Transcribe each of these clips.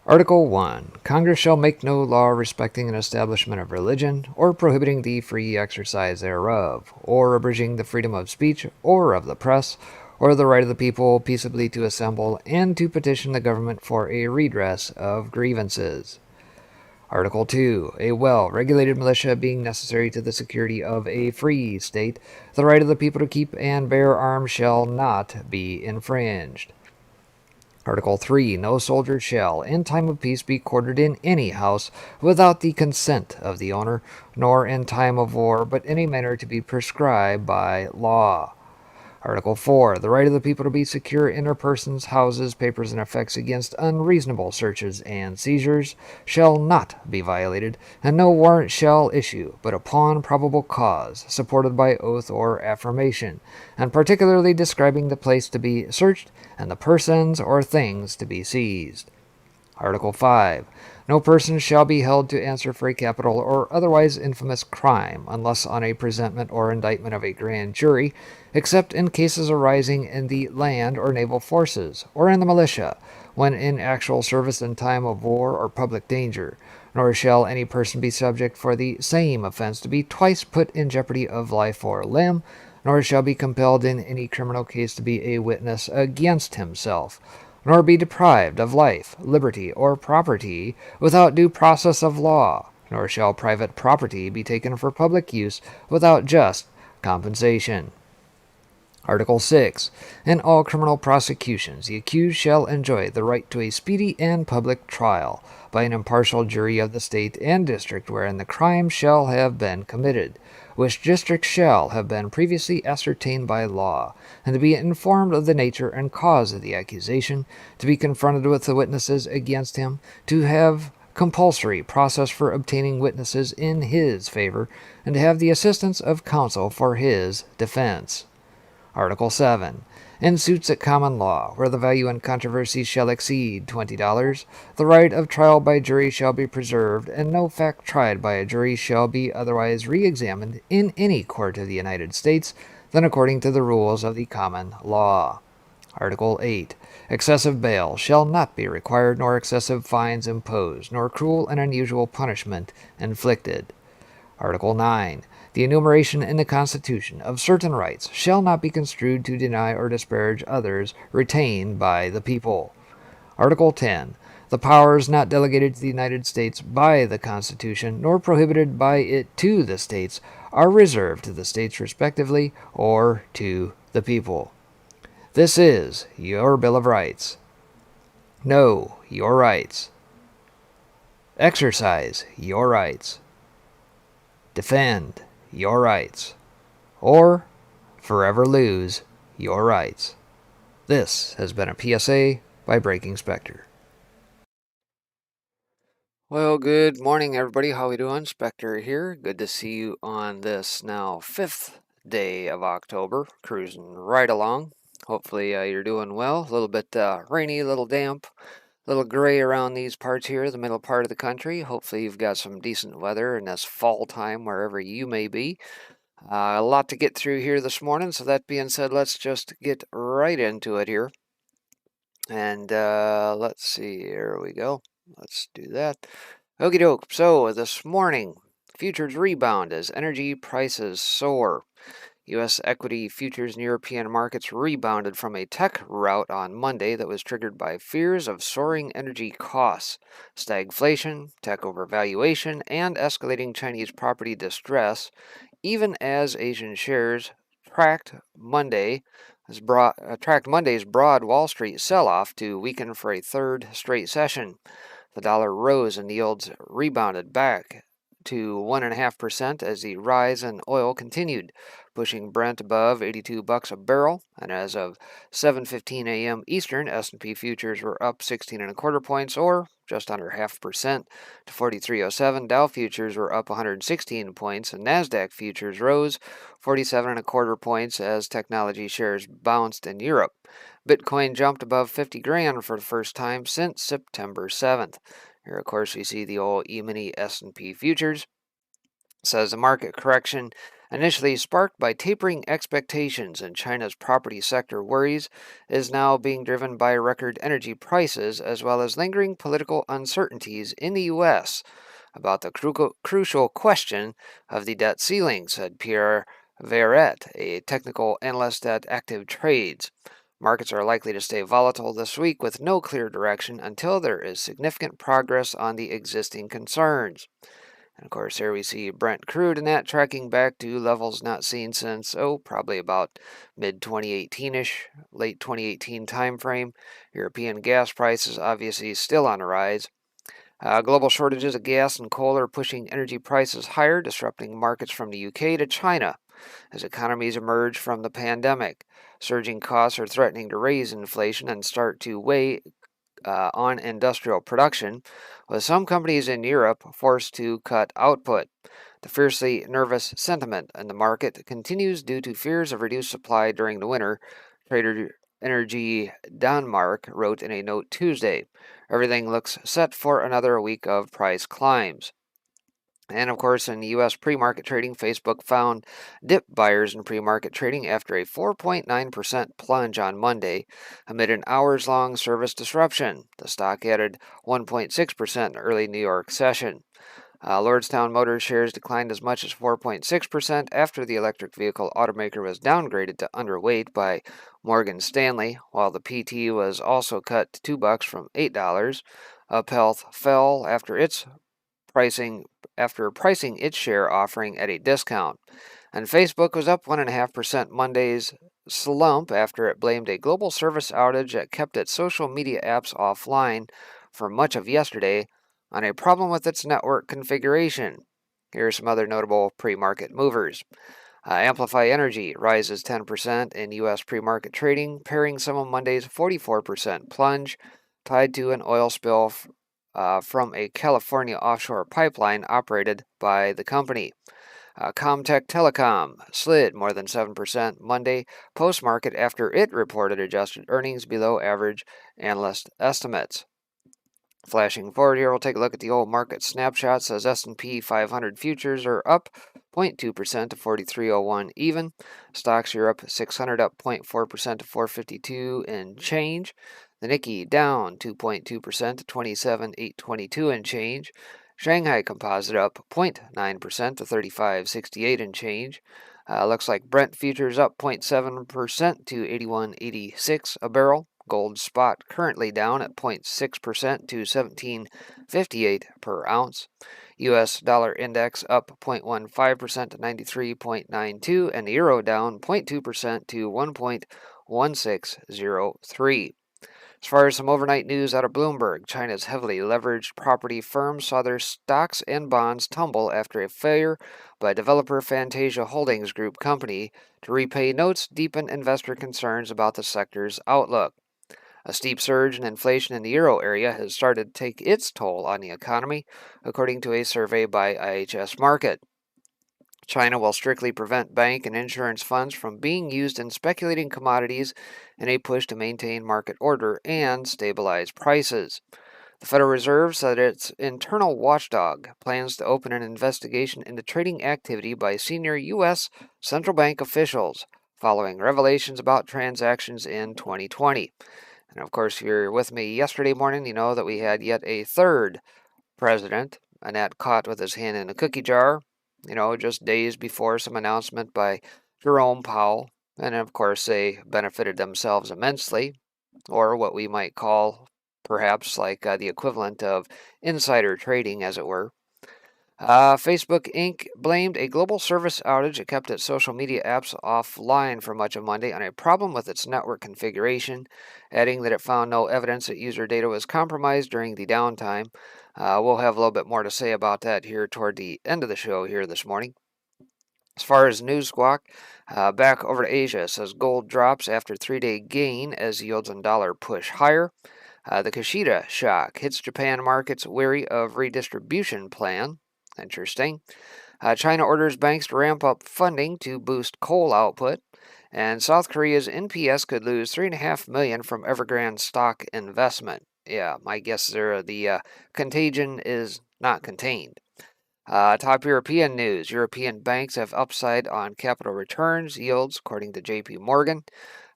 Article 1. Congress shall make no law respecting an establishment of religion, or prohibiting the free exercise thereof, or abridging the freedom of speech, or of the press, or the right of the people peaceably to assemble and to petition the government for a redress of grievances. Article 2. A well-regulated militia being necessary to the security of a free state, the right of the people to keep and bear arms shall not be infringed. Article 3. No soldier shall, in time of peace, be quartered in any house without the consent of the owner, nor in time of war, but in a manner to be prescribed by law. Article 4. The right of the people to be secure in their persons, houses, papers, and effects against unreasonable searches and seizures shall not be violated, and no warrant shall issue but upon probable cause, supported by oath or affirmation, and particularly describing the place to be searched and the persons or things to be seized. Article 5. No person shall be held to answer for a capital or otherwise infamous crime unless on a presentment or indictment of a grand jury, except in cases arising in the land or naval forces, or in the militia, when in actual service in time of war or public danger. Nor shall any person be subject for the same offense to be twice put in jeopardy of life or limb, nor shall be compelled in any criminal case to be a witness against himself, nor be deprived of life, liberty, or property without due process of law, nor shall private property be taken for public use without just compensation. Article 6. In all criminal prosecutions, the accused shall enjoy the right to a speedy and public trial by an impartial jury of the state and district wherein the crime shall have been committed, which district shall have been previously ascertained by law, and to be informed of the nature and cause of the accusation, to be confronted with the witnesses against him, to have compulsory process for obtaining witnesses in his favor, and to have the assistance of counsel for his defense. Article 7. In suits at common law, where the value in controversy shall exceed $20, the right of trial by jury shall be preserved, and no fact tried by a jury shall be otherwise re-examined in any court of the United States than according to the rules of the common law. Article 8. Excessive bail shall not be required, nor excessive fines imposed, nor cruel and unusual punishment inflicted. Article 9. The enumeration in the Constitution of certain rights shall not be construed to deny or disparage others retained by the people. Article 10. The powers not delegated to the United States by the Constitution, nor prohibited by it to the states, are reserved to the states respectively, or to the people. This is your Bill of Rights. Know your rights. Exercise your rights. Defend your rights, or forever lose your rights. This has been a PSA by Breaking Spectre. Well, good morning, everybody. How we doing? Spectre here. Good to see you on this now 5th day of October, cruising right along. Hopefully you're doing well. A little bit rainy, a little damp, a little gray around these parts here, the middle part of the country. Hopefully you've got some decent weather in this fall time wherever you may be. A lot to get through here this morning, so that being said, let's just get right into it here. And let's see, here we go. Let's do that. Okie doke. So this morning, futures rebound as energy prices soar. U.S. equity futures and European markets rebounded from a tech rout on Monday that was triggered by fears of soaring energy costs, stagflation, tech overvaluation, and escalating Chinese property distress, even as Asian shares tracked Monday's broad Wall Street sell-off to weaken for a third straight session. The dollar rose and yields rebounded back to 1.5% as the rise in oil continued, pushing Brent above $82 a barrel. And as of 7:15 a.m. Eastern, S&P futures were up 16.25 points, or just under 0.5% to 4307. Dow futures were up 116 points, and Nasdaq futures rose 47.25 points as technology shares bounced in Europe. Bitcoin jumped above 50 grand for the first time since September 7th. Here, of course, you see the old E-mini S&P futures. It says the market correction initially sparked by tapering expectations and China's property sector worries, is now being driven by record energy prices as well as lingering political uncertainties in the U.S. about the crucial question of the debt ceiling, said Pierre Verret, a technical analyst at Active Trades. Markets are likely to stay volatile this week with no clear direction until there is significant progress on the existing concerns. And of course, here we see Brent crude and that tracking back to levels not seen since, probably about mid 2018 ish, late 2018 timeframe. European gas prices obviously still on a rise. Global shortages of gas and coal are pushing energy prices higher, disrupting markets from the UK to China as economies emerge from the pandemic. Surging costs are threatening to raise inflation and start to weigh on industrial production, with some companies in Europe forced to cut output. The fiercely nervous sentiment in the market continues due to fears of reduced supply during the winter. Trader Energy Denmark wrote in a note Tuesday. Everything looks set for another week of price climbs. And of course, in U.S. pre-market trading, Facebook found dip buyers in pre-market trading after a 4.9% plunge on Monday amid an hours-long service disruption. The stock added 1.6% in early New York session. Lordstown Motors shares declined as much as 4.6% after the electric vehicle automaker was downgraded to underweight by Morgan Stanley, while the PT was also cut to $2 from $8. UpHealth fell after pricing its share offering at a discount. And Facebook was up 1.5% Monday's slump after it blamed a global service outage that kept its social media apps offline for much of yesterday on a problem with its network configuration. Here are some other notable pre-market movers. Amplify Energy rises 10% in U.S. pre-market trading, pairing some of Monday's 44% plunge tied to an oil spill from a California offshore pipeline operated by the company. Comtech Telecom slid more than 7% Monday post-market after it reported adjusted earnings below average analyst estimates. Flashing forward here, we'll take a look at the old market snapshot. Says S&P 500 futures are up 0.2% to 43.01 even. Stocks Europe 600 up 0.4% to 452 and change. The Nikkei down 2.2% to 27,822 and change. Shanghai Composite up 0.9% to 35.68 and change. Looks like Brent futures up 0.7% to 81.86 a barrel. Gold spot currently down at 0.6% to 17.58 per ounce. U.S. dollar index up 0.15% to 93.92, and the euro down 0.2% to 1.1603. As far as some overnight news out of Bloomberg, China's heavily leveraged property firms saw their stocks and bonds tumble after a failure by developer Fantasia Holdings Group company to repay notes deepen investor concerns about the sector's outlook. A steep surge in inflation in the euro area has started to take its toll on the economy, according to a survey by IHS Markit. China will strictly prevent bank and insurance funds from being used in speculating commodities in a push to maintain market order and stabilize prices. The Federal Reserve said its internal watchdog plans to open an investigation into trading activity by senior U.S. central bank officials following revelations about transactions in 2020. And of course, if you're with me yesterday morning, you know that we had yet a third president, and that caught with his hand in a cookie jar, just days before some announcement by Jerome Powell. And of course, they benefited themselves immensely, or what we might call perhaps like the equivalent of insider trading, as it were. Facebook Inc. blamed a global service outage that kept its social media apps offline for much of Monday on a problem with its network configuration, adding that it found no evidence that user data was compromised during the downtime. We'll have a little bit more to say about that here toward the end of the show here this morning. As far as news squawk, back over to Asia, says gold drops after 3-day gain as yields on dollar push higher. The Kishida shock hits Japan markets wary of redistribution plan. Interesting. China orders banks to ramp up funding to boost coal output. And South Korea's NPS could lose $3.5 million from Evergrande stock investment. Yeah, my guess there the contagion is not contained. Top European news. European banks have upside on capital returns yields, according to JP Morgan.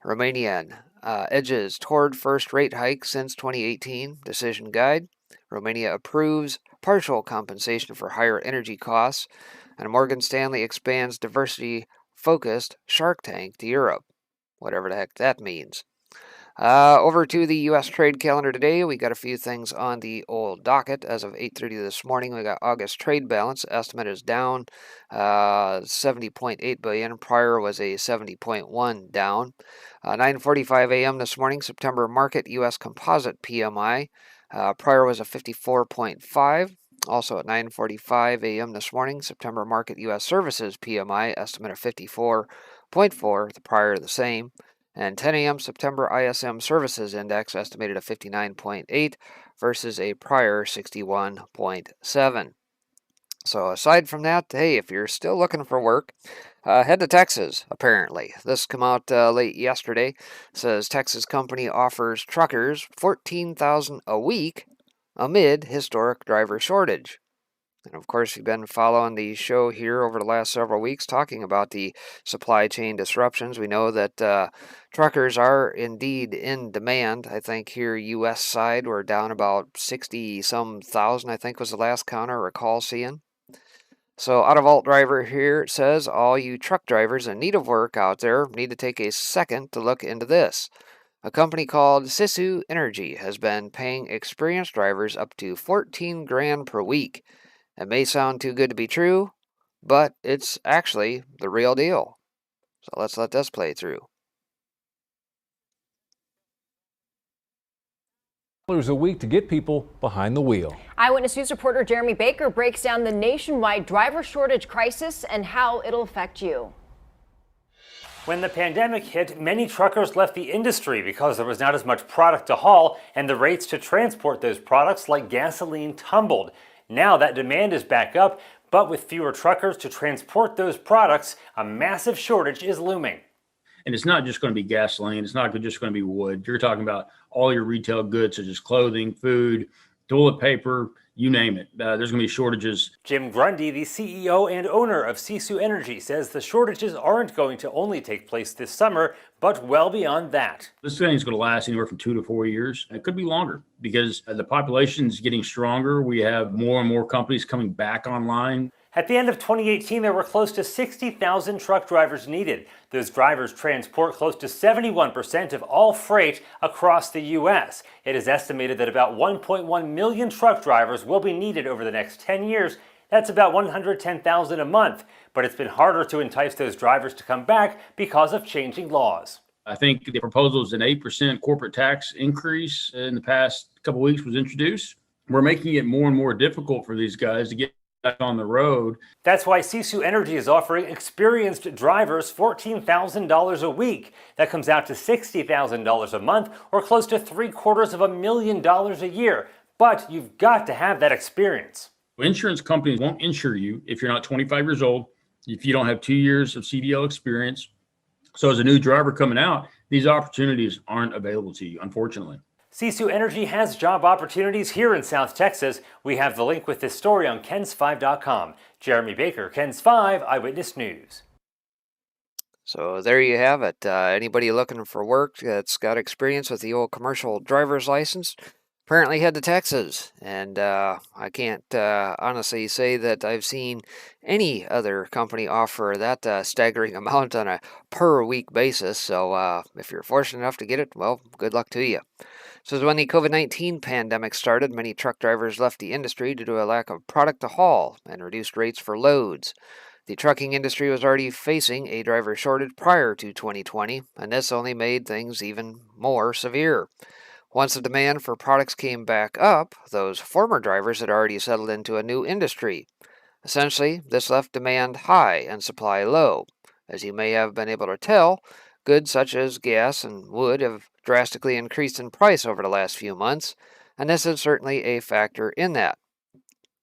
Romanian edges toward first rate hike since 2018, decision guide. Romania approves partial compensation for higher energy costs. And Morgan Stanley expands diversity-focused Shark Tank to Europe. Whatever the heck that means. Over to the U.S. trade calendar today. We got a few things on the old docket. As of 8:30 this morning, we got August trade balance. Estimate is down 70.8 billion. Prior was a 70.1 down. 9:45 a.m. this morning, September market U.S. composite PMI. Prior was a 54.5. Also at 9:45 a.m. this morning, September market U.S. services PMI. Estimate of 54.4. The prior the same. And 10 a.m. September ISM Services Index estimated at 59.8 versus a prior 61.7. So aside from that, hey, if you're still looking for work, head to Texas, apparently. This came out late yesterday. It says Texas company offers truckers $14,000 a week amid historic driver shortage. And of course, you've been following the show here over the last several weeks talking about the supply chain disruptions. We know that truckers are indeed in demand. I think here, U.S. side, we're down about 60-some thousand, I think was the last count I recall seeing. So out of Alt Driver here, it says, all you truck drivers in need of work out there need to take a second to look into this. A company called Sisu Energy has been paying experienced drivers up to $14,000 per week. It may sound too good to be true, but it's actually the real deal. So let's let this play through. A week to get people behind the wheel. Eyewitness News reporter Jeremy Baker breaks down the nationwide driver shortage crisis and how it'll affect you. When the pandemic hit, many truckers left the industry because there was not as much product to haul, and the rates to transport those products like gasoline tumbled. Now that demand is back up, but with fewer truckers to transport those products, a massive shortage is looming. And it's not just going to be gasoline. It's not just going to be wood. You're talking about all your retail goods, such as clothing, food, toilet paper, you name it. There's going to be shortages. Jim Grundy, the CEO and owner of Sisu Energy, says the shortages aren't going to only take place this summer, but well beyond that. This thing's going to last anywhere from 2 to 4 years. It could be longer because the population is getting stronger. We have more and more companies coming back online. At the end of 2018, there were close to 60,000 truck drivers needed. Those drivers transport close to 71% of all freight across the U.S. It is estimated that about 1.1 million truck drivers will be needed over the next 10 years. That's about 110,000 a month. But it's been harder to entice those drivers to come back because of changing laws. I think the proposal is an 8% corporate tax increase in the past couple of weeks was introduced. We're making it more and more difficult for these guys to get back on the road. That's why Sisu Energy is offering experienced drivers $14,000 a week. That comes out to $60,000 a month, or close to $750,000 a year. But you've got to have that experience. Insurance companies won't insure you if you're not 25 years old, if you don't have 2 years of CDL experience. So as a new driver coming out, these opportunities aren't available to you, unfortunately. Sisu Energy has job opportunities here in South Texas. We have the link with this story on KENS5.com. Jeremy Baker, KENS 5 Eyewitness News. So there you have it. Anybody looking for work that's got experience with the old commercial driver's license, apparently head to Texas. And I can't honestly say that I've seen any other company offer that staggering amount on a per week basis. So if you're fortunate enough to get it, well, good luck to you. So when the COVID-19 pandemic started, many truck drivers left the industry due to a lack of product to haul and reduced rates for loads. The trucking industry was already facing a driver shortage prior to 2020, and this only made things even more severe. Once the demand for products came back up, those former drivers had already settled into a new industry. Essentially, this left demand high and supply low. As you may have been able to tell, goods such as gas and wood have drastically increased in price over the last few months, and this is certainly a factor in that.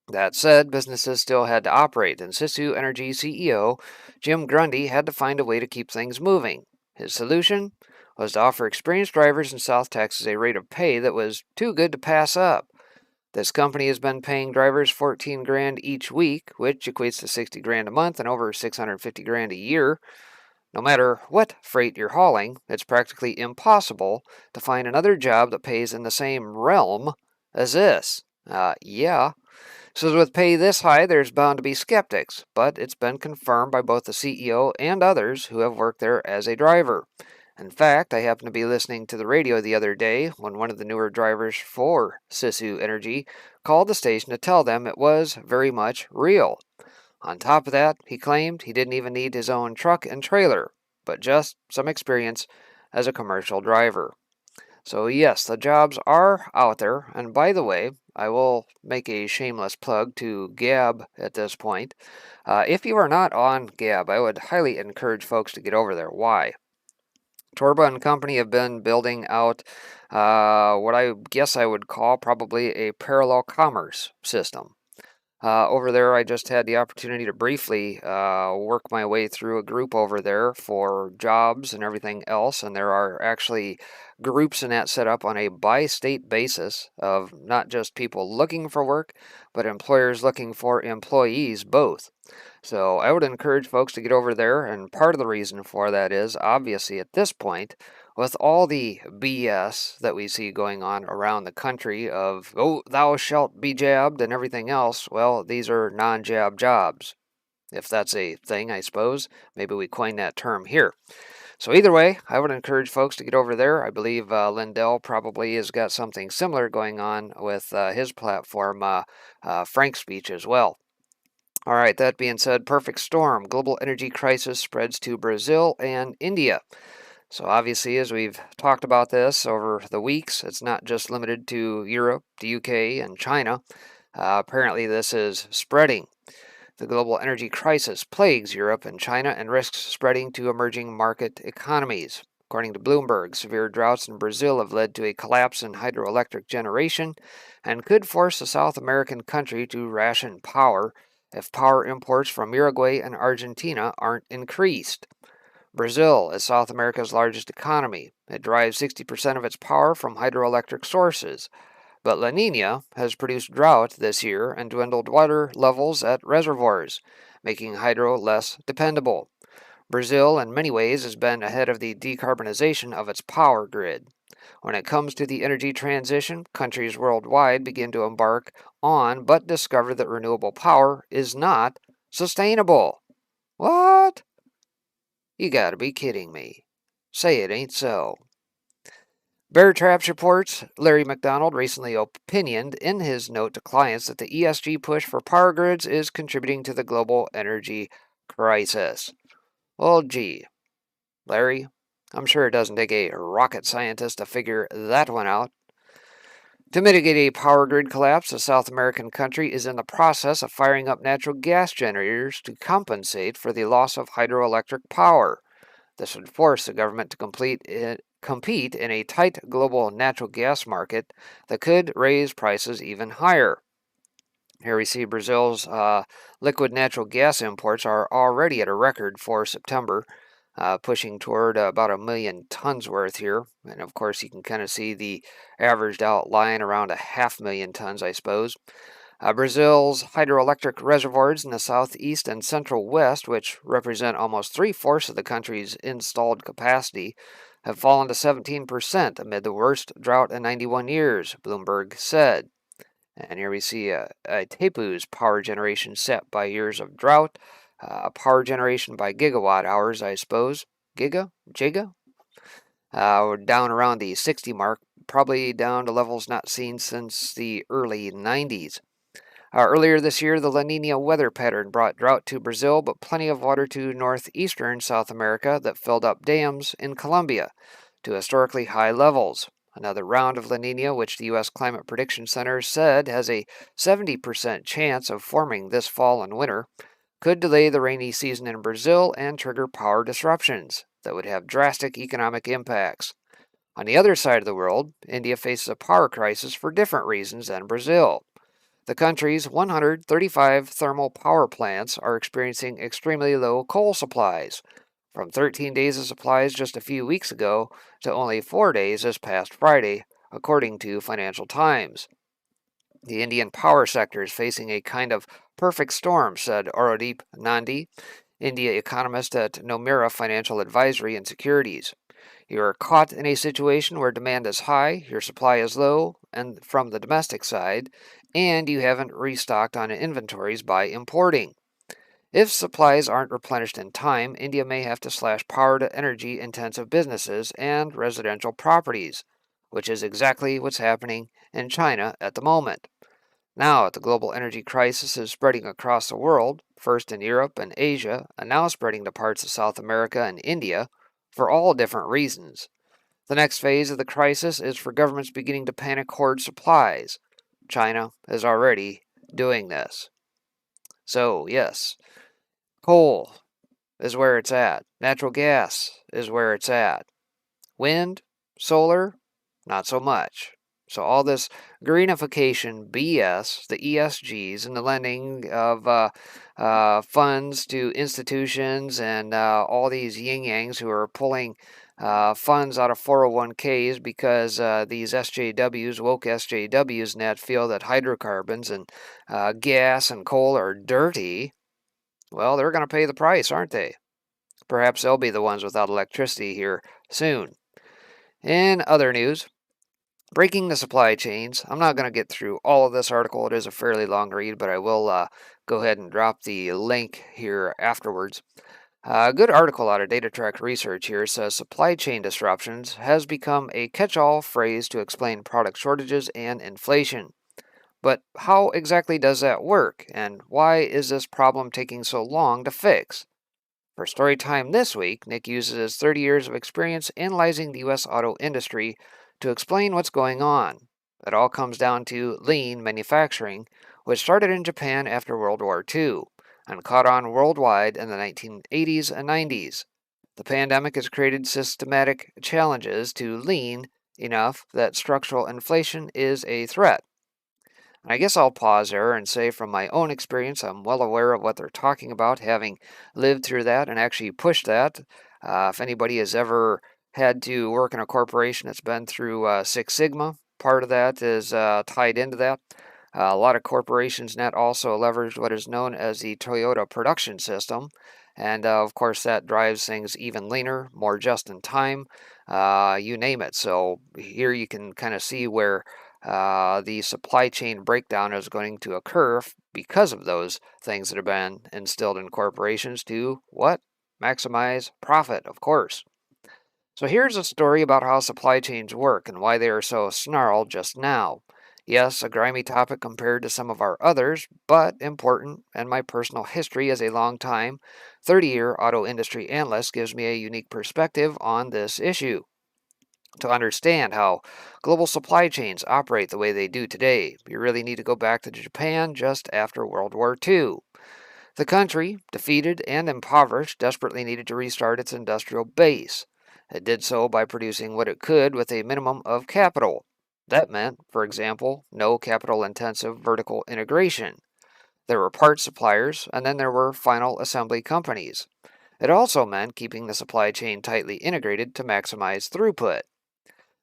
That said, businesses still had to operate, and Sisu Energy CEO Jim Grundy had to find a way to keep things moving. His solution was to offer experienced drivers in South Texas a rate of pay that was too good to pass up. This company has been paying drivers 14 grand each week, which equates to 60 grand a month and over 650 grand a year. No matter what freight you're hauling, it's practically impossible to find another job that pays in the same realm as this. Yeah. So with pay this high, there's bound to be skeptics, but it's been confirmed by both the CEO and others who have worked there as a driver. In fact, I happened to be listening to the radio the other day when one of the newer drivers for Sisu Energy called the station to tell them it was very much real. On top of that, he claimed he didn't even need his own truck and trailer, but just some experience as a commercial driver. So yes, the jobs are out there, and by the way, I will make a shameless plug to Gab at this point. If you are not on Gab, I would highly encourage folks to get over there. Why? Torba and company have been building out what I guess I would call probably a parallel commerce system. Over there, I just had the opportunity to briefly work my way through a group over there for jobs and everything else, and there are actually groups in that set up on a by-state basis of not just people looking for work, but employers looking for employees both. So I would encourage folks to get over there, and part of the reason for that is, obviously at this point, with all the BS that we see going on around the country of, oh, thou shalt be jabbed and everything else, well, these are non-jab jobs. If that's a thing, I suppose. Maybe we coin that term here. So either way, I would encourage folks to get over there. I believe Lindell probably has got something similar going on with his platform, Frank's Speech, as well. All right, that being said, perfect storm. Global energy crisis spreads to Brazil and India. So obviously, as we've talked about this over the weeks, it's not just limited to Europe, the UK, and China. Apparently, this is spreading. The global energy crisis plagues Europe and China and risks spreading to emerging market economies. According to Bloomberg, severe droughts in Brazil have led to a collapse in hydroelectric generation and could force the South American country to ration power if power imports from Uruguay and Argentina aren't increased. Brazil is South America's largest economy. It derives 60% of its power from hydroelectric sources. But La Nina has produced drought this year and dwindled water levels at reservoirs, making hydro less dependable. Brazil, in many ways, has been ahead of the decarbonization of its power grid. When it comes to the energy transition, countries worldwide begin to embark on but discover that renewable power is not sustainable. What? You gotta be kidding me. Say it ain't so. Bear Traps reports Larry McDonald recently opinioned in his note to clients that the ESG push for power grids is contributing to the global energy crisis. Well, gee, Larry, I'm sure it doesn't take a rocket scientist to figure that one out. To mitigate a power grid collapse, a South American country is in the process of firing up natural gas generators to compensate for the loss of hydroelectric power. This would force the government to compete in a tight global natural gas market that could raise prices even higher. Here we see Brazil's liquid natural gas imports are already at a record for September, pushing toward about 1 million tons worth here. And of course, you can kind of see the averaged out line around 500,000 tons, I suppose. Brazil's hydroelectric reservoirs in the southeast and central west, which represent almost 3/4 of the country's installed capacity, have fallen to 17% amid the worst drought in 91 years, Bloomberg said. And here we see Itapu's power generation set by years of drought, power generation by gigawatt hours, I suppose. Giga? We're down around the 60 mark, probably down to levels not seen since the early 90s. Earlier this year, the La Nina weather pattern brought drought to Brazil, but plenty of water to northeastern South America that filled up dams in Colombia to historically high levels. Another round of La Nina, which the U.S. Climate Prediction Center said has a 70% chance of forming this fall and winter, could delay the rainy season in Brazil and trigger power disruptions that would have drastic economic impacts. On the other side of the world, India faces a power crisis for different reasons than Brazil. The country's 135 thermal power plants are experiencing extremely low coal supplies, from 13 days of supplies just a few weeks ago to only 4 days this past Friday, according to Financial Times. The Indian power sector is facing a kind of perfect storm, said Auradeep Nandi, India economist at Nomura Financial Advisory and Securities. You are caught in a situation where demand is high, your supply is low, and from the domestic side, and you haven't restocked on inventories by importing. If supplies aren't replenished in time, India may have to slash power to energy intensive businesses and residential properties, which is exactly what's happening in China at the moment. Now, the global energy crisis is spreading across the world, first in Europe and Asia, and now spreading to parts of South America and India, for all different reasons. The next phase of the crisis is for governments beginning to panic hoard supplies. China is already doing this. So, yes, coal is where it's at. Natural gas is where it's at. Wind, solar, not so much. So all this greenification BS, the ESGs, and the lending of funds to institutions and all these yin-yangs who are pulling funds out of 401ks because these SJWs, woke SJWs, net feel that hydrocarbons and gas and coal are dirty. Well, they're going to pay the price, aren't they? Perhaps they'll be the ones without electricity here soon. In other news, breaking the supply chains. I'm not going to get through all of this article. It is a fairly long read, but I will go ahead and drop the link here afterwards. A good article out of DataTrack Research here says supply chain disruptions has become a catch-all phrase to explain product shortages and inflation. But how exactly does that work, and why is this problem taking so long to fix? For story time this week, Nick uses his 30 years of experience analyzing the U.S. auto industry to explain what's going on. It all comes down to lean manufacturing, which started in Japan after World War II and caught on worldwide in the 1980s and 90s. The pandemic has created systematic challenges to lean enough that structural inflation is a threat. I guess I'll pause there and say from my own experience, I'm well aware of what they're talking about, having lived through that and actually pushed that. If anybody has ever had to work in a corporation that's been through Six Sigma, part of that is tied into that. A lot of corporations net also leverage what is known as the Toyota production system. And of course, that drives things even leaner, more just in time, you name it. So here you can kind of see where the supply chain breakdown is going to occur because of those things that have been instilled in corporations to what? Maximize profit, of course. So here's a story about how supply chains work and why they are so snarled just now. Yes, a grimy topic compared to some of our others, but important, and my personal history as a long-time 30-year auto industry analyst gives me a unique perspective on this issue. To understand how global supply chains operate the way they do today, you really need to go back to Japan just after World War II. The country, defeated and impoverished, desperately needed to restart its industrial base. It did so by producing what it could with a minimum of capital. That meant, for example, no capital-intensive vertical integration. There were parts suppliers, and then there were final assembly companies. It also meant keeping the supply chain tightly integrated to maximize throughput.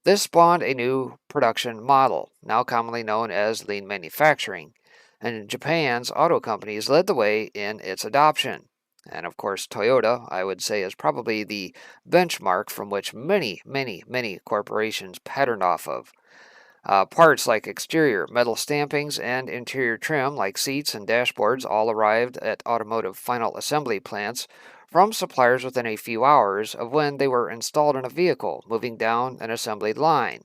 This spawned a new production model, now commonly known as lean manufacturing, and Japan's auto companies led the way in its adoption. And of course, Toyota, I would say, is probably the benchmark from which many corporations patterned off of. Parts like exterior metal stampings and interior trim like seats and dashboards all arrived at automotive final assembly plants from suppliers within a few hours of when they were installed in a vehicle moving down an assembly line.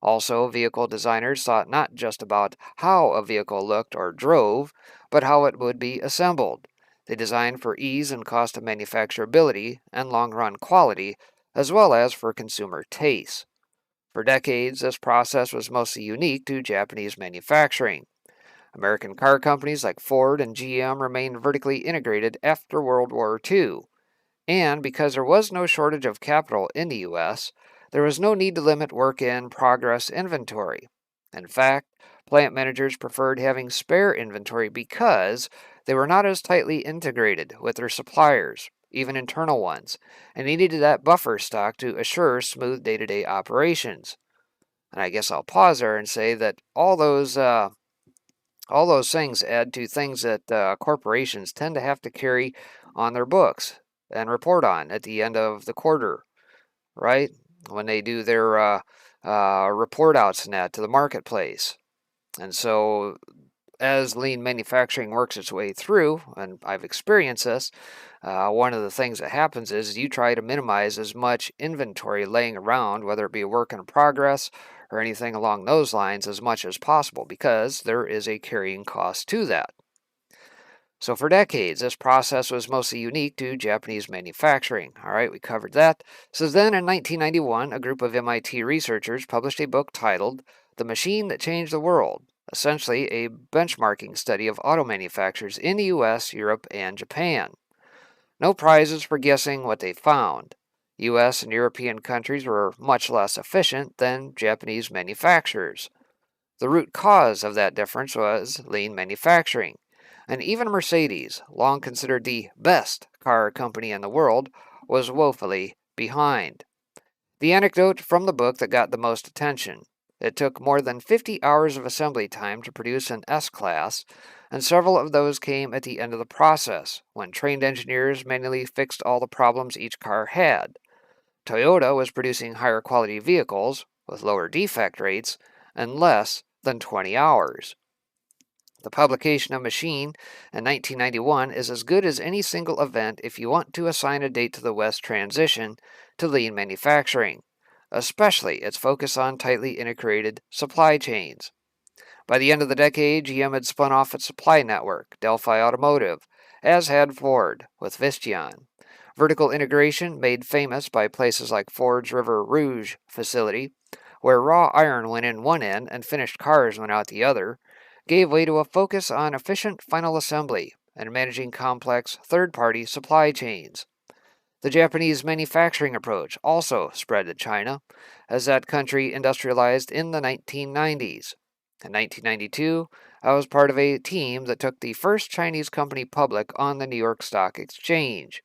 Also, vehicle designers thought not just about how a vehicle looked or drove, but how it would be assembled. They designed for ease and cost of manufacturability and long-run quality, as well as for consumer taste. For decades, this process was mostly unique to Japanese manufacturing. American car companies like Ford and GM remained vertically integrated after World War II. And because there was no shortage of capital in the U.S., there was no need to limit work-in-progress inventory. In fact, plant managers preferred having spare inventory because they were not as tightly integrated with their suppliers, even internal ones, and needed that buffer stock to assure smooth day-to-day operations. And I guess I'll pause there and say that all those All those things add to things that corporations tend to have to carry on their books and report on at the end of the quarter, right? When they do their report outs and that to the marketplace. And so as lean manufacturing works its way through, and I've experienced this, one of the things that happens is you try to minimize as much inventory laying around, whether it be a work in progress or anything along those lines, as much as possible, because there is a carrying cost to that. So for decades, this process was mostly unique to Japanese manufacturing. All right, we covered that. So then in 1991, a group of MIT researchers published a book titled The Machine That Changed the World, essentially a benchmarking study of auto manufacturers in the US, Europe, and Japan. No prizes for guessing what they found. US and European countries were much less efficient than Japanese manufacturers. The root cause of that difference was lean manufacturing. And even Mercedes, long considered the best car company in the world, was woefully behind. The anecdote from the book that got the most attention: it took more than 50 hours of assembly time to produce an S-Class, and several of those came at the end of the process, when trained engineers manually fixed all the problems each car had. Toyota was producing higher quality vehicles, with lower defect rates, in less than 20 hours. The publication of Machine in 1991 is as good as any single event if you want to assign a date to the West's transition to lean manufacturing, especially its focus on tightly integrated supply chains. By the end of the decade, GM had spun off its supply network, Delphi Automotive, as had Ford, with Visteon. Vertical integration, made famous by places like Ford's River Rouge facility, where raw iron went in one end and finished cars went out the other, gave way to a focus on efficient final assembly and managing complex third-party supply chains. The Japanese manufacturing approach also spread to China, as that country industrialized in the 1990s. In 1992, I was part of a team that took the first Chinese company public on the New York Stock Exchange.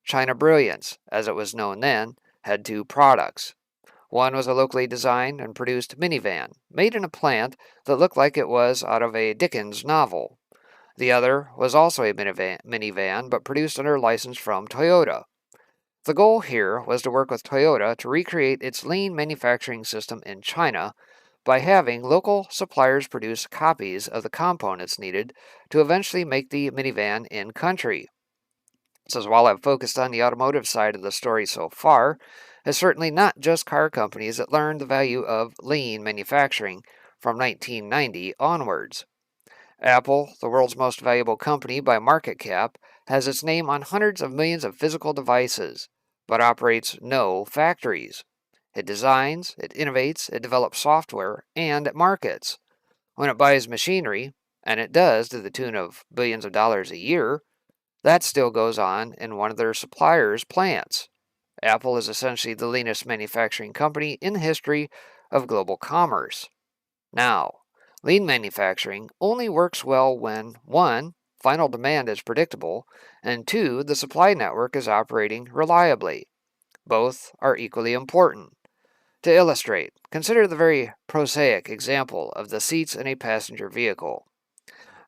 China Brilliance, as it was known then, had two products. One was a locally designed and produced minivan, made in a plant that looked like it was out of a Dickens novel. The other was also a minivan, but produced under license from Toyota. The goal here was to work with Toyota to recreate its lean manufacturing system in China by having local suppliers produce copies of the components needed to eventually make the minivan in country. So while I've focused on the automotive side of the story so far, it's certainly not just car companies that learned the value of lean manufacturing from 1990 onwards. Apple, the world's most valuable company by market cap, has its name on hundreds of millions of physical devices, but operates no factories. It designs, it innovates, it develops software, and it markets. When it buys machinery, and it does to the tune of billions of dollars a year, that still goes on in one of their suppliers' plants. Apple is essentially the leanest manufacturing company in the history of global commerce. Now, lean manufacturing only works well when 1. Final demand is predictable, and 2. The supply network is operating reliably. Both are equally important. To illustrate, consider the very prosaic example of the seats in a passenger vehicle.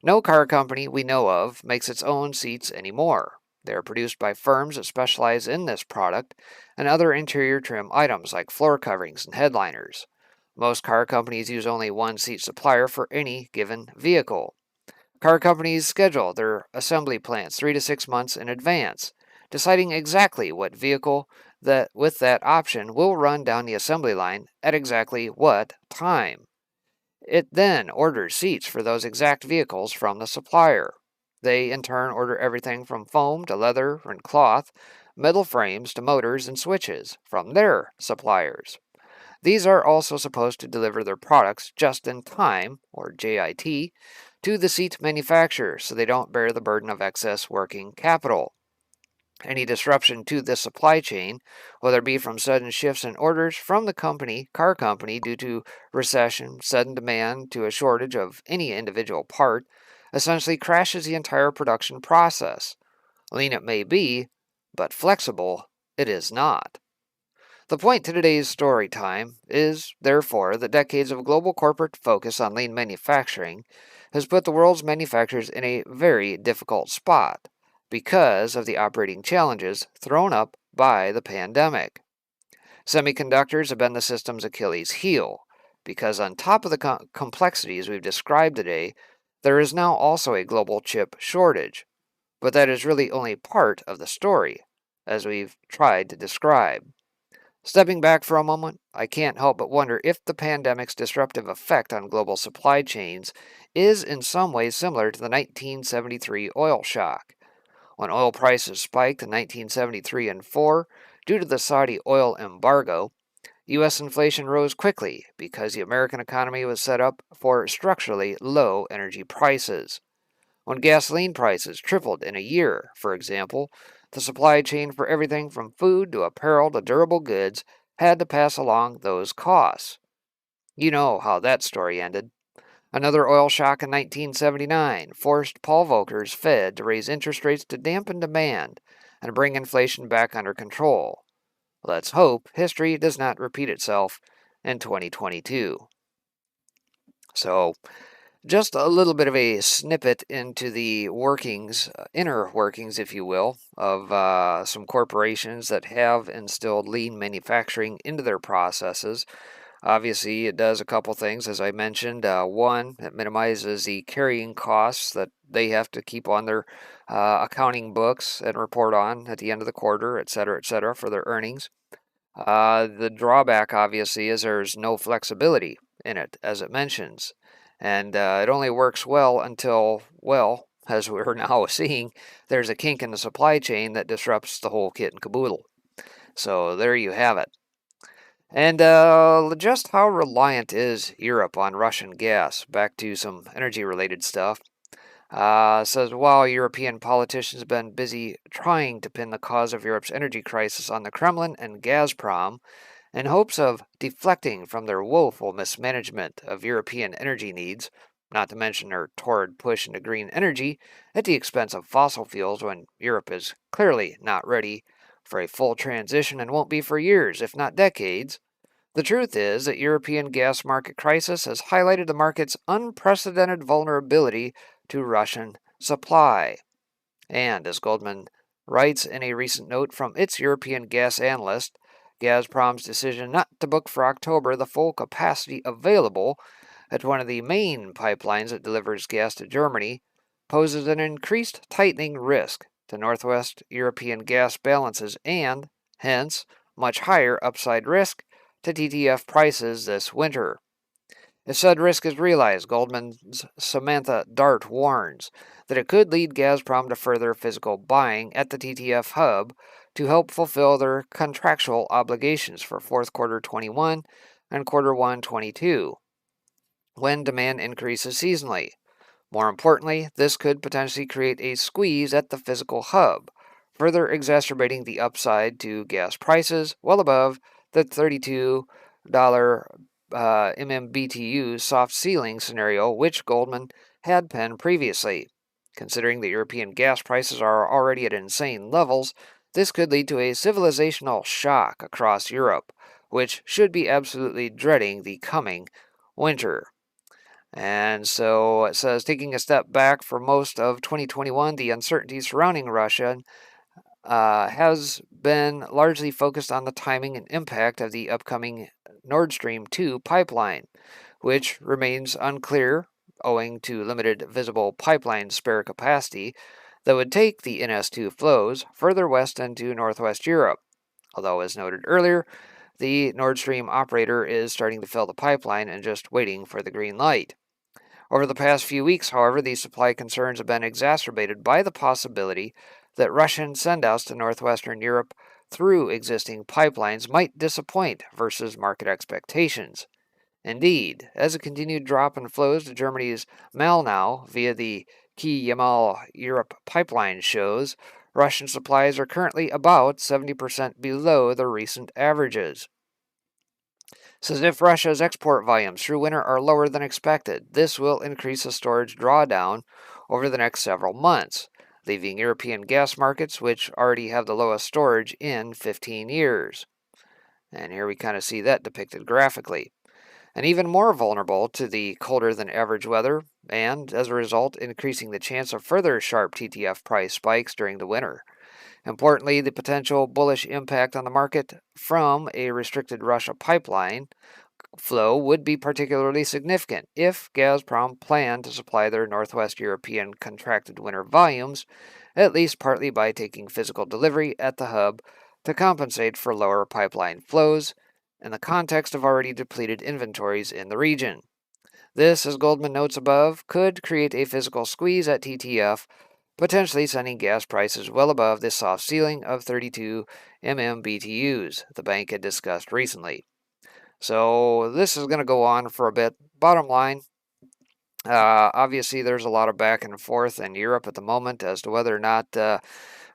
No car company we know of makes its own seats anymore. They are produced by firms that specialize in this product and other interior trim items like floor coverings and headliners. Most car companies use only one seat supplier for any given vehicle. Car companies schedule their assembly plants 3 to 6 months in advance, deciding exactly what vehicle that with that option will run down the assembly line at exactly what time. It then orders seats for those exact vehicles from the supplier. They in turn order everything from foam to leather and cloth, metal frames to motors and switches from their suppliers. These are also supposed to deliver their products just in time, or JIT, to the seat manufacturer so they don't bear the burden of excess working capital. Any disruption to this supply chain, whether it be from sudden shifts in orders from the car company due to recession, sudden demand to a shortage of any individual part, essentially crashes the entire production process. Lean it may be, but flexible it is not. The point to today's story time is, therefore, that decades of global corporate focus on lean manufacturing has put the world's manufacturers in a very difficult spot because of the operating challenges thrown up by the pandemic. Semiconductors have been the system's Achilles heel, because on top of the complexities we've described today, there is now also a global chip shortage. But that is really only part of the story, as we've tried to describe. Stepping back for a moment, I can't help but wonder if the pandemic's disruptive effect on global supply chains is in some ways similar to the 1973 oil shock. When oil prices spiked in 1973 and 4 due to the Saudi oil embargo, U.S. inflation rose quickly because the American economy was set up for structurally low energy prices. When gasoline prices tripled in a year, for example, the supply chain for everything from food to apparel to durable goods had to pass along those costs. You know how that story ended. Another oil shock in 1979 forced Paul Volcker's Fed to raise interest rates to dampen demand and bring inflation back under control. Let's hope history does not repeat itself in 2022. So, just a little bit of a snippet into the workings, inner workings, if you will, of some corporations that have instilled lean manufacturing into their processes. Obviously, it does a couple things, as I mentioned. One, it minimizes the carrying costs that they have to keep on their accounting books and report on at the end of the quarter, et cetera, for their earnings. The drawback, obviously, is there's no flexibility in it, as it mentions. And it only works well until, well, as we're now seeing, there's a kink in the supply chain that disrupts the whole kit and caboodle. So there you have it. And just how reliant is Europe on Russian gas? Back to some energy-related stuff. Says, while European politicians have been busy trying to pin the cause of Europe's energy crisis on the Kremlin and Gazprom, in hopes of deflecting from their woeful mismanagement of European energy needs, not to mention their torrid push into green energy at the expense of fossil fuels when Europe is clearly not ready for a full transition and won't be for years, if not decades. The truth is that European gas market crisis has highlighted the market's unprecedented vulnerability to Russian supply. And as Goldman writes in a recent note from its European gas analyst, Gazprom's decision not to book for October the full capacity available at one of the main pipelines that delivers gas to Germany poses an increased tightening risk to Northwest European gas balances and, hence, much higher upside risk to TTF prices this winter. If said risk is realized, Goldman's Samantha Dart warns that it could lead Gazprom to further physical buying at the TTF hub to help fulfill their contractual obligations for fourth quarter 21 and quarter 1 22, when demand increases seasonally. More importantly, this could potentially create a squeeze at the physical hub, further exacerbating the upside to gas prices well above the $32 MMBTU soft ceiling scenario which Goldman had penned previously. Considering that European gas prices are already at insane levels, this could lead to a civilizational shock across Europe, which should be absolutely dreading the coming winter. And so it says, taking a step back for most of 2021, the uncertainty surrounding Russia has been largely focused on the timing and impact of the upcoming Nord Stream 2 pipeline, which remains unclear owing to limited visible pipeline spare capacity that would take the NS2 flows further west into northwest Europe. Although, as noted earlier, the Nord Stream operator is starting to fill the pipeline and just waiting for the green light. Over the past few weeks, however, these supply concerns have been exacerbated by the possibility that Russian sendouts to northwestern Europe through existing pipelines might disappoint versus market expectations. Indeed, as a continued drop in flows to Germany's Malnau via the Key-Yamal Europe pipeline shows, Russian supplies are currently about 70% below the recent averages. Says if Russia's export volumes through winter are lower than expected, this will increase the storage drawdown over the next several months, leaving European gas markets, which already have the lowest storage in 15 years. And here we kind of see that depicted graphically. and even more vulnerable to the colder than average weather, and as a result, increasing the chance of further sharp TTF price spikes during the winter. Importantly, the potential bullish impact on the market from a restricted Russia pipeline flow would be particularly significant if Gazprom planned to supply their Northwest European contracted winter volumes, at least partly by taking physical delivery at the hub to compensate for lower pipeline flows in the context of already depleted inventories in the region. This, as Goldman notes above, could create a physical squeeze at TTF, potentially sending gas prices well above the soft ceiling of 32 MMBTUs the bank had discussed recently. So this is going to go on for a bit. Bottom line, obviously there's a lot of back and forth in Europe at the moment as to whether or not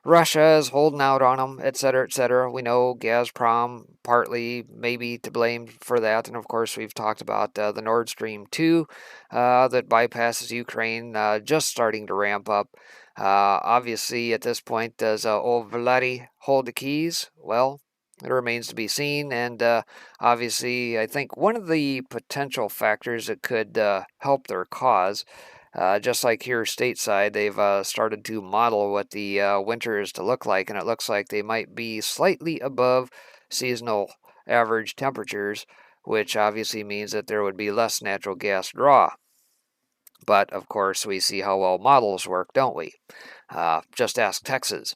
Russia is holding out on them, et cetera, et cetera. We know Gazprom partly maybe to blame for that. And of course, we've talked about the Nord Stream 2 that bypasses Ukraine just starting to ramp up. Obviously, at this point, does old Vladdy hold the keys? Well, it remains to be seen. And obviously, I think one of the potential factors that could help their cause, just like here stateside, they've started to model what the winter is to look like, and it looks like they might be slightly above seasonal average temperatures, which obviously means that there would be less natural gas draw. But of course, we see how well models work, don't we? Just ask Texas.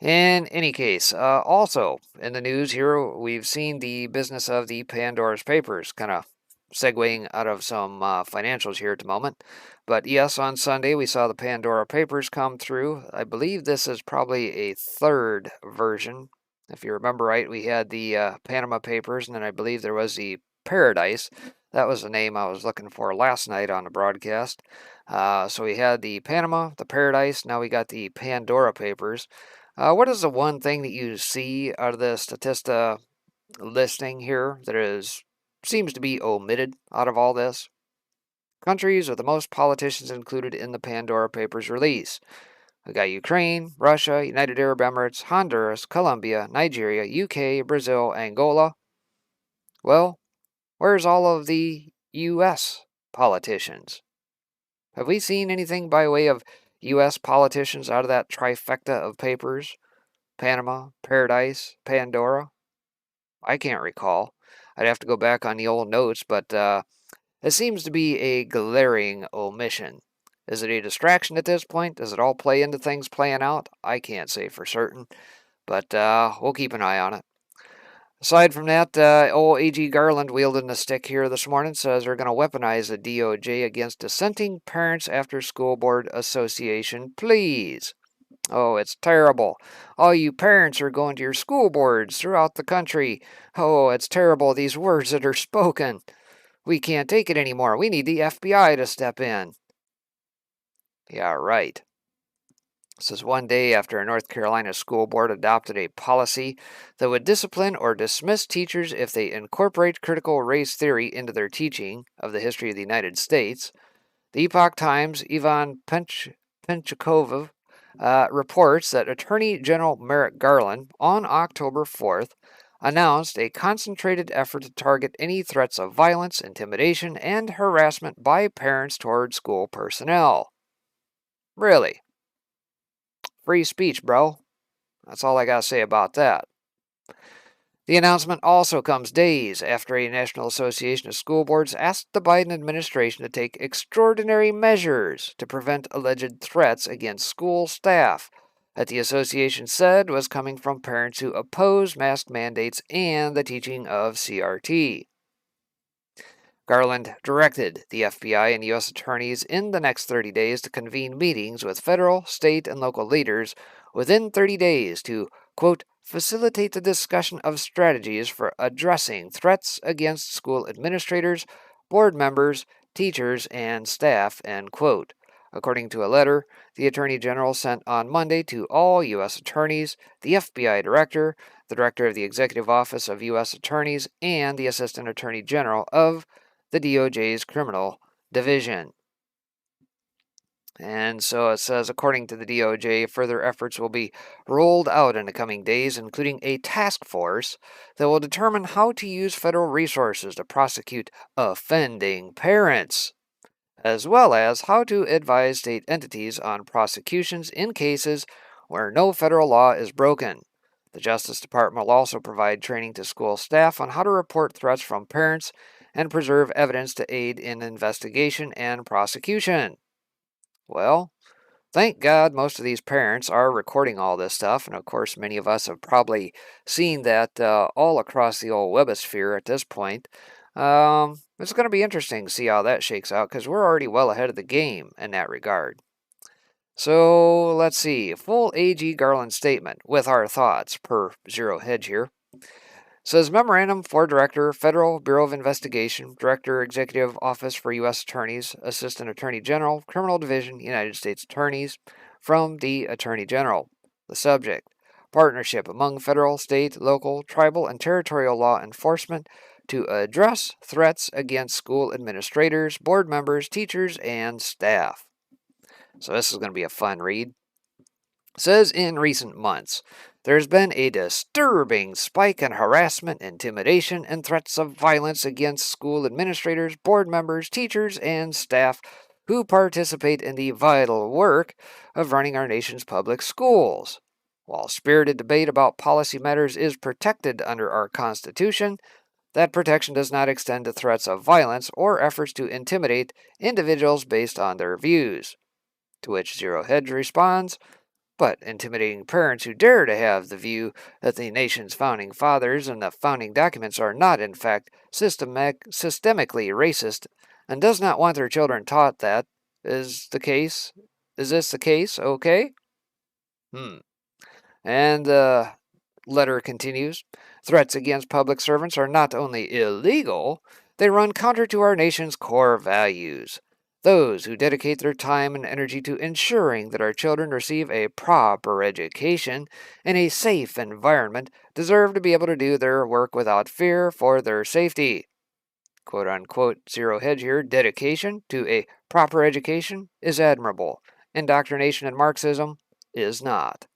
In any case, also in the news here, we've seen the business of the Pandora's Papers, kind of segueing out of some financials here at the moment. But yes, on Sunday we saw the Pandora Papers come through. I believe this is probably a third version. If you remember right, we had the Panama Papers, and then I believe there was the Paradise. That was the name I was looking for last night on the broadcast. So we had the Panama, the Paradise, now we got the Pandora Papers. What is the one thing that you see out of the Statista listing here that seems to be omitted out of all this? Countries with the most politicians included in the Pandora Papers release. We got Ukraine, Russia, United Arab Emirates, Honduras, Colombia, Nigeria, UK, Brazil, Angola. Well, where's all of the U.S. politicians? Have we seen anything by way of U.S. politicians out of that trifecta of papers? Panama, Paradise, Pandora? I can't recall. I'd have to go back on the old notes, but it seems to be a glaring omission. Is it a distraction at this point? Does it all play into things playing out? I can't say for certain, but we'll keep an eye on it. Aside from that, old A.G. Garland wielding the stick here this morning, says they're going to weaponize the DOJ against dissenting parents after school board association pleas. Oh, it's terrible. All you parents are going to your school boards throughout the country. Oh, it's terrible, these words that are spoken. We can't take it anymore. We need the FBI to step in. Yeah, right. This is one day after a North Carolina school board adopted a policy that would discipline or dismiss teachers if they incorporate critical race theory into their teaching of the history of the United States. The Epoch Times' Ivan Penchikov reports that Attorney General Merrick Garland, on October 4th, announced a concentrated effort to target any threats of violence, intimidation, and harassment by parents toward school personnel. Really? Free speech, bro. That's all I gotta say about that. The announcement also comes days after a National Association of School Boards asked the Biden administration to take extraordinary measures to prevent alleged threats against school staff that the association said was coming from parents who oppose mask mandates and the teaching of CRT. Garland directed the FBI and U.S. attorneys in the next 30 days to convene meetings with federal, state, and local leaders within 30 days to, quote, facilitate the discussion of strategies for addressing threats against school administrators, board members, teachers, and staff, end quote. According to a letter the Attorney General sent on Monday to all U.S. attorneys, the FBI director, the director of the Executive Office of U.S. Attorneys, and the Assistant Attorney General of the DOJ's Criminal Division. And so it says, according to the DOJ, further efforts will be rolled out in the coming days, including a task force that will determine how to use federal resources to prosecute offending parents, as well as how to advise state entities on prosecutions in cases where no federal law is broken. The Justice Department will also provide training to school staff on how to report threats from parents and preserve evidence to aid in investigation and prosecution. Well, thank God most of these parents are recording all this stuff, and of course many of us have probably seen that all across the old webosphere at this point. It's going to be interesting to see how that shakes out, because we're already well ahead of the game in that regard. So let's see, full AG Garland statement with our thoughts per Zero Hedge here. Says Memorandum for Director, Federal Bureau of Investigation, Director, Executive Office for U.S. Attorneys, Assistant Attorney General, Criminal Division, United States Attorneys, from the Attorney General. The subject: partnership among federal, state, local, tribal, and territorial law enforcement to address threats against school administrators, board members, teachers, and staff. So this is going to be a fun read. It says in recent months, there's been a disturbing spike in harassment, intimidation, and threats of violence against school administrators, board members, teachers, and staff who participate in the vital work of running our nation's public schools. While spirited debate about policy matters is protected under our Constitution, that protection does not extend to threats of violence or efforts to intimidate individuals based on their views. To which Zero Hedge responds, but intimidating parents who dare to have the view that the nation's founding fathers and the founding documents are not, in fact, systemically racist and does not want their children taught that is the case. Is this the case? Okay. And the letter continues. Threats against public servants are not only illegal, they run counter to our nation's core values. Those who dedicate their time and energy to ensuring that our children receive a proper education in a safe environment deserve to be able to do their work without fear for their safety. Quote unquote, Zero Hedge here, dedication to a proper education is admirable. Indoctrination and Marxism is not.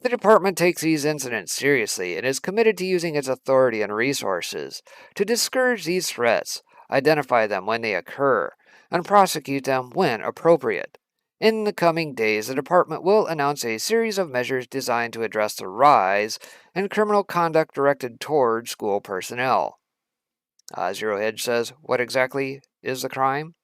The department takes these incidents seriously and is committed to using its authority and resources to discourage these threats, identify them when they occur, and prosecute them when appropriate. In the coming days, the department will announce a series of measures designed to address the rise in criminal conduct directed toward school personnel. Zero Hedge says, what exactly is the crime?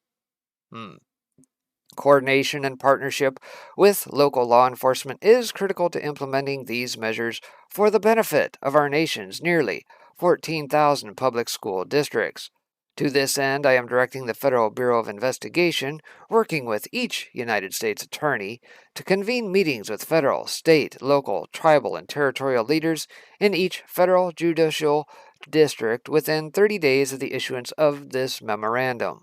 Coordination and partnership with local law enforcement is critical to implementing these measures for the benefit of our nation's nearly 14,000 public school districts. To this end, I am directing the Federal Bureau of Investigation, working with each United States attorney, to convene meetings with federal, state, local, tribal, and territorial leaders in each federal judicial district within 30 days of the issuance of this memorandum.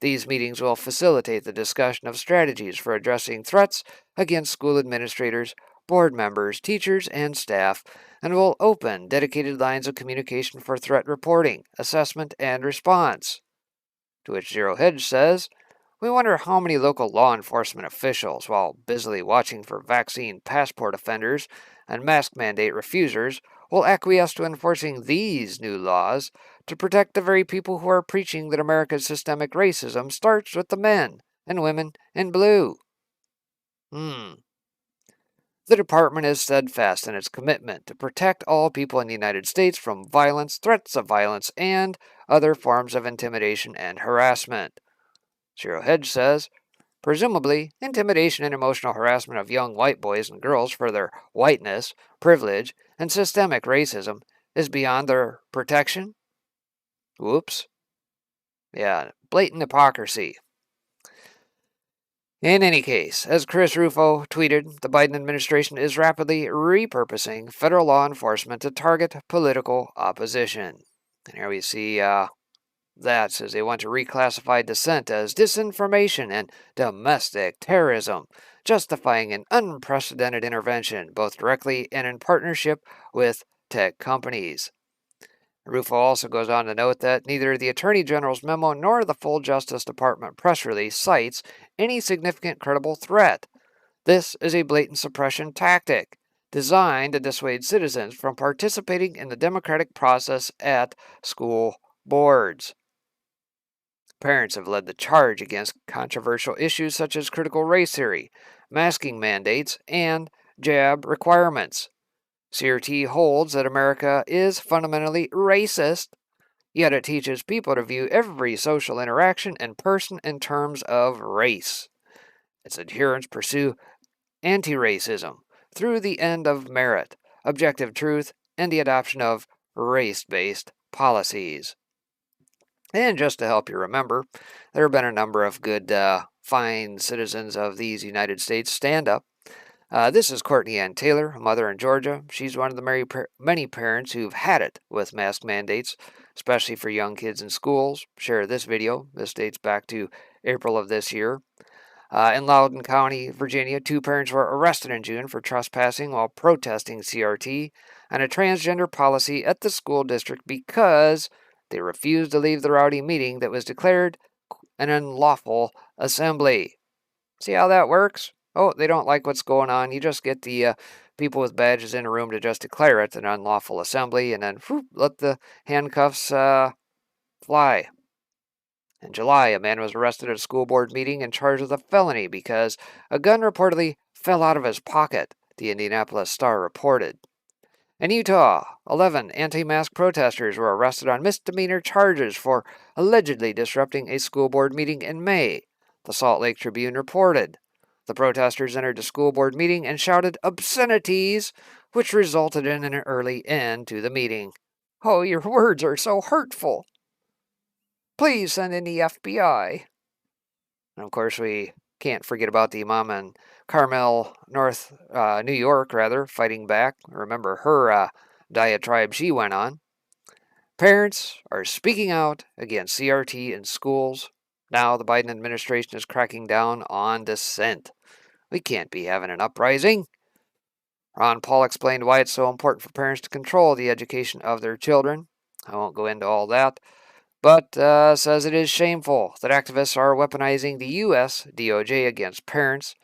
These meetings will facilitate the discussion of strategies for addressing threats against school administrators, board members, teachers, and staff, and will open dedicated lines of communication for threat reporting, assessment, and response. To which Zero Hedge says, we wonder how many local law enforcement officials, while busily watching for vaccine passport offenders and mask mandate refusers, will acquiesce to enforcing these new laws to protect the very people who are preaching that America's systemic racism starts with the men and women in blue. The department is steadfast in its commitment to protect all people in the United States from violence, threats of violence, and other forms of intimidation and harassment. Zero Hedge says, presumably, intimidation and emotional harassment of young white boys and girls for their whiteness, privilege, and systemic racism is beyond their protection? Whoops. Yeah, blatant hypocrisy. In any case, as Chris Rufo tweeted, the Biden administration is rapidly repurposing federal law enforcement to target political opposition. And here we see that says they want to reclassify dissent as disinformation and domestic terrorism, justifying an unprecedented intervention, both directly and in partnership with tech companies. Rufo also goes on to note that neither the Attorney General's memo nor the full Justice Department press release cites any significant credible threat. This is a blatant suppression tactic designed to dissuade citizens from participating in the democratic process at school boards. Parents have led the charge against controversial issues such as critical race theory, masking mandates, and jab requirements. CRT holds that America is fundamentally racist, yet it teaches people to view every social interaction and person in terms of race. Its adherents pursue anti-racism through the end of merit, objective truth, and the adoption of race-based policies. And just to help you remember, there have been a number of good, fine citizens of these United States stand up. This is Courtney Ann Taylor, a mother in Georgia. She's one of the many parents who've had it with mask mandates, especially for young kids in schools. Share this video. This dates back to April of this year. In Loudoun County, Virginia, 2 parents were arrested in June for trespassing while protesting CRT and a transgender policy at the school district because they refused to leave the rowdy meeting that was declared an unlawful assembly. See how that works? Oh, they don't like what's going on. You just get the people with badges in a room to just declare it an unlawful assembly and then let the handcuffs fly. In July, a man was arrested at a school board meeting and charged with a felony because a gun reportedly fell out of his pocket, the Indianapolis Star reported. In Utah, 11 anti-mask protesters were arrested on misdemeanor charges for allegedly disrupting a school board meeting in May, the Salt Lake Tribune reported. The protesters entered the school board meeting and shouted obscenities, which resulted in an early end to the meeting. Oh, your words are so hurtful. Please send in the FBI. And of course, we can't forget about the mom in Carmel, New York, fighting back. Remember her diatribe she went on. Parents are speaking out against CRT in schools. Now the Biden administration is cracking down on dissent. We can't be having an uprising. Ron Paul explained why it's so important for parents to control the education of their children. I won't go into all that. But says it is shameful that activists are weaponizing the U.S. DOJ against parents.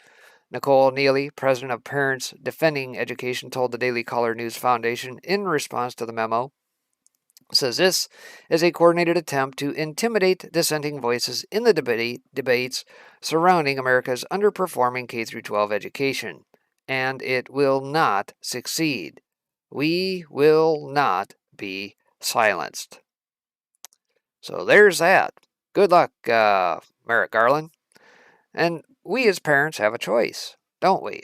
Nicole Neely, president of Parents Defending Education, told the Daily Caller News Foundation in response to the memo, says this is a coordinated attempt to intimidate dissenting voices in the debates surrounding America's underperforming K-12 education, and it will not succeed. We will not be silenced. So there's that. Good luck, Merrick Garland. And we as parents have a choice, don't we?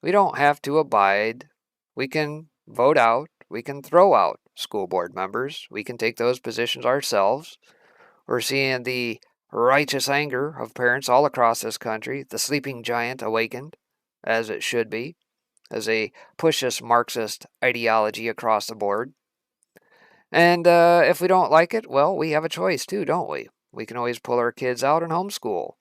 We don't have to abide. We can vote out. We can throw out school board members. We can take those positions ourselves. We're seeing the righteous anger of parents all across this country. The sleeping giant awakened, as it should be, as they push this Marxist ideology across the board. And if we don't like it, well, we have a choice too, don't we? We can always pull our kids out and homeschool.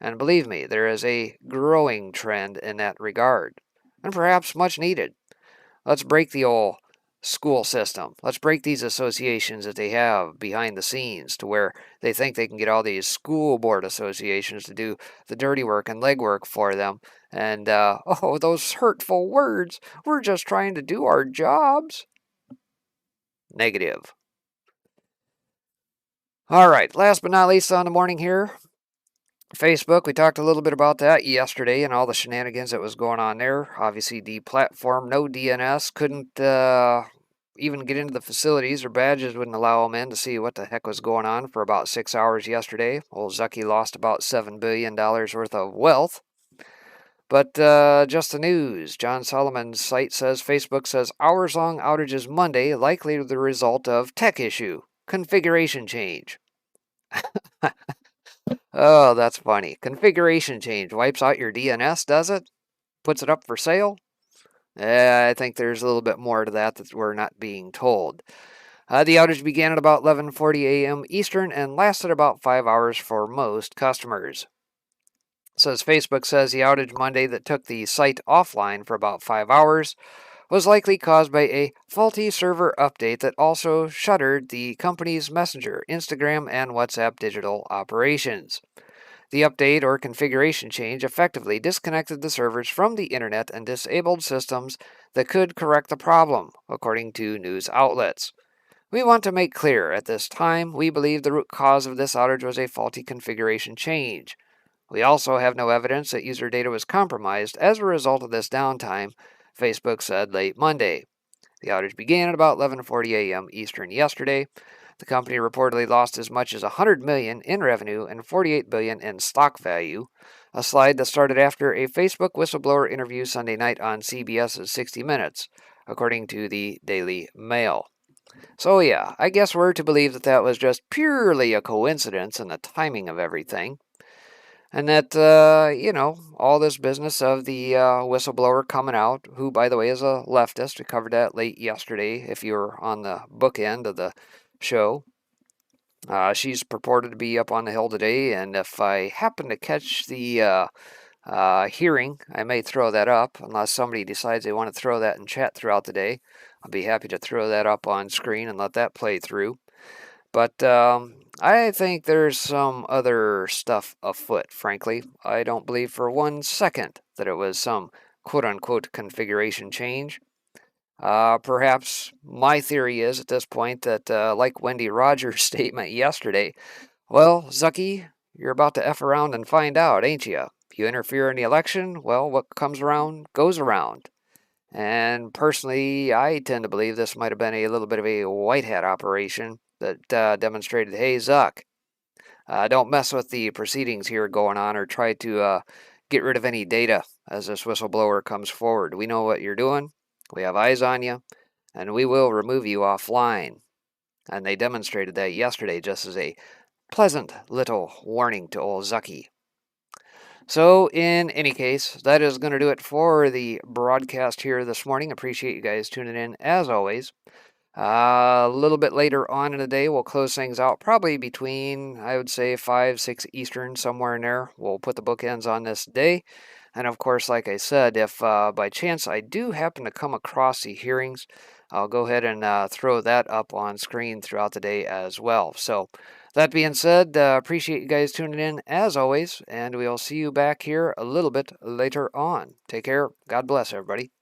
And believe me, there is a growing trend in that regard, and perhaps much needed. Let's break the old school system. Let's break these associations that they have behind the scenes to where they think they can get all these school board associations to do the dirty work and legwork for them. And, oh, those hurtful words. We're just trying to do our jobs. Negative. All right, last but not least on the morning here, Facebook. We talked a little bit about that yesterday and all the shenanigans that was going on there. Obviously, deplatformed, no DNS, couldn't even get into the facilities. Their badges wouldn't allow them in to see what the heck was going on for about 6 hours yesterday. Old Zucky lost about $7 billion worth of wealth. But just the news. John Solomon's site says Facebook says hours-long outages Monday, likely the result of tech issue, configuration change. Oh, that's funny. Configuration change wipes out your DNS, does it? Puts it up for sale? I think there's a little bit more to that we're not being told. The outage began at about 11:40 a.m. Eastern and lasted about 5 hours for most customers. Says Facebook says the outage Monday that took the site offline for about 5 hours was likely caused by a faulty server update that also shuttered the company's Messenger, Instagram, and WhatsApp digital operations. The update or configuration change effectively disconnected the servers from the internet and disabled systems that could correct the problem, according to news outlets. We want to make clear, at this time, we believe the root cause of this outage was a faulty configuration change. We also have no evidence that user data was compromised as a result of this downtime, Facebook said late Monday. The outage began at about 11:40 a.m. Eastern yesterday. The company reportedly lost as much as $100 million in revenue and $48 billion in stock value, a slide that started after a Facebook whistleblower interview Sunday night on CBS's 60 Minutes, according to the Daily Mail. So yeah, I guess we're to believe that that was just purely a coincidence in the timing of everything. And that, all this business of the whistleblower coming out, who, by the way, is a leftist. We covered that late yesterday if you were on the bookend of the show. She's purported to be up on the Hill today, and if I happen to catch the hearing, I may throw that up, unless somebody decides they want to throw that in chat throughout the day. I'll be happy to throw that up on screen and let that play through. But I think there's some other stuff afoot, frankly. I don't believe for 1 second that it was some quote-unquote configuration change. Perhaps my theory is at this point that, like Wendy Rogers' statement yesterday, well, Zucky, you're about to F around and find out, ain't you? If you interfere in the election, well, what comes around goes around. And personally, I tend to believe this might have been a little bit of a white hat operation that demonstrated, hey, Zuck, don't mess with the proceedings here going on or try to get rid of any data as this whistleblower comes forward. We know what you're doing. We have eyes on you, and we will remove you offline. And they demonstrated that yesterday just as a pleasant little warning to old Zucky. So, in any case, that is going to do it for the broadcast here this morning. Appreciate you guys tuning in, as always. A little bit later on in the day, we'll close things out probably between, I would say, 5, 6 Eastern, somewhere in there. We'll put the bookends on this day. And of course, like I said, if by chance I do happen to come across the hearings, I'll go ahead and throw that up on screen throughout the day as well. So, that being said, appreciate you guys tuning in as always, and we'll see you back here a little bit later on. Take care. God bless everybody.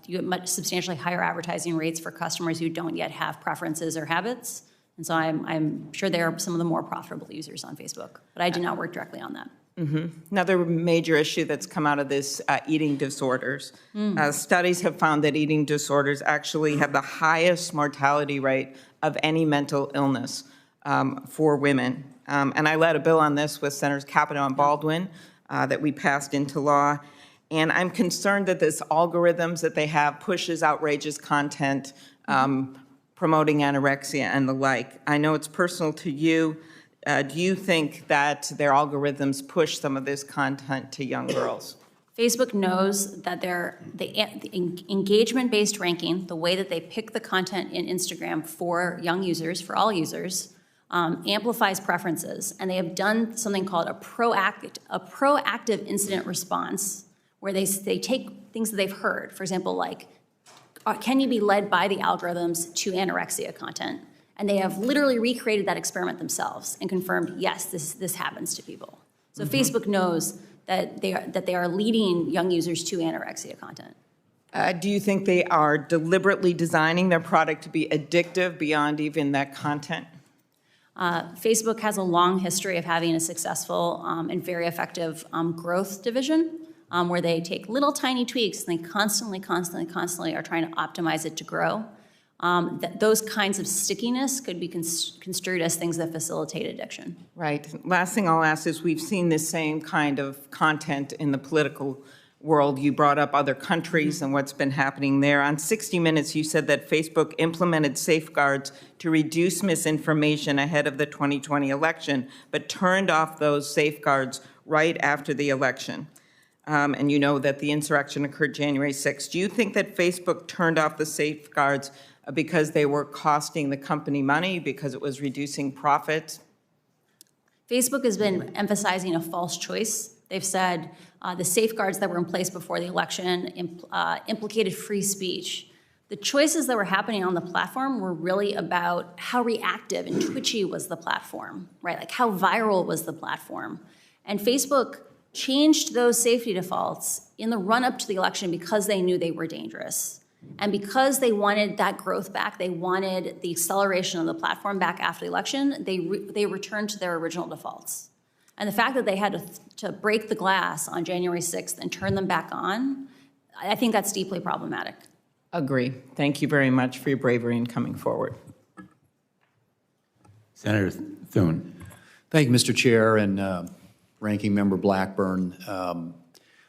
You get substantially higher advertising rates for customers who don't yet have preferences or habits. And so I'm sure they are some of the more profitable users on Facebook, but I did not work directly on that. Another major issue that's come out of this, eating disorders. Studies have found that eating disorders actually have the highest mortality rate of any mental illness for women. And I led a bill on this with Senators Capito and Baldwin that we passed into law. And I'm concerned that this algorithms that they have pushes outrageous content, promoting anorexia and the like. I know it's personal to you. Do you think that their algorithms push some of this content to young girls? Facebook knows that the engagement-based ranking, the way that they pick the content in Instagram for young users, for all users, amplifies preferences. And they have done something called a proactive incident response, where they take things that they've heard, for example, like, can you be led by the algorithms to anorexia content? And they have literally recreated that experiment themselves and confirmed, yes, this happens to people. So Facebook knows that they are leading young users to anorexia content. Do you think they are deliberately designing their product to be addictive beyond even that content? Facebook has a long history of having a successful and very effective growth division, where they take little tiny tweaks and they constantly are trying to optimize it to grow. Those kinds of stickiness could be construed as things that facilitate addiction. Right. Last thing I'll ask is, we've seen this same kind of content in the political world. You brought up other countries and what's been happening there. On 60 Minutes, you said that Facebook implemented safeguards to reduce misinformation ahead of the 2020 election, but turned off those safeguards right after the election. And you know that the insurrection occurred January 6th. Do you think that Facebook turned off the safeguards because they were costing the company money, because it was reducing profits? Facebook has been emphasizing a false choice. They've said the safeguards that were in place before the election implicated free speech. The choices that were happening on the platform were really about how reactive and twitchy was the platform, right? Like, how viral was the platform? And Facebook changed those safety defaults in the run-up to the election because they knew they were dangerous. And because they wanted that growth back, they wanted the acceleration of the platform back after the election, they returned to their original defaults. And the fact that they had to break the glass on January 6th and turn them back on, I think that's deeply problematic. Agree. Thank you very much for your bravery in coming forward. Senator Thune. Thank you, Mr. Chair and Ranking Member Blackburn.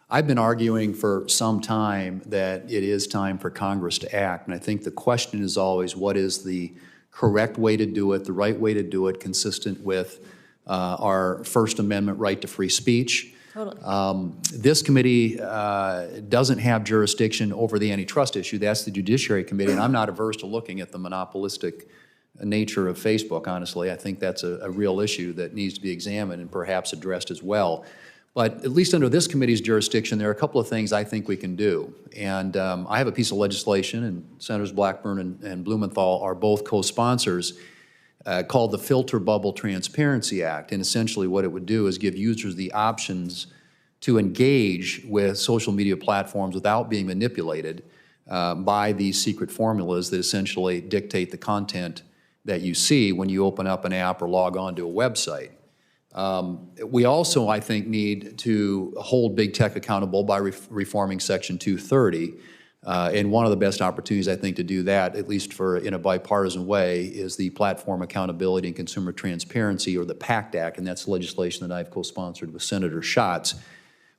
I've been arguing for some time that it is time for Congress to act, and I think the question is always, what is the correct way to do it, the right way to do it, consistent with our First Amendment right to free speech. Totally. This committee doesn't have jurisdiction over the antitrust issue. That's the Judiciary Committee, and I'm not averse to looking at the monopolistic nature of Facebook, honestly. I think that's a real issue that needs to be examined and perhaps addressed as well. But at least under this committee's jurisdiction, there are a couple of things I think we can do. And I have a piece of legislation, and Senators Blackburn and Blumenthal are both co-sponsors, called the Filter Bubble Transparency Act. And essentially what it would do is give users the options to engage with social media platforms without being manipulated by these secret formulas that essentially dictate the content that you see when you open up an app or log on to a website. We also, I think, need to hold big tech accountable by reforming Section 230. And one of the best opportunities, I think, to do that, at least in a bipartisan way, is the Platform Accountability and Consumer Transparency, or the PACT Act, and that's legislation that I've co-sponsored with Senator Schatz,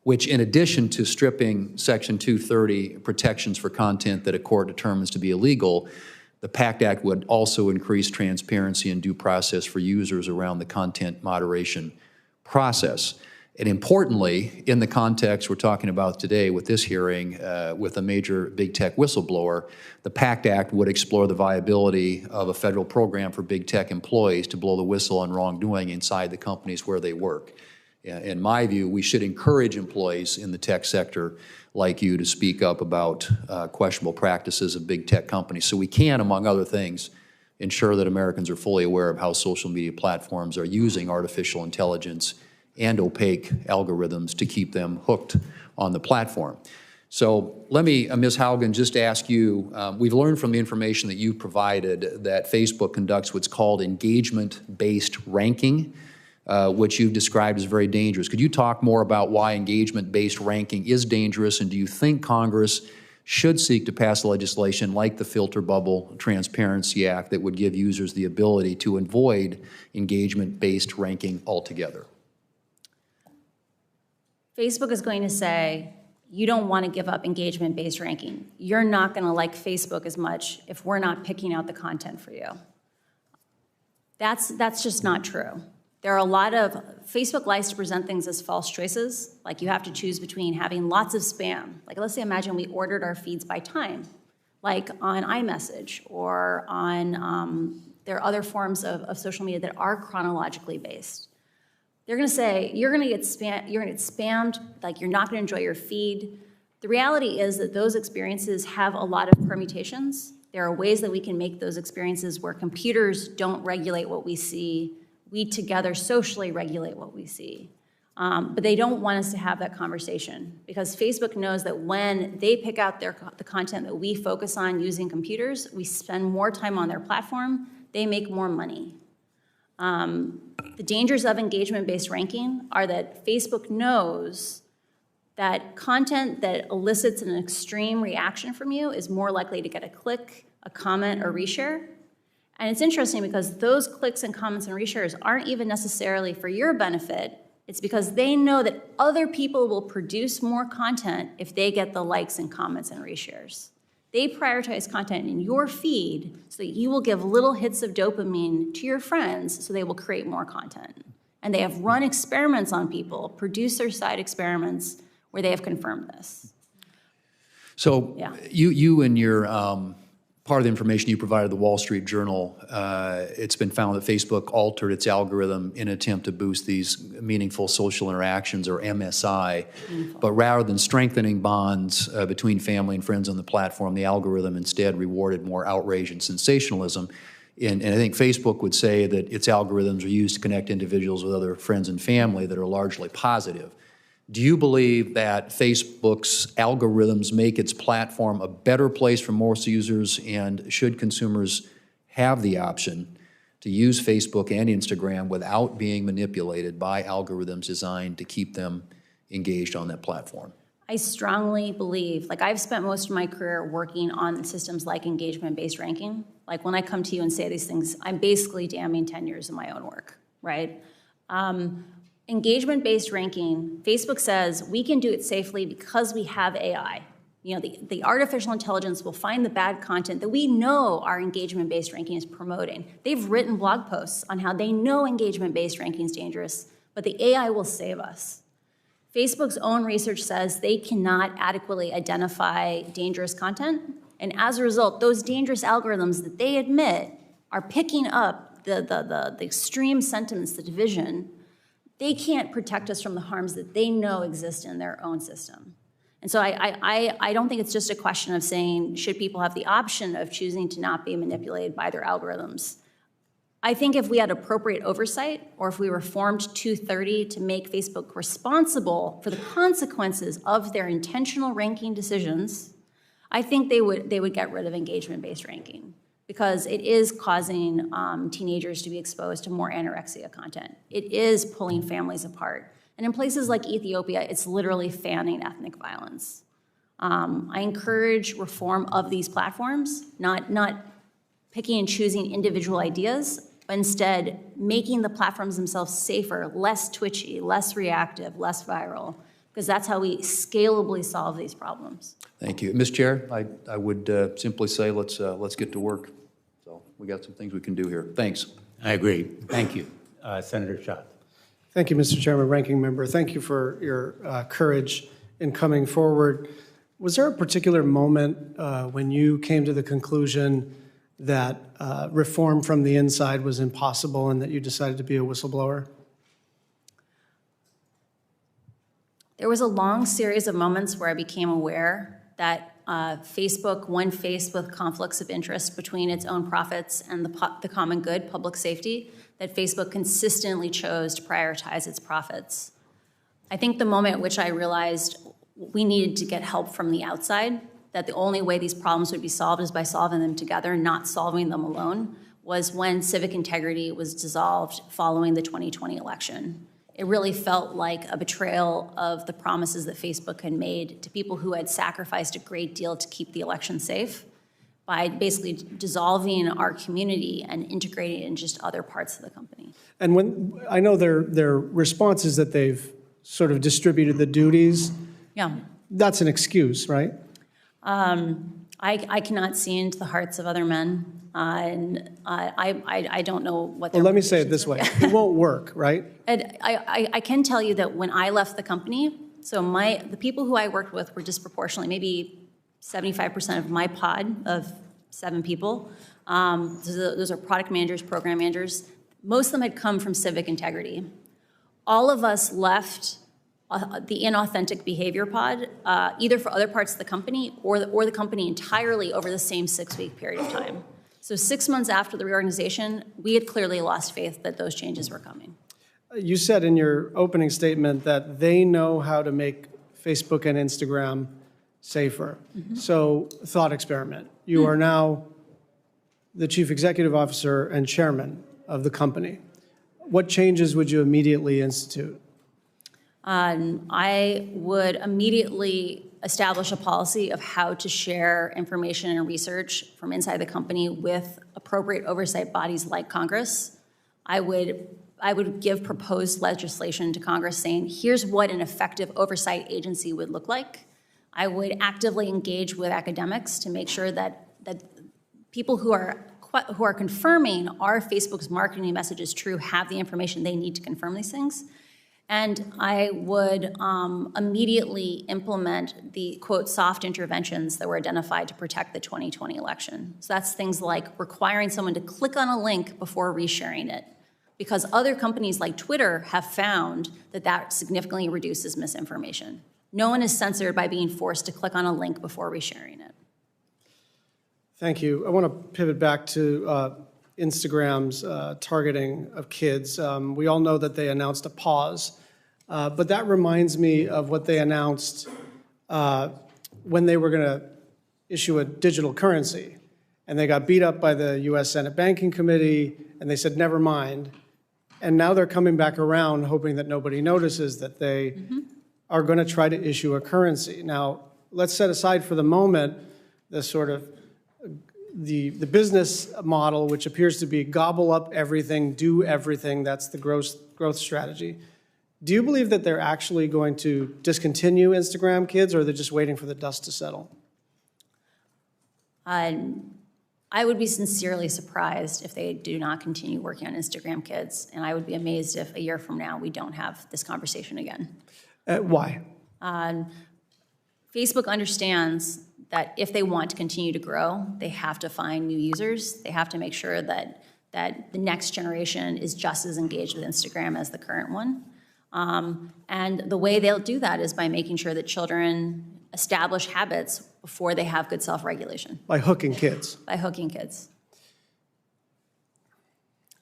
which, in addition to stripping Section 230 protections for content that a court determines to be illegal, The PACT Act would also increase transparency and due process for users around the content moderation process. And importantly, in the context we're talking about today with this hearing, with a major big tech whistleblower, the PACT Act would explore the viability of a federal program for big tech employees to blow the whistle on wrongdoing inside the companies where they work. In my view, we should encourage employees in the tech sector like you to speak up about questionable practices of big tech companies, so we can, among other things, ensure that Americans are fully aware of how social media platforms are using artificial intelligence and opaque algorithms to keep them hooked on the platform. So let me, Ms. Haugen, just ask you, we've learned from the information that you provided that Facebook conducts what's called engagement-based ranking, which you've described as very dangerous. Could you talk more about why engagement-based ranking is dangerous, and do you think Congress should seek to pass legislation like the Filter Bubble Transparency Act that would give users the ability to avoid engagement-based ranking altogether? Facebook is going to say, you don't want to give up engagement-based ranking. You're not going to like Facebook as much if we're not picking out the content for you. That's just not true. There are a lot of, Facebook likes to present things as false choices, like you have to choose between having lots of spam. Like let's say, imagine we ordered our feeds by time, like on iMessage or on, there are other forms of social media that are chronologically based. They're going to say, you're going to get spammed, like you're not going to enjoy your feed. The reality is that those experiences have a lot of permutations. There are ways that we can make those experiences where computers don't regulate what we see. We together socially regulate what we see. But they don't want us to have that conversation because Facebook knows that when they pick out the content that we focus on using computers, we spend more time on their platform, they make more money. The dangers of engagement-based ranking are that Facebook knows that content that elicits an extreme reaction from you is more likely to get a click, a comment, or reshare. And it's interesting because those clicks and comments and reshares aren't even necessarily for your benefit. It's because they know that other people will produce more content if they get the likes and comments and reshares. They prioritize content in your feed so that you will give little hits of dopamine to your friends so they will create more content. And they have run experiments on people, producer-side experiments, where they have confirmed this. So yeah. you and your part of the information you provided the Wall Street Journal, it's been found that Facebook altered its algorithm in an attempt to boost these meaningful social interactions, or MSI. But rather than strengthening bonds between family and friends on the platform, the algorithm instead rewarded more outrage and sensationalism. And I think Facebook would say that its algorithms are used to connect individuals with other friends and family that are largely positive. Do you believe that Facebook's algorithms make its platform a better place for most users, and should consumers have the option to use Facebook and Instagram without being manipulated by algorithms designed to keep them engaged on that platform? I strongly believe, like I've spent most of my career working on systems like engagement-based ranking. Like when I come to you and say these things, I'm basically damning 10 years of my own work, right? Engagement-based ranking, Facebook says we can do it safely because we have AI. You know, the artificial intelligence will find the bad content that we know our engagement-based ranking is promoting. They've written blog posts on how they know engagement-based ranking is dangerous, but the AI will save us. Facebook's own research says they cannot adequately identify dangerous content, and as a result, those dangerous algorithms that they admit are picking up the extreme sentiments, the division. They can't protect us from the harms that they know exist in their own system. And so I don't think it's just a question of saying, should people have the option of choosing to not be manipulated by their algorithms? I think if we had appropriate oversight, or if we reformed 230 to make Facebook responsible for the consequences of their intentional ranking decisions, I think they would get rid of engagement-based ranking, because it is causing teenagers to be exposed to more anorexia content. It is pulling families apart. And in places like Ethiopia, it's literally fanning ethnic violence. I encourage reform of these platforms, not picking and choosing individual ideas, but instead making the platforms themselves safer, less twitchy, less reactive, less viral, because that's how we scalably solve these problems. Thank you. Ms. Chair, I would simply say let's get to work. We got some things we can do here. Thanks. I agree. Thank you. Senator Schott. Thank you, Mr. Chairman, Ranking Member. Thank you for your courage in coming forward. Was there a particular moment when you came to the conclusion that reform from the inside was impossible and that you decided to be a whistleblower? There was a long series of moments where I became aware that Facebook, one faced with conflicts of interest between its own profits and the common good, public safety, that Facebook consistently chose to prioritize its profits. I think the moment at which I realized we needed to get help from the outside, that the only way these problems would be solved is by solving them together, not solving them alone, was when civic integrity was dissolved following the 2020 election. It really felt like a betrayal of the promises that Facebook had made to people who had sacrificed a great deal to keep the election safe by basically dissolving our community and integrating it in just other parts of the company. And when I know their response is that they've sort of distributed the duties. Yeah. That's an excuse, right? I cannot see into the hearts of other men, and I don't know what their Well, let me say it motivations this are. way. It won't work, right? And I can tell you that when I left the company, so the people who I worked with were disproportionately, maybe 75% of my pod of 7 people. Those are product managers, program managers. Most of them had come from civic integrity. All of us left the inauthentic behavior pod, either for other parts of the company or the company entirely over the same 6-week period of time. So 6 months after the reorganization, we had clearly lost faith that those changes were coming. You said in your opening statement that they know how to make Facebook and Instagram safer. So, thought experiment. You are now the chief executive officer and chairman of the company. What changes would you immediately institute? I would immediately establish a policy of how to share information and research from inside the company with appropriate oversight bodies like Congress. I would give proposed legislation to Congress saying, here's what an effective oversight agency would look like. I would actively engage with academics to make sure that people who are confirming are Facebook's marketing message is true have the information they need to confirm these things. And I would immediately implement the, quote, soft interventions that were identified to protect the 2020 election. So that's things like requiring someone to click on a link before resharing it, because other companies like Twitter have found that significantly reduces misinformation. No one is censored by being forced to click on a link before resharing it. Thank you. I want to pivot back to Instagram's targeting of kids. We all know that they announced a pause, but that reminds me of what they announced when they were going to issue a digital currency. And they got beat up by the U.S. Senate Banking Committee, and they said, never mind. And now they're coming back around, hoping that nobody notices that they are going to try to issue a currency. Now, let's set aside for the moment the sort of the business model, which appears to be gobble up everything, do everything. That's the growth strategy. Do you believe that they're actually going to discontinue Instagram Kids, or are they just waiting for the dust to settle? I would be sincerely surprised if they do not continue working on Instagram Kids, and I would be amazed if a year from now we don't have this conversation again. Why? Facebook understands that if they want to continue to grow, they have to find new users. They have to make sure that the next generation is just as engaged with Instagram as the current one. And the way they'll do that is by making sure that children establish habits before they have good self-regulation. By hooking kids. By hooking kids.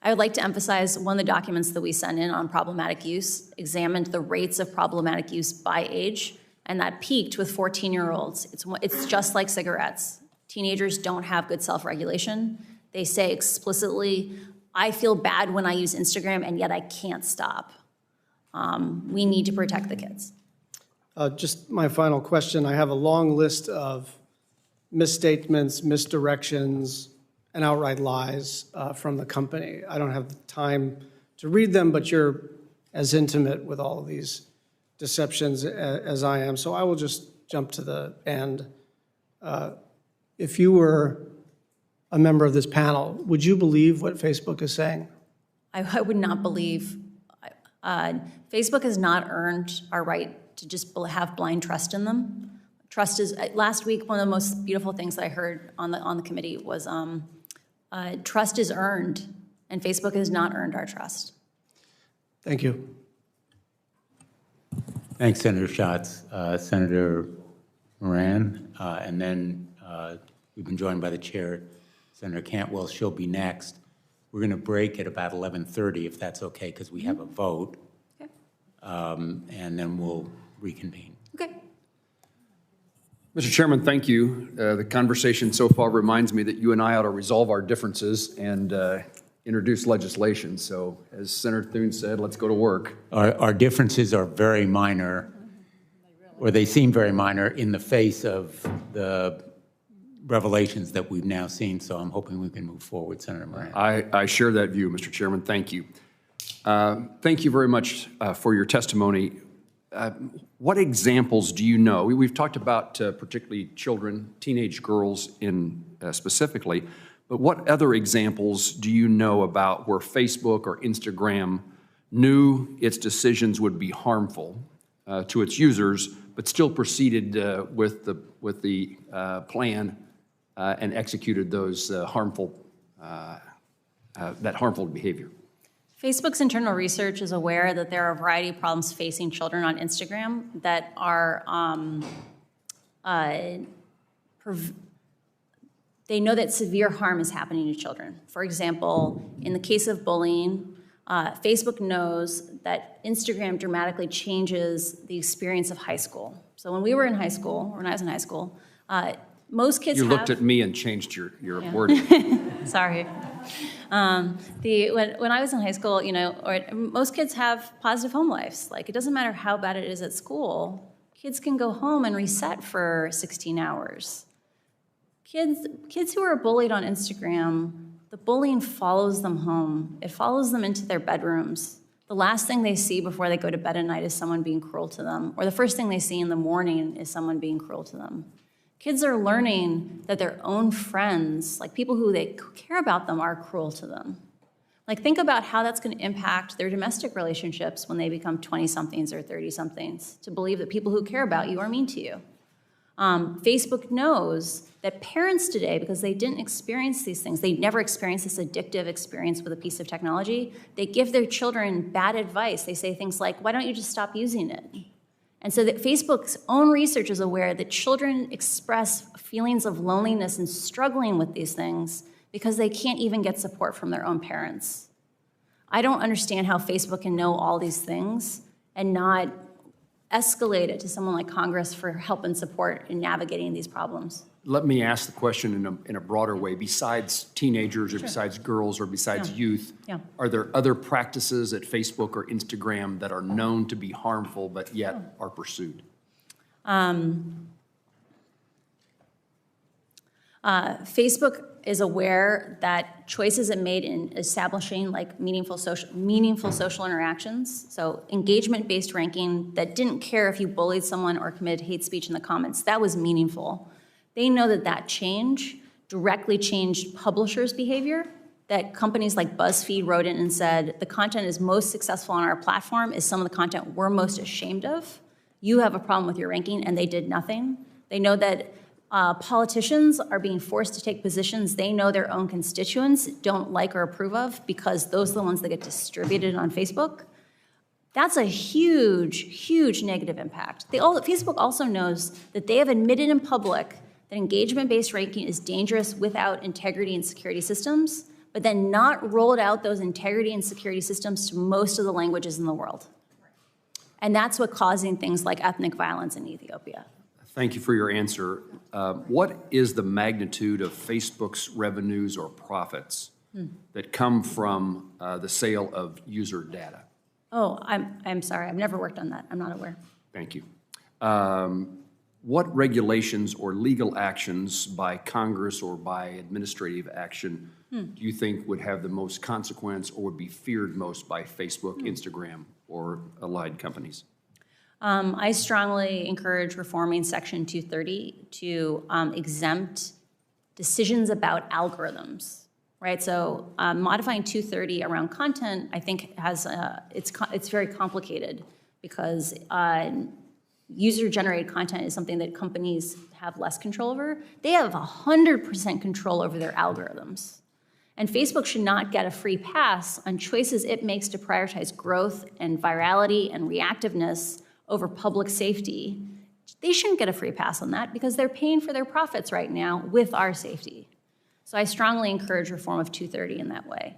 I would like to emphasize one of the documents that we sent in on problematic use examined the rates of problematic use by age, and that peaked with 14-year-olds. It's just like cigarettes. Teenagers don't have good self-regulation. They say explicitly, I feel bad when I use Instagram, and yet I can't stop. We need to protect the kids. Just my final question. I have a long list of misstatements, misdirections, and outright lies from the company. I don't have the time to read them, but you're as intimate with all of these deceptions as I am, so I will just jump to the end. If you were a member of this panel, would you believe what Facebook is saying? I would not believe. Facebook has not earned our right to just have blind trust in them. Trust is, last week, one of the most beautiful things that I heard on the committee was trust is earned, and Facebook has not earned our trust. Thank you. Thanks, Senator Schatz. Senator Moran, and then we've been joined by the chair, Senator Cantwell. She'll be next. We're going to break at about 11:30, if that's okay, because we have a vote. Okay. And then we'll reconvene. Okay. Mr. Chairman, thank you. The conversation so far reminds me that you and I ought to resolve our differences and introduce legislation. So as Senator Thune said, let's go to work. Our differences are very minor, or they seem very minor in the face of the revelations that we've now seen. So I'm hoping we can move forward, Senator Moran. I share that view, Mr. Chairman. Thank you. Thank you very much for your testimony. What examples do you know? We've talked about particularly children, teenage girls specifically, but what other examples do you know about where Facebook or Instagram knew its decisions would be harmful to its users, but still proceeded with the plan and executed those harmful behavior? Facebook's internal research is aware that there are a variety of problems facing children on Instagram that are, they know that severe harm is happening to children. For example, in the case of bullying, Facebook knows that Instagram dramatically changes the experience of high school. So when we were in high school, or when I was in high school, most kids You looked at me and changed your wording. Sorry. When I was in high school, most kids have positive home lives. Like, it doesn't matter how bad it is at school. Kids can go home and reset for 16 hours. Kids who are bullied on Instagram, the bullying follows them home. It follows them into their bedrooms. The last thing they see before they go to bed at night is someone being cruel to them, or the first thing they see in the morning is someone being cruel to them. Kids are learning that their own friends, like people who they care about them, are cruel to them. Like, think about how that's going to impact their domestic relationships when they become 20-somethings or 30-somethings, to believe that people who care about you are mean to you. Facebook knows that parents today, because they didn't experience these things, they never experienced this addictive experience with a piece of technology, they give their children bad advice. They say things like, why don't you just stop using it? And so that Facebook's own research is aware that children express feelings of loneliness and struggling with these things because they can't even get support from their own parents. I don't understand how Facebook can know all these things and not escalate it to someone like Congress for help and support in navigating these problems. Let me ask the question in a broader way. Besides teenagers or besides girls or besides youth, are there other practices at Facebook or Instagram that are known to be harmful but yet are pursued? Facebook is aware that choices it made in establishing like meaningful social interactions, so engagement-based ranking that didn't care if you bullied someone or committed hate speech in the comments, that was meaningful. They know that that change directly changed publishers' behavior, that companies like BuzzFeed wrote in and said, the content is most successful on our platform is some of the content we're most ashamed of. You have a problem with your ranking, and they did nothing. They know that politicians are being forced to take positions they know their own constituents don't like or approve of because those are the ones that get distributed on Facebook. That's a huge, huge negative impact. Facebook also knows that they have admitted in public that engagement-based ranking is dangerous without integrity and security systems, but then not rolled out those integrity and security systems to most of the languages in the world. And that's what's causing things like ethnic violence in Ethiopia. Thank you for your answer. What is the magnitude of Facebook's revenues or profits that come from the sale of user data? Oh, I'm sorry. I've never worked on that. I'm not aware. Thank you. What regulations or legal actions by Congress or by administrative action do you think would have the most consequence or would be feared most by Facebook, Instagram, or allied companies? I strongly encourage reforming Section 230 to exempt decisions about algorithms, right? So modifying 230 around content, I think it's very complicated because user-generated content is something that companies have less control over. They have 100% control over their algorithms. And Facebook should not get a free pass on choices it makes to prioritize growth and virality and reactiveness over public safety. They shouldn't get a free pass on that because they're paying for their profits right now with our safety. So I strongly encourage reform of 230 in that way.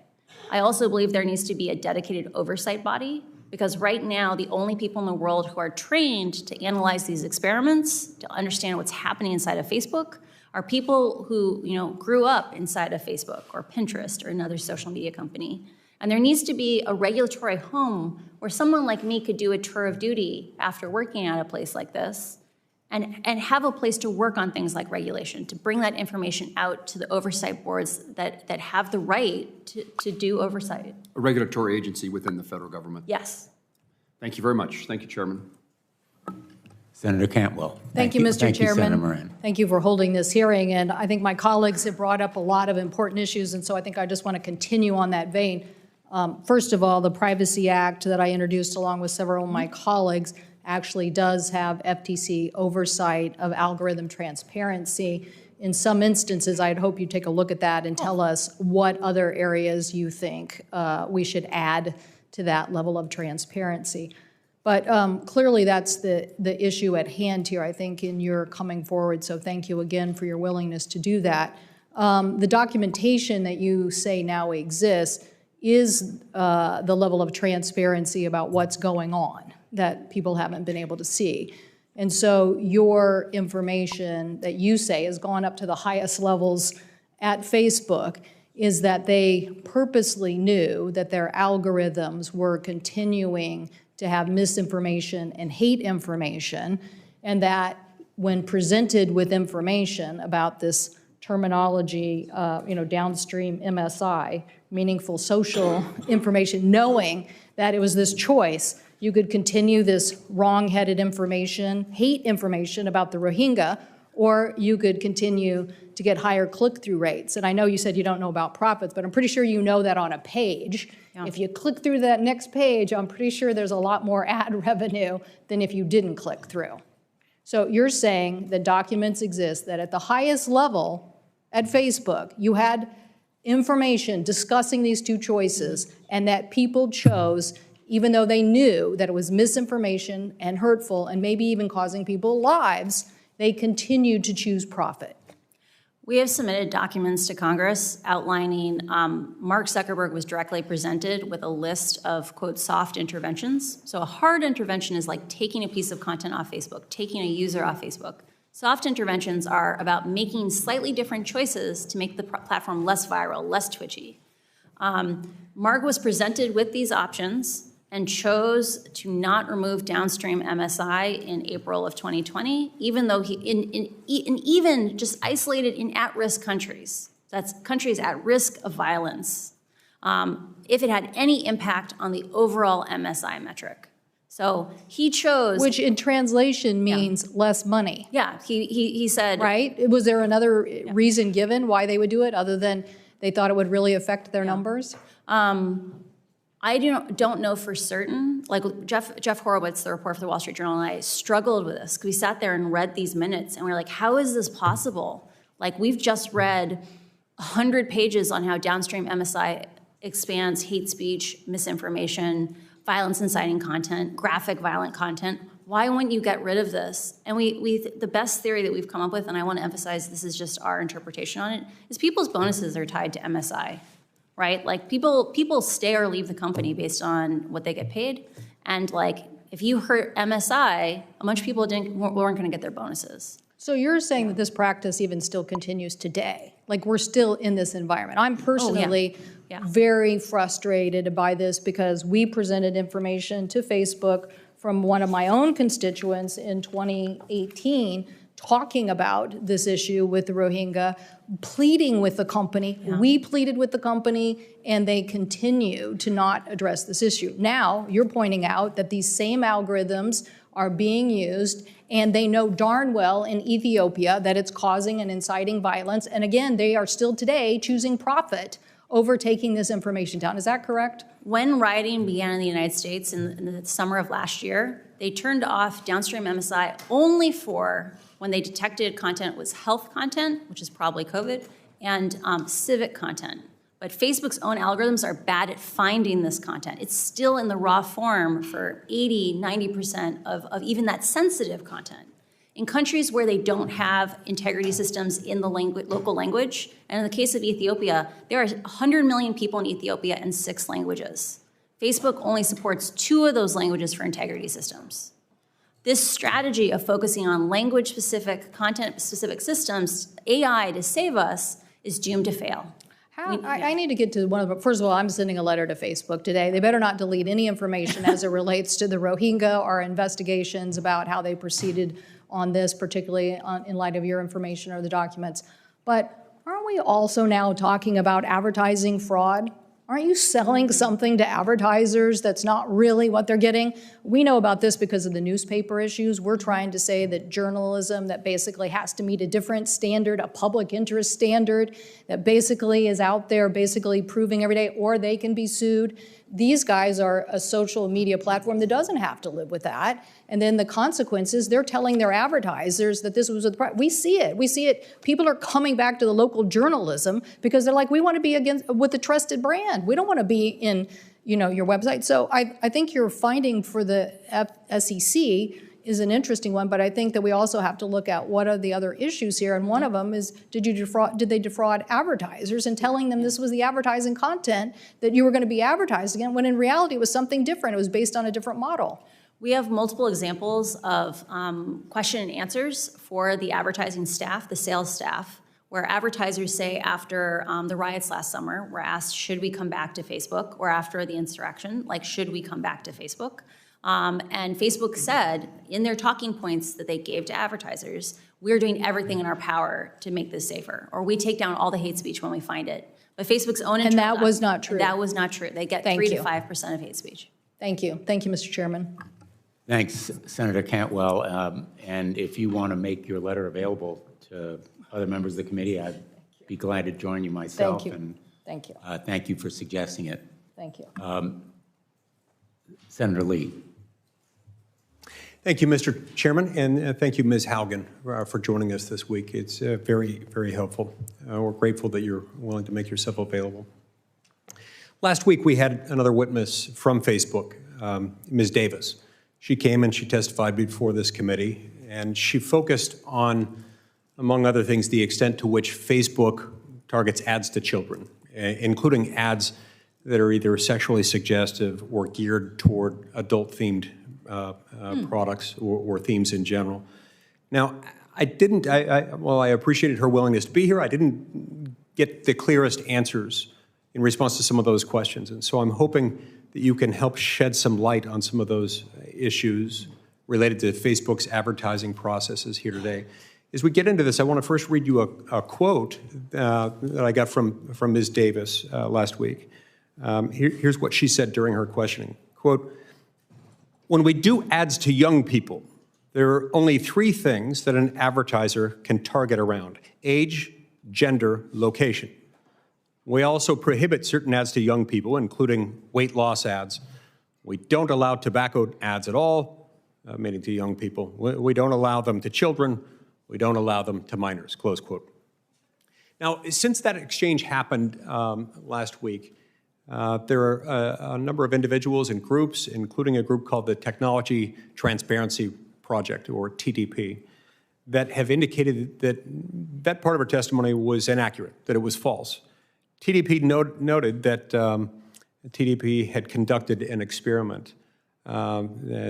I also believe there needs to be a dedicated oversight body because right now the only people in the world who are trained to analyze these experiments, to understand what's happening inside of Facebook, are people who grew up inside of Facebook or Pinterest or another social media company. And there needs to be a regulatory home where someone like me could do a tour of duty after working at a place like this and have a place to work on things like regulation, to bring that information out to the oversight boards that have the right to do oversight. A regulatory agency within the federal government. Yes. Thank you very much. Thank you, Chairman. Senator Cantwell. Thank you, Mr. Thank you, Chairman. Senator Moran. Thank you for holding this hearing. And I think my colleagues have brought up a lot of important issues, and so I think I just want to continue on that vein. First of all, the Privacy Act that I introduced along with several of my colleagues actually does have FTC oversight of algorithm transparency. In some instances, I'd hope you take a look at that and tell us what other areas you think we should add to that level of transparency. But clearly that's the issue at hand here, I think, in your coming forward. So thank you again for your willingness to do that. The documentation that you say now exists is the level of transparency about what's going on that people haven't been able to see. And so your information that you say has gone up to the highest levels at Facebook is that they purposely knew that their algorithms were continuing to have misinformation and hate information, and that when presented with information about this terminology, downstream MSI, meaningful social information, knowing that it was this choice, you could continue this wrong-headed information, hate information about the Rohingya, or you could continue to get higher click-through rates. And I know you said you don't know about profits, but I'm pretty sure you know that on a page. Yeah. If you click through that next page, I'm pretty sure there's a lot more ad revenue than if you didn't click through. So you're saying that documents exist that at the highest level at Facebook, you had information discussing these two choices, and that people chose, even though they knew that it was misinformation and hurtful and maybe even causing people lives, they continued to choose profit. We have submitted documents to Congress outlining Mark Zuckerberg was directly presented with a list of, quote, soft interventions. So a hard intervention is like taking a piece of content off Facebook, taking a user off Facebook. Soft interventions are about making slightly different choices to make the platform less viral, less twitchy. Mark was presented with these options and chose to not remove downstream MSI in April of 2020, even though even just isolated in at-risk countries, that's countries at risk of violence, if it had any impact on the overall MSI metric. So he chose— Which in translation means less money. Yeah, he said— Right? Was there another reason given why they would do it other than they thought it would really affect their numbers? I don't know for certain. Like Jeff Horowitz, the reporter for the Wall Street Journal, and I struggled with this because we sat there and read these minutes and we were like, how is this possible? Like, we've just read 100 pages on how downstream MSI expands hate speech, misinformation, violence inciting content, graphic violent content. Why wouldn't you get rid of this? And the best theory that we've come up with, and I want to emphasize this is just our interpretation on it, is people's bonuses are tied to MSI. Right? Like people stay or leave the company based on what they get paid. And like, if you hurt MSI, a bunch of people weren't going to get their bonuses. So you're saying that this practice even still continues today? Like, we're still in this environment? I'm personally very frustrated by this because we presented information to Facebook from one of my own constituents in 2018 talking about this issue with the Rohingya, pleading with the company. Yeah. We pleaded with the company, and they continue to not address this issue. Now, you're pointing out that these same algorithms are being used, and they know darn well in Ethiopia that it's causing and inciting violence. And again, they are still today choosing profit over taking this information down. Is that correct? When rioting began in the United States in the summer of last year, they turned off downstream MSI only for when they detected content was health content, which is probably COVID, and civic content. But Facebook's own algorithms are bad at finding this content. It's still in the raw form for 80, 90% of even that sensitive content. In countries where they don't have integrity systems in the local language, and in the case of Ethiopia, there are 100 million people in Ethiopia and 6 languages. Facebook only supports 2 of those languages for integrity systems. This strategy of focusing on language-specific, content-specific systems, AI to save us, is doomed to fail. I need to get to one of them. First of all, I'm sending a letter to Facebook today. They better not delete any information as it relates to the Rohingya or investigations about how they proceeded on this, particularly in light of your information or the documents. But aren't we also now talking about advertising fraud? Aren't you selling something to advertisers that's not really what they're getting? We know about this because of the newspaper issues. We're trying to say that journalism that basically has to meet a different standard, a public interest standard, that basically is out there basically proving every day, or they can be sued. These guys are a social media platform that doesn't have to live with that. And then the consequences, they're telling their advertisers that this was a we see it. We see it. People are coming back to the local journalism because they're like, we want to be with a trusted brand. We don't want to be in, your website. So I think your finding for the SEC is an interesting one, but I think that we also have to look at what are the other issues here. And one of them is, did they defraud advertisers in telling them this was the advertising content that you were going to be advertised again, when in reality it was something different. It was based on a different model. We have multiple examples of question and answers for the advertising staff, the sales staff, where advertisers say after the riots last summer, were asked, should we come back to Facebook? Or after the insurrection, like, should we come back to Facebook? And Facebook said in their talking points that they gave to advertisers, we're doing everything in our power to make this safer, or we take down all the hate speech when we find it. But Facebook's own and that was not true. That was not true. They get 3 to 5% of hate speech. Thank you. Thank you, Mr. Chairman. Thanks, Senator Cantwell. And if you want to make your letter available to other members of the committee, I'd be glad to join you myself. Thank you. And thank you. Thank you for suggesting it. Thank you. Senator Lee. Thank you, Mr. Chairman, and thank you, Ms. Haugen, for joining us this week. It's very, very helpful. We're grateful that you're willing to make yourself available. Last week, we had another witness from Facebook, Ms. Davis. She came and she testified before this committee, and she focused on, among other things, the extent to which Facebook targets ads to children, including ads that are either sexually suggestive or geared toward adult-themed products or themes in general. Now, while I appreciated her willingness to be here, I didn't get the clearest answers in response to some of those questions. And so I'm hoping that you can help shed some light on some of those issues related to Facebook's advertising processes here today. As we get into this, I want to first read you a quote that I got from Ms. Davis last week. Here's what she said during her questioning. Quote, "When we do ads to young people, there are only 3 things that an advertiser can target around: age, gender, location. We also prohibit certain ads to young people, including weight loss ads. We don't allow tobacco ads at all, meaning to young people. We don't allow them to children. We don't allow them to minors," close quote. Now, since that exchange happened last week, there are a number of individuals and groups, including a group called the Technology Transparency Project, or TTP, that have indicated that that part of her testimony was inaccurate, that it was false. TTP noted that TTP had conducted an experiment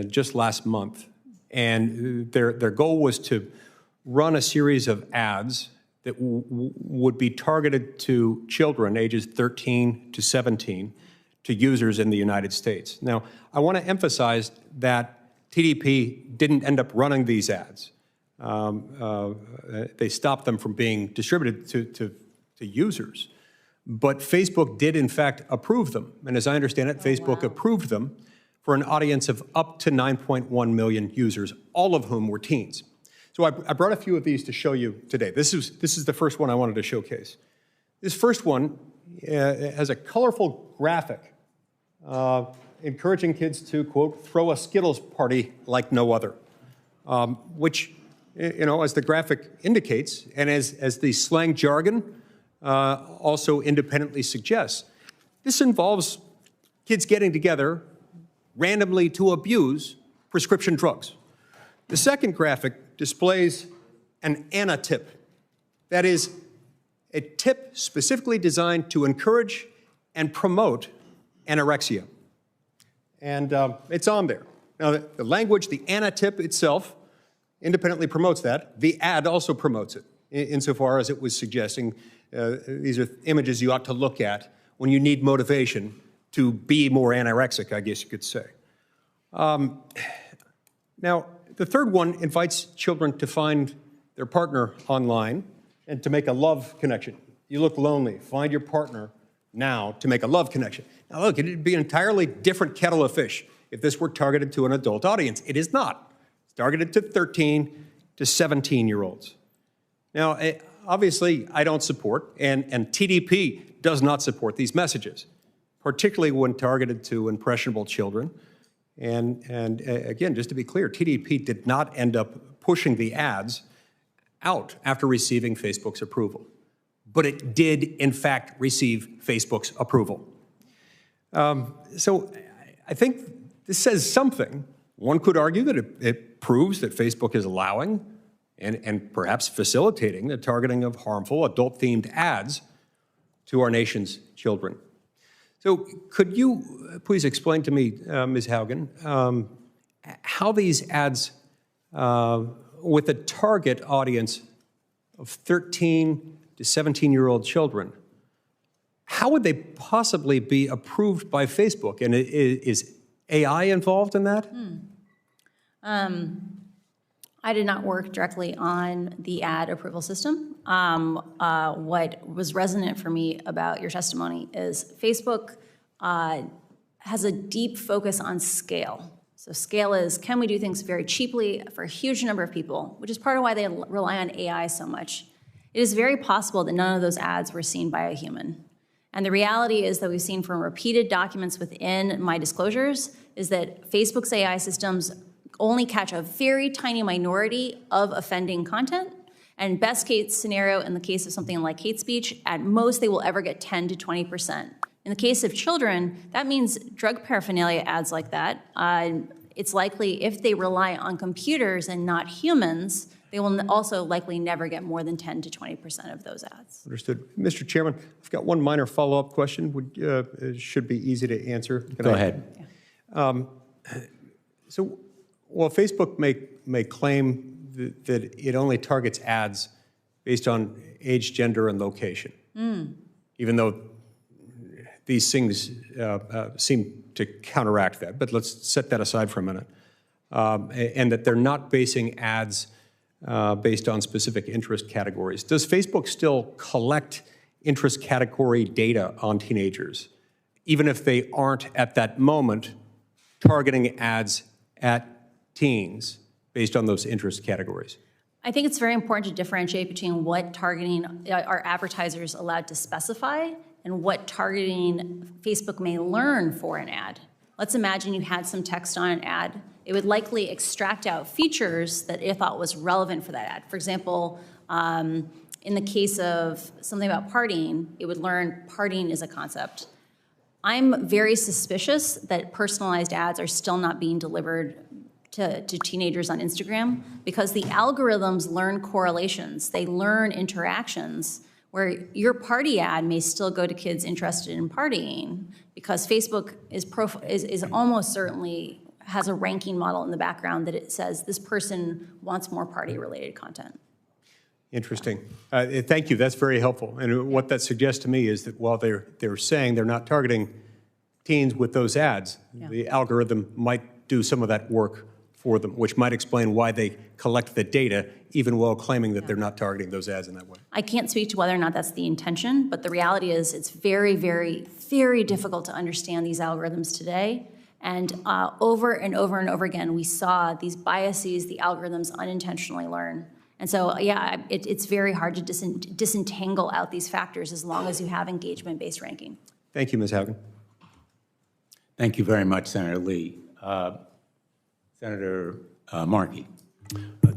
just last month, and their goal was to run a series of ads that would be targeted to children ages 13 to 17, to users in the United States. Now, I want to emphasize that TTP didn't end up running these ads. They stopped them from being distributed to users. But Facebook did, in fact, approve them. And as I understand it, Facebook approved them for an audience of up to 9.1 million users, all of whom were teens. So I brought a few of these to show you today. This is the first one I wanted to showcase. This first one has a colorful graphic encouraging kids to, quote, throw a Skittles party like no other, which, as the graphic indicates, and as the slang jargon also independently suggests, this involves kids getting together randomly to abuse prescription drugs. The second graphic displays an Anna tip. That is, a tip specifically designed to encourage and promote anorexia. And it's on there. Now, the language, the Anna tip itself, independently promotes that. The ad also promotes it, insofar as it was suggesting these are images you ought to look at when you need motivation to be more anorexic, I guess you could say. Now, the third one invites children to find their partner online and to make a love connection. You look lonely, find your partner now to make a love connection. Now look, it'd be an entirely different kettle of fish if this were targeted to an adult audience. It is not. It's targeted to 13 to 17-year-olds. Now, obviously, I don't support, and TDP does not support these messages, particularly when targeted to impressionable children. And again, just to be clear, TDP did not end up pushing the ads out after receiving Facebook's approval. But it did, in fact, receive Facebook's approval. So I think this says something. One could argue that it proves that Facebook is allowing and perhaps facilitating the targeting of harmful adult-themed ads to our nation's children. So could you please explain to me, Ms. Haugen, how these ads with a target audience of 13 to 17-year-old children, how would they possibly be approved by Facebook? And is AI involved in that? I did not work directly on the ad approval system. What was resonant for me about your testimony is Facebook has a deep focus on scale. So scale is, can we do things very cheaply for a huge number of people, which is part of why they rely on AI so much. It is very possible that none of those ads were seen by a human. And the reality is that we've seen from repeated documents within my disclosures is that Facebook's AI systems only catch a very tiny minority of offending content. And best case scenario, in the case of something like hate speech, at most they will ever get 10 to 20%. In the case of children, that means drug paraphernalia ads like that. It's likely if they rely on computers and not humans, they will also likely never get more than 10 to 20% of those ads. Understood. Mr. Chairman, I've got one minor follow-up question. It should be easy to answer. Go ahead. So, while Facebook may claim that it only targets ads based on age, gender, and location, even though these things seem to counteract that, but let's set that aside for a minute, and that they're not basing ads based on specific interest categories. Does Facebook still collect interest category data on teenagers, even if they aren't at that moment targeting ads at teens based on those interest categories? I think it's very important to differentiate between what targeting are advertisers allowed to specify and what targeting Facebook may learn for an ad. Let's imagine you had some text on an ad. It would likely extract out features that it thought was relevant for that ad. For example, in the case of something about partying, it would learn partying is a concept. I'm very suspicious that personalized ads are still not being delivered to teenagers on Instagram because the algorithms learn correlations. They learn interactions where your party ad may still go to kids interested in partying because Facebook is almost certainly has a ranking model in the background that it says this person wants more party-related content. Interesting. Thank you. That's very helpful. And what that suggests to me is that while they're saying they're not targeting teens with those ads, the algorithm might do some of that work for them, which might explain why they collect the data, even while claiming that they're not targeting those ads in that way. I can't speak to whether or not that's the intention, but the reality is it's very, very, very difficult to understand these algorithms today. And over and over and over again, we saw these biases the algorithms unintentionally learn. And so, yeah, it's very hard to disentangle out these factors as long as you have engagement-based ranking. Thank you, Ms. Haugen. Thank you very much, Senator Lee. Senator Markey.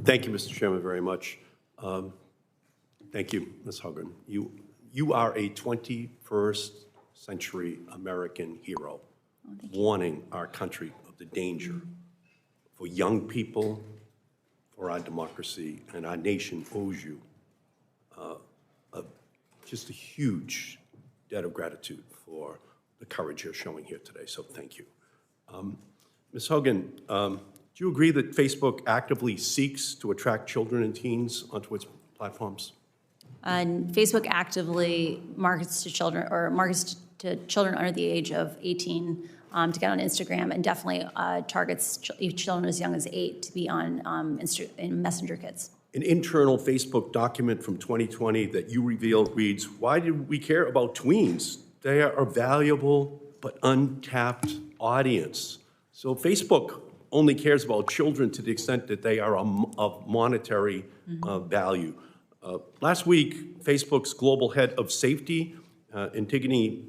Thank you, Mr. Chairman, very much. Thank you, Ms. Haugen. You are a 21st century American hero, warning our country of the danger for young people, for our democracy, and our nation owes you just a huge debt of gratitude for the courage you're showing here today, so thank you. Ms. Haugen, do you agree that Facebook actively seeks to attract children and teens onto its platforms? And Facebook actively markets to children, or markets to children under the age of 18 to get on Instagram, and definitely targets children as young as 8 to be on in Messenger Kids. An internal Facebook document from 2020 that you revealed reads, "Why do we care about tweens? They are a valuable but untapped audience." So Facebook only cares about children to the extent that they are of monetary value. Last week, Facebook's global head of safety, Antigone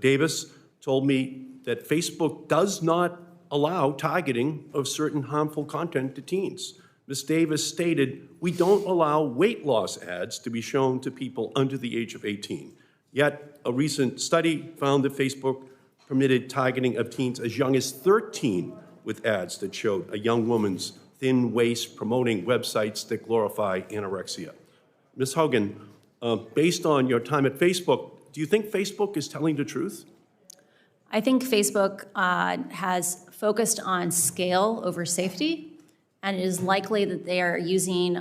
Davis, told me that Facebook does not allow targeting of certain harmful content to teens. Ms. Davis stated, "We don't allow weight loss ads to be shown to people under the age of 18. Yet, a recent study found that Facebook permitted targeting of teens as young as 13 with ads that showed a young woman's thin waist promoting websites that glorify anorexia." Ms. Haugen, based on your time at Facebook, do you think Facebook is telling the truth? I think Facebook has focused on scale over safety, and it is likely that they are using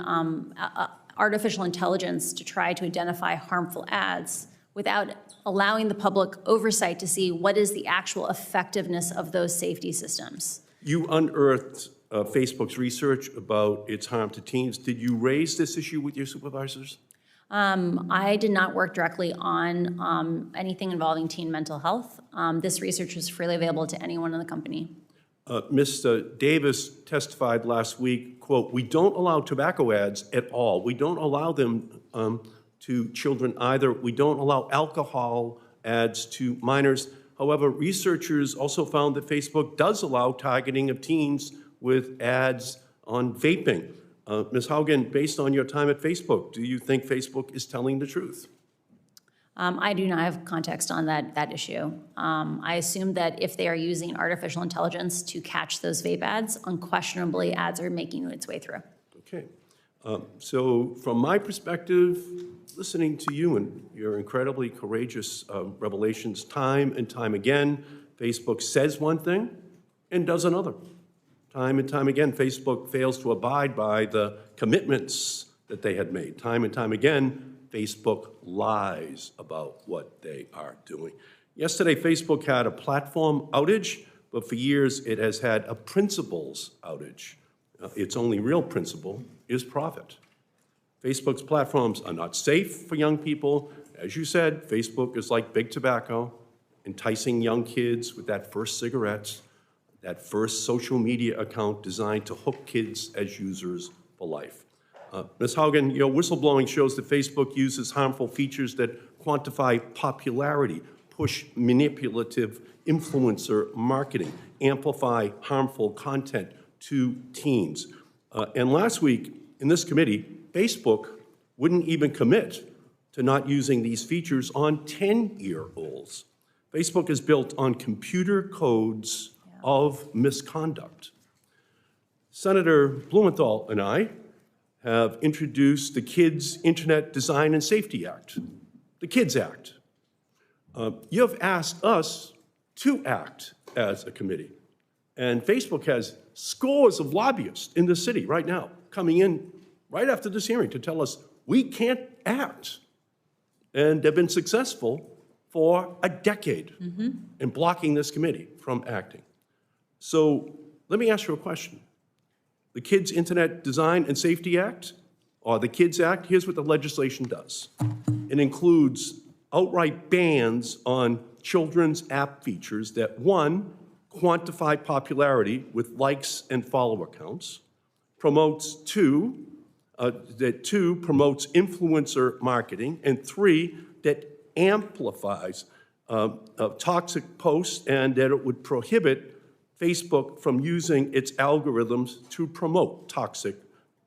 artificial intelligence to try to identify harmful ads without allowing the public oversight to see what is the actual effectiveness of those safety systems. You unearthed Facebook's research about its harm to teens. Did you raise this issue with your supervisors? I did not work directly on anything involving teen mental health. This research is freely available to anyone in the company. Ms. Davis testified last week, quote, "We don't allow tobacco ads at all. We don't allow them to children either. We don't allow alcohol ads to minors." However, researchers also found that Facebook does allow targeting of teens with ads on vaping. Ms. Haugen, based on your time at Facebook, do you think Facebook is telling the truth? I do not have context on that issue. I assume that if they are using artificial intelligence to catch those vape ads, unquestionably ads are making its way through. Okay. So from my perspective, listening to you and your incredibly courageous revelations time and time again, Facebook says one thing and does another. Time and time again, Facebook fails to abide by the commitments that they had made. Time and time again, Facebook lies about what they are doing. Yesterday, Facebook had a platform outage, but for years it has had a principles outage. Its only real principle is profit. Facebook's platforms are not safe for young people. As you said, Facebook is like big tobacco, enticing young kids with that first cigarette, that first social media account designed to hook kids as users for life. Ms. Haugen, your whistleblowing shows that Facebook uses harmful features that quantify popularity, push manipulative influencer marketing, amplify harmful content to teens. And last week in this committee, Facebook wouldn't even commit to not using these features on 10-year-olds. Facebook is built on computer codes of misconduct. Senator Blumenthal and I have introduced the Kids Internet Design and Safety Act, the KIDS Act. You have asked us to act as a committee. And Facebook has scores of lobbyists in the city right now coming in right after this hearing to tell us we can't act. And they've been successful for a decade in blocking this committee from acting. So let me ask you a question. The Kids Internet Design and Safety Act, or the KIDS Act, here's what the legislation does. It includes outright bans on children's app features that, one, quantify popularity with likes and follower counts. Promotes promotes influencer marketing, and 3, that amplifies toxic posts, and that it would prohibit Facebook from using its algorithms to promote toxic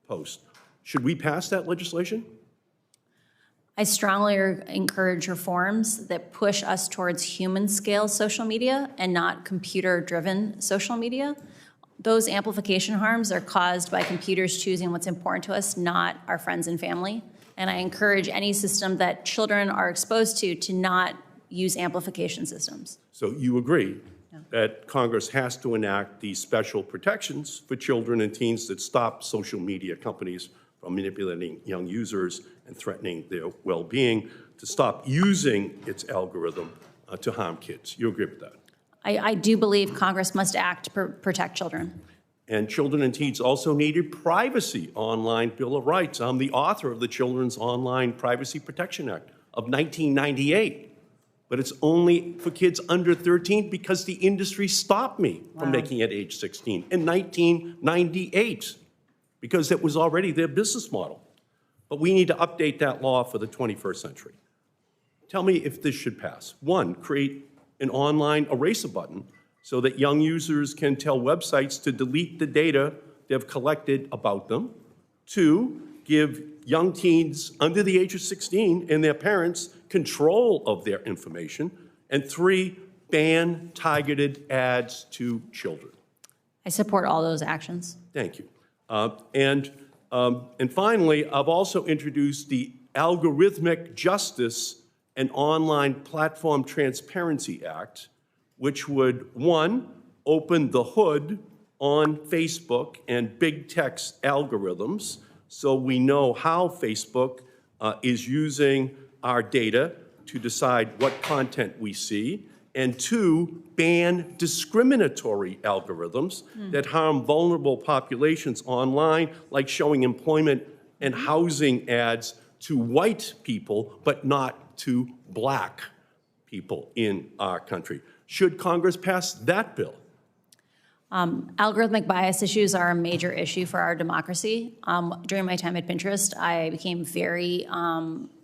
posts. Should we pass that legislation? I strongly encourage reforms that push us towards human-scale social media and not computer-driven social media. Those amplification harms are caused by computers choosing what's important to us, not our friends and family. And I encourage any system that children are exposed to not use amplification systems. So you agree that Congress has to enact these special protections for children and teens that stop social media companies from manipulating young users and threatening their well-being, to stop using its algorithm to harm kids. You agree with that? I do believe Congress must act to protect children. And children and teens also need a privacy online Bill of Rights. I'm the author of the Children's Online Privacy Protection Act of 1998. But it's only for kids under 13 because the industry stopped me from making it age 16 in 1998, because it was already their business model. But we need to update that law for the 21st century. Tell me if this should pass. 1, create an online eraser button so that young users can tell websites to delete the data they've collected about them. 2, give young teens under the age of 16 and their parents control of their information. And 3, ban targeted ads to children. I support all those actions. Thank you. And finally, I've also introduced the Algorithmic Justice and Online Platform Transparency Act, which would, 1, open the hood on Facebook and big tech's algorithms so we know how Facebook is using our data to decide what content we see, and 2, ban discriminatory algorithms that harm vulnerable populations online, like showing employment and housing ads to white people, but not to black people in our country. Should Congress pass that bill? Algorithmic bias issues are a major issue for our democracy. During my time at Pinterest, I became very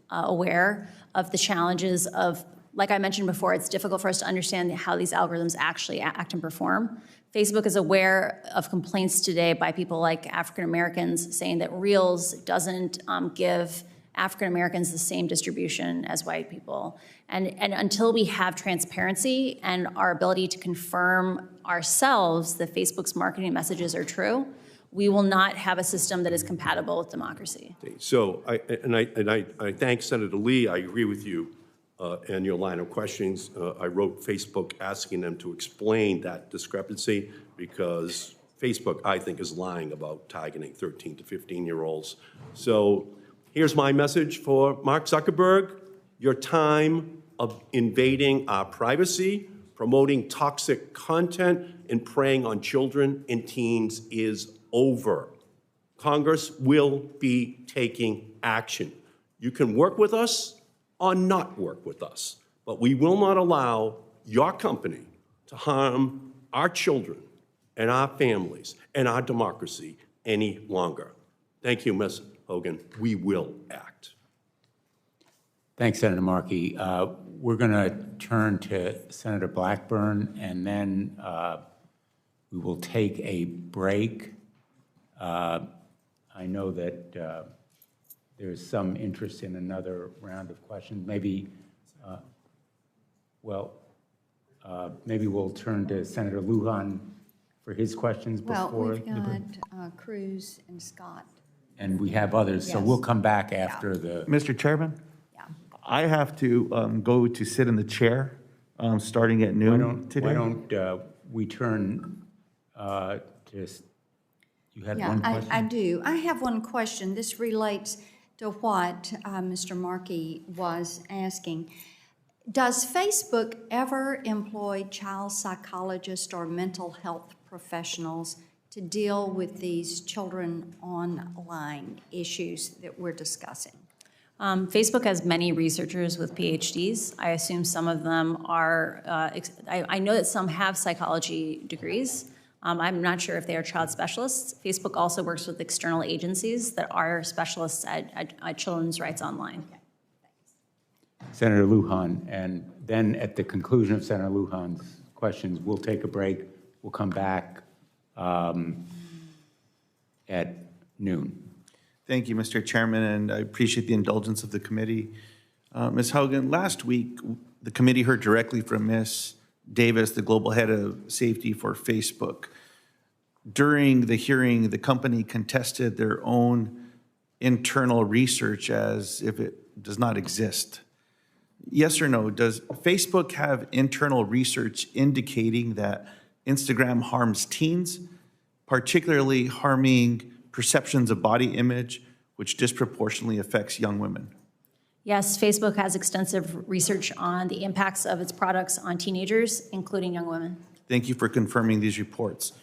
aware of the challenges of, like I mentioned before, it's difficult for us to understand how these algorithms actually act and perform. Facebook is aware of complaints today by people like African Americans saying that Reels doesn't give African Americans the same distribution as white people. And until we have transparency and our ability to confirm ourselves that Facebook's marketing messages are true, we will not have a system that is compatible with democracy. So, I thank Senator Lee. I agree with you and your line of questions. I wrote Facebook asking them to explain that discrepancy, because Facebook, I think, is lying about targeting 13 to 15-year-olds. So here's my message for Mark Zuckerberg. Your time of invading our privacy, promoting toxic content, and preying on children and teens is over. Congress will be taking action. You can work with us or not work with us, but we will not allow your company to harm our children and our families and our democracy any longer. Thank you, Ms. Hogan. We will act. Thanks, Senator Markey. We're going to turn to Senator Blackburn, and then we will take a break. I know that there's some interest in another round of questions. Maybe, maybe we'll turn to Senator Lujan for his questions before. Well, we've got Cruz and Scott. And we have others, so Yes. we'll come back after the. Mr. Chairman? Yeah. I have to go to sit in the chair starting at noon today. Why don't we turn to, you had one question? I do. I have one question. This relates to what Mr. Markey was asking. Does Facebook ever employ child psychologists or mental health professionals to deal with these children online issues that we're discussing? Facebook has many researchers with PhDs. I assume some of them are, I know that some have psychology degrees. I'm not sure if they are child specialists. Facebook also works with external agencies that are specialists at children's rights online. Senator Lujan, and then at the conclusion of Senator Lujan's questions, we'll take a break. We'll come back at noon. Thank you, Mr. Chairman, and I appreciate the indulgence of the committee. Ms. Haugen, last week, the committee heard directly from Ms. Davis, the global head of safety for Facebook. During the hearing, the company contested their own internal research as if it does not exist. Yes or no, does Facebook have internal research indicating that Instagram harms teens, particularly harming perceptions of body image, which disproportionately affects young women? Yes, Facebook has extensive research on the impacts of its products on teenagers, including young women. Thank you for confirming these reports.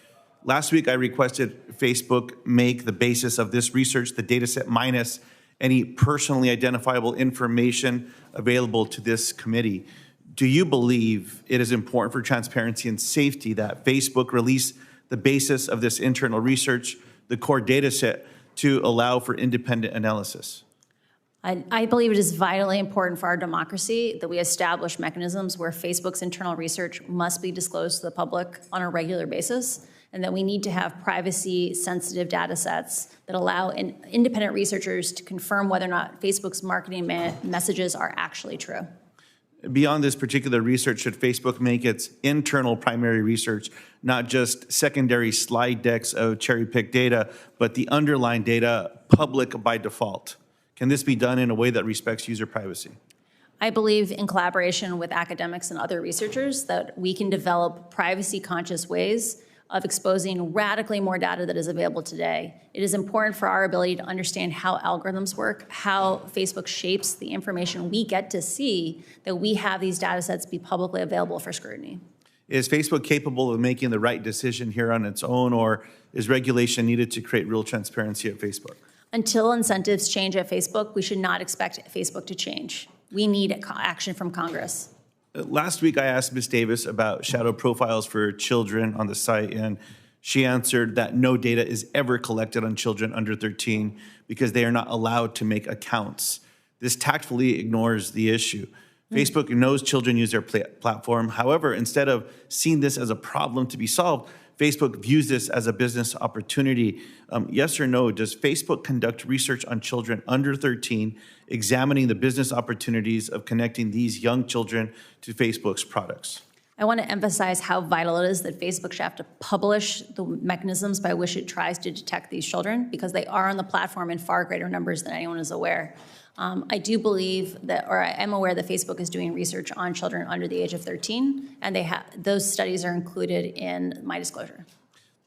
Last week, I requested Facebook make the basis of this research the data set minus any personally identifiable information available to this committee. Do you believe it is important for transparency and safety that Facebook release the basis of this internal research, the core data set, to allow for independent analysis? I believe it is vitally important for our democracy that we establish mechanisms where Facebook's internal research must be disclosed to the public on a regular basis, and that we need to have privacy-sensitive data sets that allow independent researchers to confirm whether or not Facebook's marketing messages are actually true. Beyond this particular research, should Facebook make its internal primary research not just secondary slide decks of cherry-picked data, but the underlying data public by default? Can this be done in a way that respects user privacy? I believe in collaboration with academics and other researchers that we can develop privacy-conscious ways of exposing radically more data that is available today. It is important for our ability to understand how algorithms work, how Facebook shapes the information we get to see, that we have these data sets be publicly available for scrutiny. Is Facebook capable of making the right decision here on its own, or is regulation needed to create real transparency at Facebook? Until incentives change at Facebook, we should not expect Facebook to change. We need action from Congress. Last week, I asked Ms. Davis about shadow profiles for children on the site, and she answered that no data is ever collected on children under 13 because they are not allowed to make accounts. This tactfully ignores the issue. Facebook knows children use their platform. However, instead of seeing this as a problem to be solved, Facebook views this as a business opportunity. Yes or no, does Facebook conduct research on children under 13, examining the business opportunities of connecting these young children to Facebook's products? I want to emphasize how vital it is that Facebook should have to publish the mechanisms by which it tries to detect these children, because they are on the platform in far greater numbers than anyone is aware. I do believe that, or I am aware that Facebook is doing research on children under the age of 13, and those studies are included in my disclosure.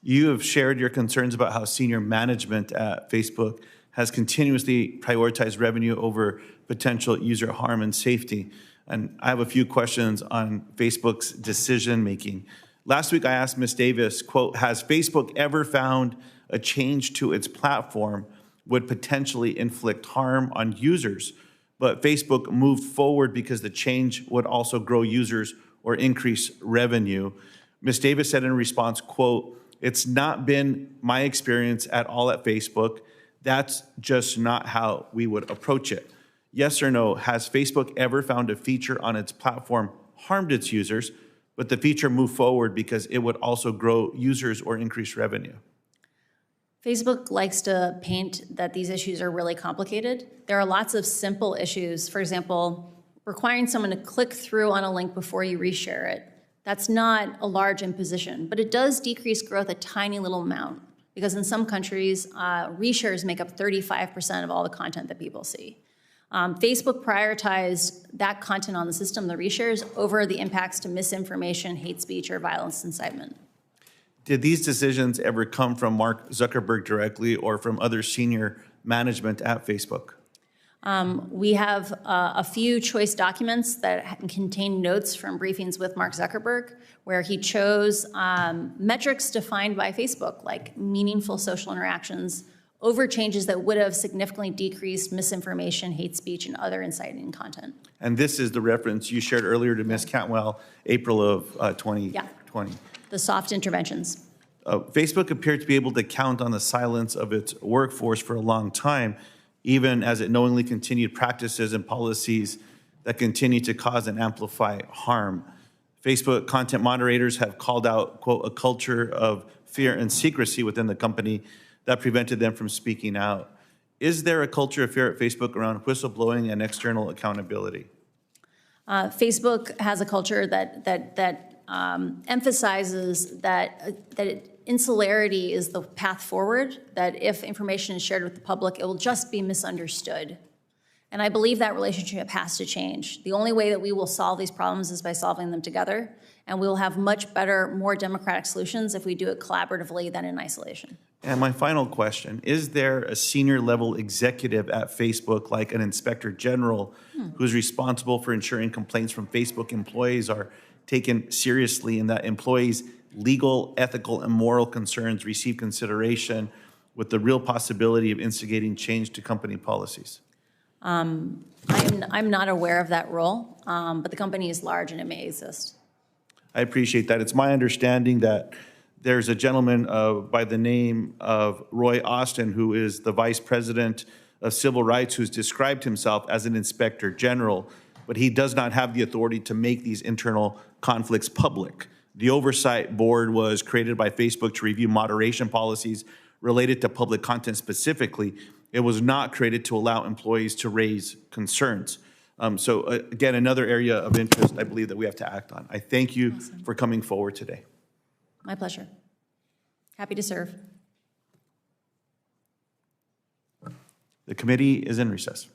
You have shared your concerns about how senior management at Facebook has continuously prioritized revenue over potential user harm and safety. And I have a few questions on Facebook's decision-making. Last week, I asked Ms. Davis, quote, has Facebook ever found a change to its platform would potentially inflict harm on users, but Facebook moved forward because the change would also grow users or increase revenue? Ms. Davis said in response, quote, it's not been my experience at all at Facebook. That's just not how we would approach it. Yes or no, has Facebook ever found a feature on its platform harmed its users, but the feature moved forward because it would also grow users or increase revenue? Facebook likes to paint that these issues are really complicated. There are lots of simple issues. For example, requiring someone to click through on a link before you reshare it. That's not a large imposition, but it does decrease growth a tiny little amount, because in some countries, reshares make up 35% of all the content that people see. Facebook prioritized that content on the system, the reshares, over the impacts to misinformation, hate speech, or violence incitement. Did these decisions ever come from Mark Zuckerberg directly or from other senior management at Facebook? We have a few choice documents that contain notes from briefings with Mark Zuckerberg, where he chose metrics defined by Facebook, like meaningful social interactions over changes that would have significantly decreased misinformation, hate speech, and other inciting content. And this is the reference you shared earlier to Ms. Cantwell, April of 2020. The soft interventions. Facebook appeared to be able to count on the silence of its workforce for a long time, even as it knowingly continued practices and policies that continue to cause and amplify harm. Facebook content moderators have called out, quote, a culture of fear and secrecy within the company that prevented them from speaking out. Is there a culture of fear at Facebook around whistleblowing and external accountability? Facebook has a culture that emphasizes that insularity is the path forward, that if information is shared with the public, it will just be misunderstood. And I believe that relationship has to change. The only way that we will solve these problems is by solving them together, and we will have much better, more democratic solutions if we do it collaboratively than in isolation. And my final question, is there a senior level executive at Facebook, like an inspector general, who's responsible for ensuring complaints from Facebook employees are taken seriously and that employees' legal, ethical, and moral concerns receive consideration with the real possibility of instigating change to company policies? I'm not aware of that role, but the company is large and it may exist. I appreciate that. It's my understanding that there's a gentleman by the name of Roy Austin, who is the Vice President of Civil Rights, who's described himself as an Inspector General, but he does not have the authority to make these internal conflicts public. The Oversight Board was created by Facebook to review moderation policies related to public content specifically. It was not created to allow employees to raise concerns. So again, another area of interest I believe that we have to act on. I thank you for coming forward today. My pleasure. Happy to serve. The committee is in recess.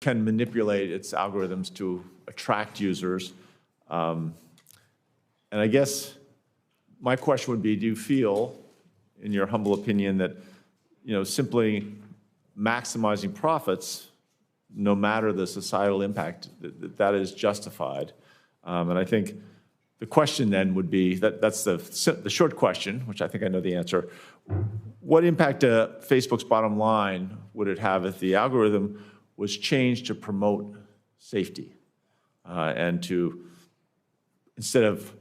can manipulate its algorithms to attract users. And I guess my question would be, do you feel, in your humble opinion, that simply maximizing profits, no matter the societal impact, that is justified? And I think the question then would be, that's the short question, which I think I know the answer. What impact to Facebook's bottom line would it have if the algorithm was changed to promote safety and to, instead of,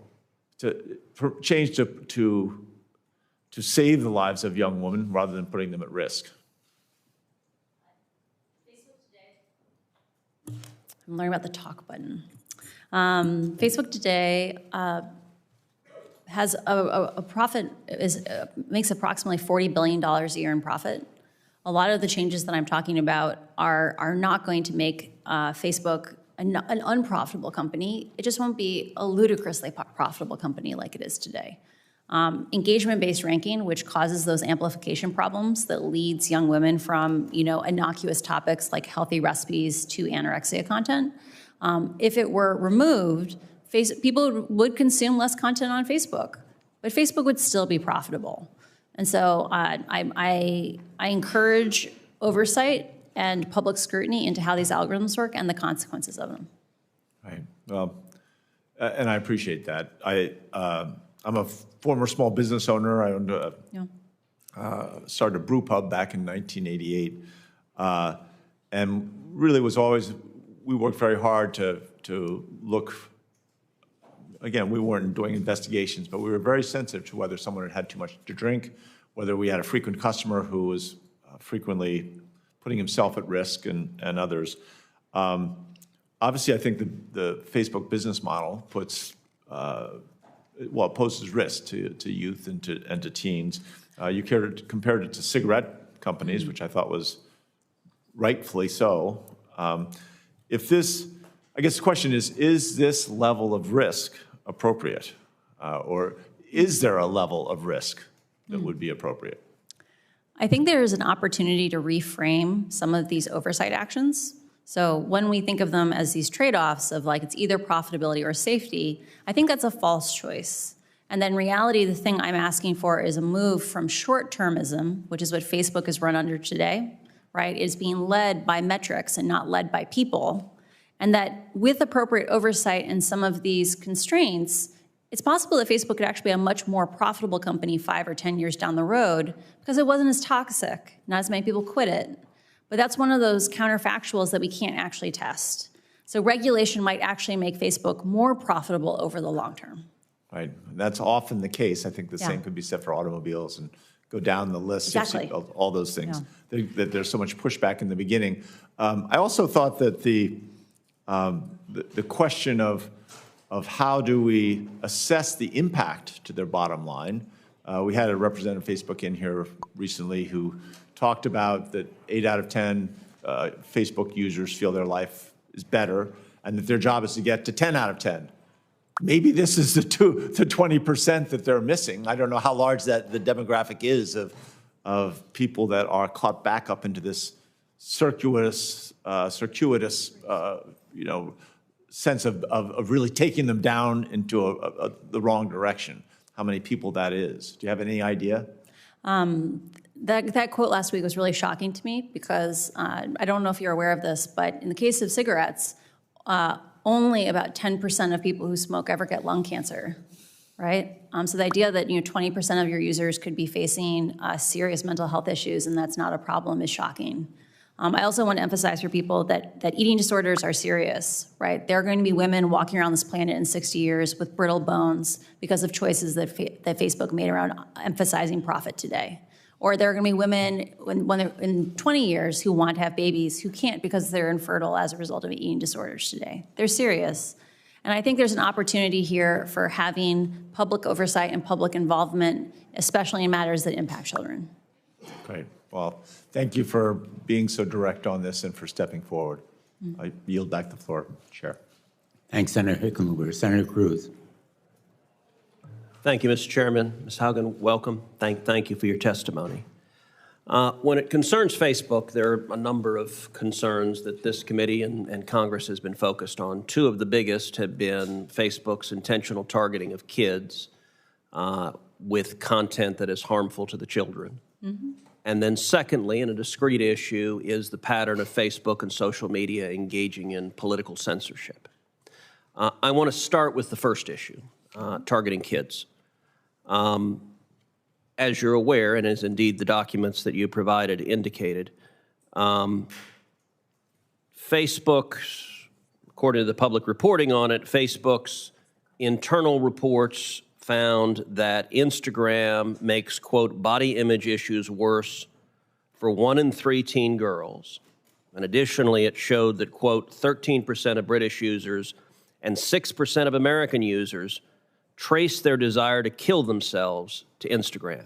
change to save the lives of young women rather than putting them at risk? I'm learning about the talk button. Facebook today has a profit, makes approximately $40 billion a year in profit. A lot of the changes that I'm talking about are not going to make Facebook an unprofitable company. It just won't be a ludicrously profitable company like it is today. Engagement-based ranking, which causes those amplification problems that leads young women from innocuous topics like healthy recipes to anorexia content. If it were removed, people would consume less content on Facebook, but Facebook would still be profitable. And so I encourage oversight and public scrutiny into how these algorithms work and the consequences of them. Right. Well, and I appreciate that. I'm a former small business owner. I owned started a brew pub back in 1988, and really was always, we worked very hard to look. Again, we weren't doing investigations, but we were very sensitive to whether someone had had too much to drink, whether we had a frequent customer who was frequently putting himself at risk and others. Obviously, I think the Facebook business model puts, poses risk to youth and to teens. You compared it to cigarette companies, which I thought was rightfully so. If this, I guess the question is this level of risk appropriate? Or is there a level of risk that would be appropriate? I think there is an opportunity to reframe some of these oversight actions. So when we think of them as these trade-offs of like it's either profitability or safety, I think that's a false choice. And then in reality, the thing I'm asking for is a move from short-termism, which is what Facebook is run under today, right, is being led by metrics and not led by people. And that with appropriate oversight and some of these constraints, it's possible that Facebook could actually be a much more profitable company 5 or 10 years down the road because it wasn't as toxic, not as many people quit it. But that's one of those counterfactuals that we can't actually test. So regulation might actually make Facebook more profitable over the long term. Right, that's often the case. I think the same could be said for automobiles and go down the list. Exactly. All those things. That there's so much pushback in the beginning. I also thought that the question of how do we assess the impact to their bottom line. We had a representative of Facebook in here recently who talked about that 8 out of 10 Facebook users feel their life is better and that their job is to get to 10 out of 10. Maybe this is the 20% that they're missing. I don't know how large the demographic is of people that are caught back up into this circuitous sense of really taking them down into the wrong direction. How many people that is? Do you have any idea? That quote last week was really shocking to me because I don't know if you're aware of this, but in the case of cigarettes, only about 10% of people who smoke ever get lung cancer, right? So the idea that 20% of your users could be facing serious mental health issues and that's not a problem is shocking. I also want to emphasize for people that eating disorders are serious, right? There are going to be women walking around this planet in 60 years with brittle bones because of choices that Facebook made around emphasizing profit today. Or there are going to be women when they're in 20 years who want to have babies who can't because they're infertile as a result of eating disorders today. They're serious. And I think there's an opportunity here for having public oversight and public involvement, especially in matters that impact children. Great. Well, thank you for being so direct on this and for stepping forward. I yield back the floor, Chair. Thanks, Senator Hickenlooper. Senator Cruz. Thank you, Mr. Chairman. Ms. Haugen, welcome. Thank you for your testimony. When it concerns Facebook, there are a number of concerns that this committee and Congress has been focused on. Two of the biggest have been Facebook's intentional targeting of kids with content that is harmful to the children. Mm-hmm. And then secondly, and a discrete issue, is the pattern of Facebook and social media engaging in political censorship. I want to start with the first issue, targeting kids. As you're aware, and as indeed the documents that you provided indicated, Facebook's, according to the public reporting on it, Facebook's internal reports found that Instagram makes, quote, body image issues worse for 1 in 3 teen girls. And additionally, it showed that, quote, 13% of British users and 6% of American users trace their desire to kill themselves to Instagram.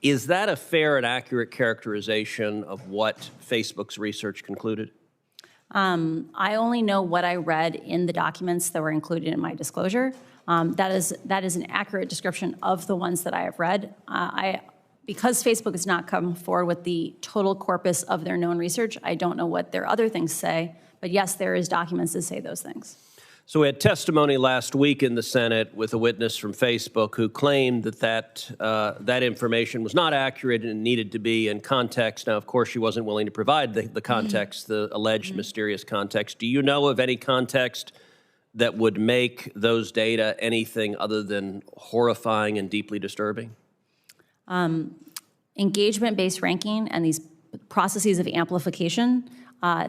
Is that a fair and accurate characterization of what Facebook's research concluded? I only know what I read in the documents that were included in my disclosure. That is an accurate description of the ones that I have read. Because Facebook has not come forward with the total corpus of their known research, I don't know what their other things say. But yes, there is documents that say those things. So we had testimony last week in the Senate with a witness from Facebook who claimed that information was not accurate and needed to be in context. Now, of course, she wasn't willing to provide the context, the alleged mysterious context. Do you know of any context that would make those data anything other than horrifying and deeply disturbing? Engagement-based ranking and these processes of amplification,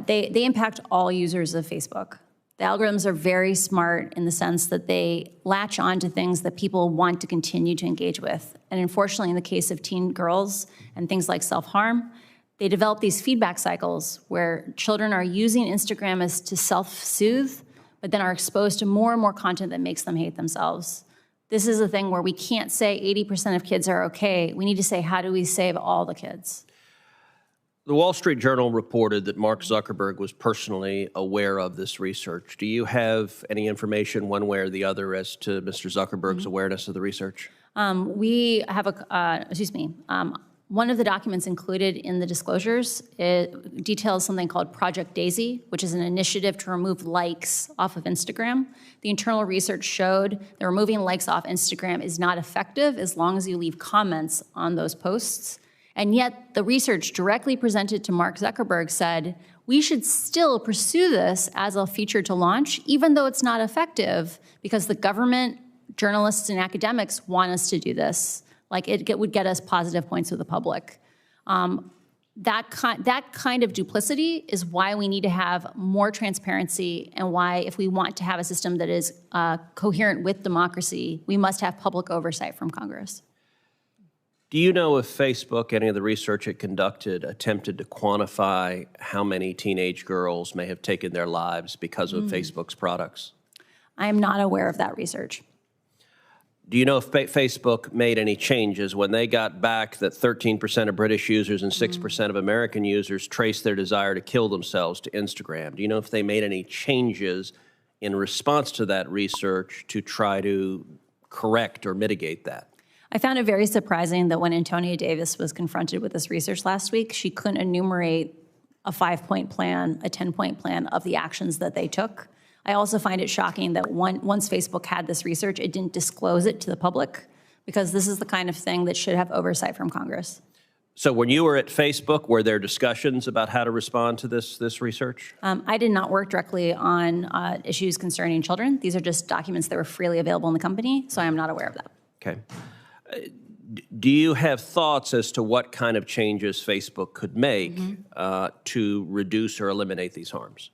they impact all users of Facebook. The algorithms are very smart in the sense that they latch on to things that people want to continue to engage with. And unfortunately, in the case of teen girls and things like self-harm, they develop these feedback cycles where children are using Instagram as to self-soothe, but then are exposed to more and more content that makes them hate themselves. This is a thing where we can't say 80% of kids are okay. We need to say, how do we save all the kids? The Wall Street Journal reported that Mark Zuckerberg was personally aware of this research. Do you have any information one way or the other as to Mr. Zuckerberg's awareness of the research? We have one of the documents included in the disclosures details something called Project Daisy, which is an initiative to remove likes off of Instagram. The internal research showed that removing likes off Instagram is not effective as long as you leave comments on those posts. And yet the research directly presented to Mark Zuckerberg said, we should still pursue this as a feature to launch, even though it's not effective, because the government, journalists, and academics want us to do this. Like it would get us positive points with the public. That kind of duplicity is why we need to have more transparency, and why, if we want to have a system that is coherent with democracy, we must have public oversight from Congress. Do you know if Facebook, any of the research it conducted, attempted to quantify how many teenage girls may have taken their lives because of Facebook's products? I am not aware of that research. Do you know if Facebook made any changes when they got back that 13% of British users and 6% of American users traced their desire to kill themselves to Instagram? Do you know if they made any changes in response to that research to try to correct or mitigate that? I found it very surprising that when Antonia Davis was confronted with this research last week, she couldn't enumerate a 5-point plan, a 10-point plan of the actions that they took. I also find it shocking that once Facebook had this research, it didn't disclose it to the public, because this is the kind of thing that should have oversight from Congress. So when you were at Facebook, were there discussions about how to respond to this research? I did not work directly on issues concerning children. These are just documents that were freely available in the company, so I am not aware of that. Okay. Do you have thoughts as to what kind of changes Facebook could make to reduce or eliminate these harms?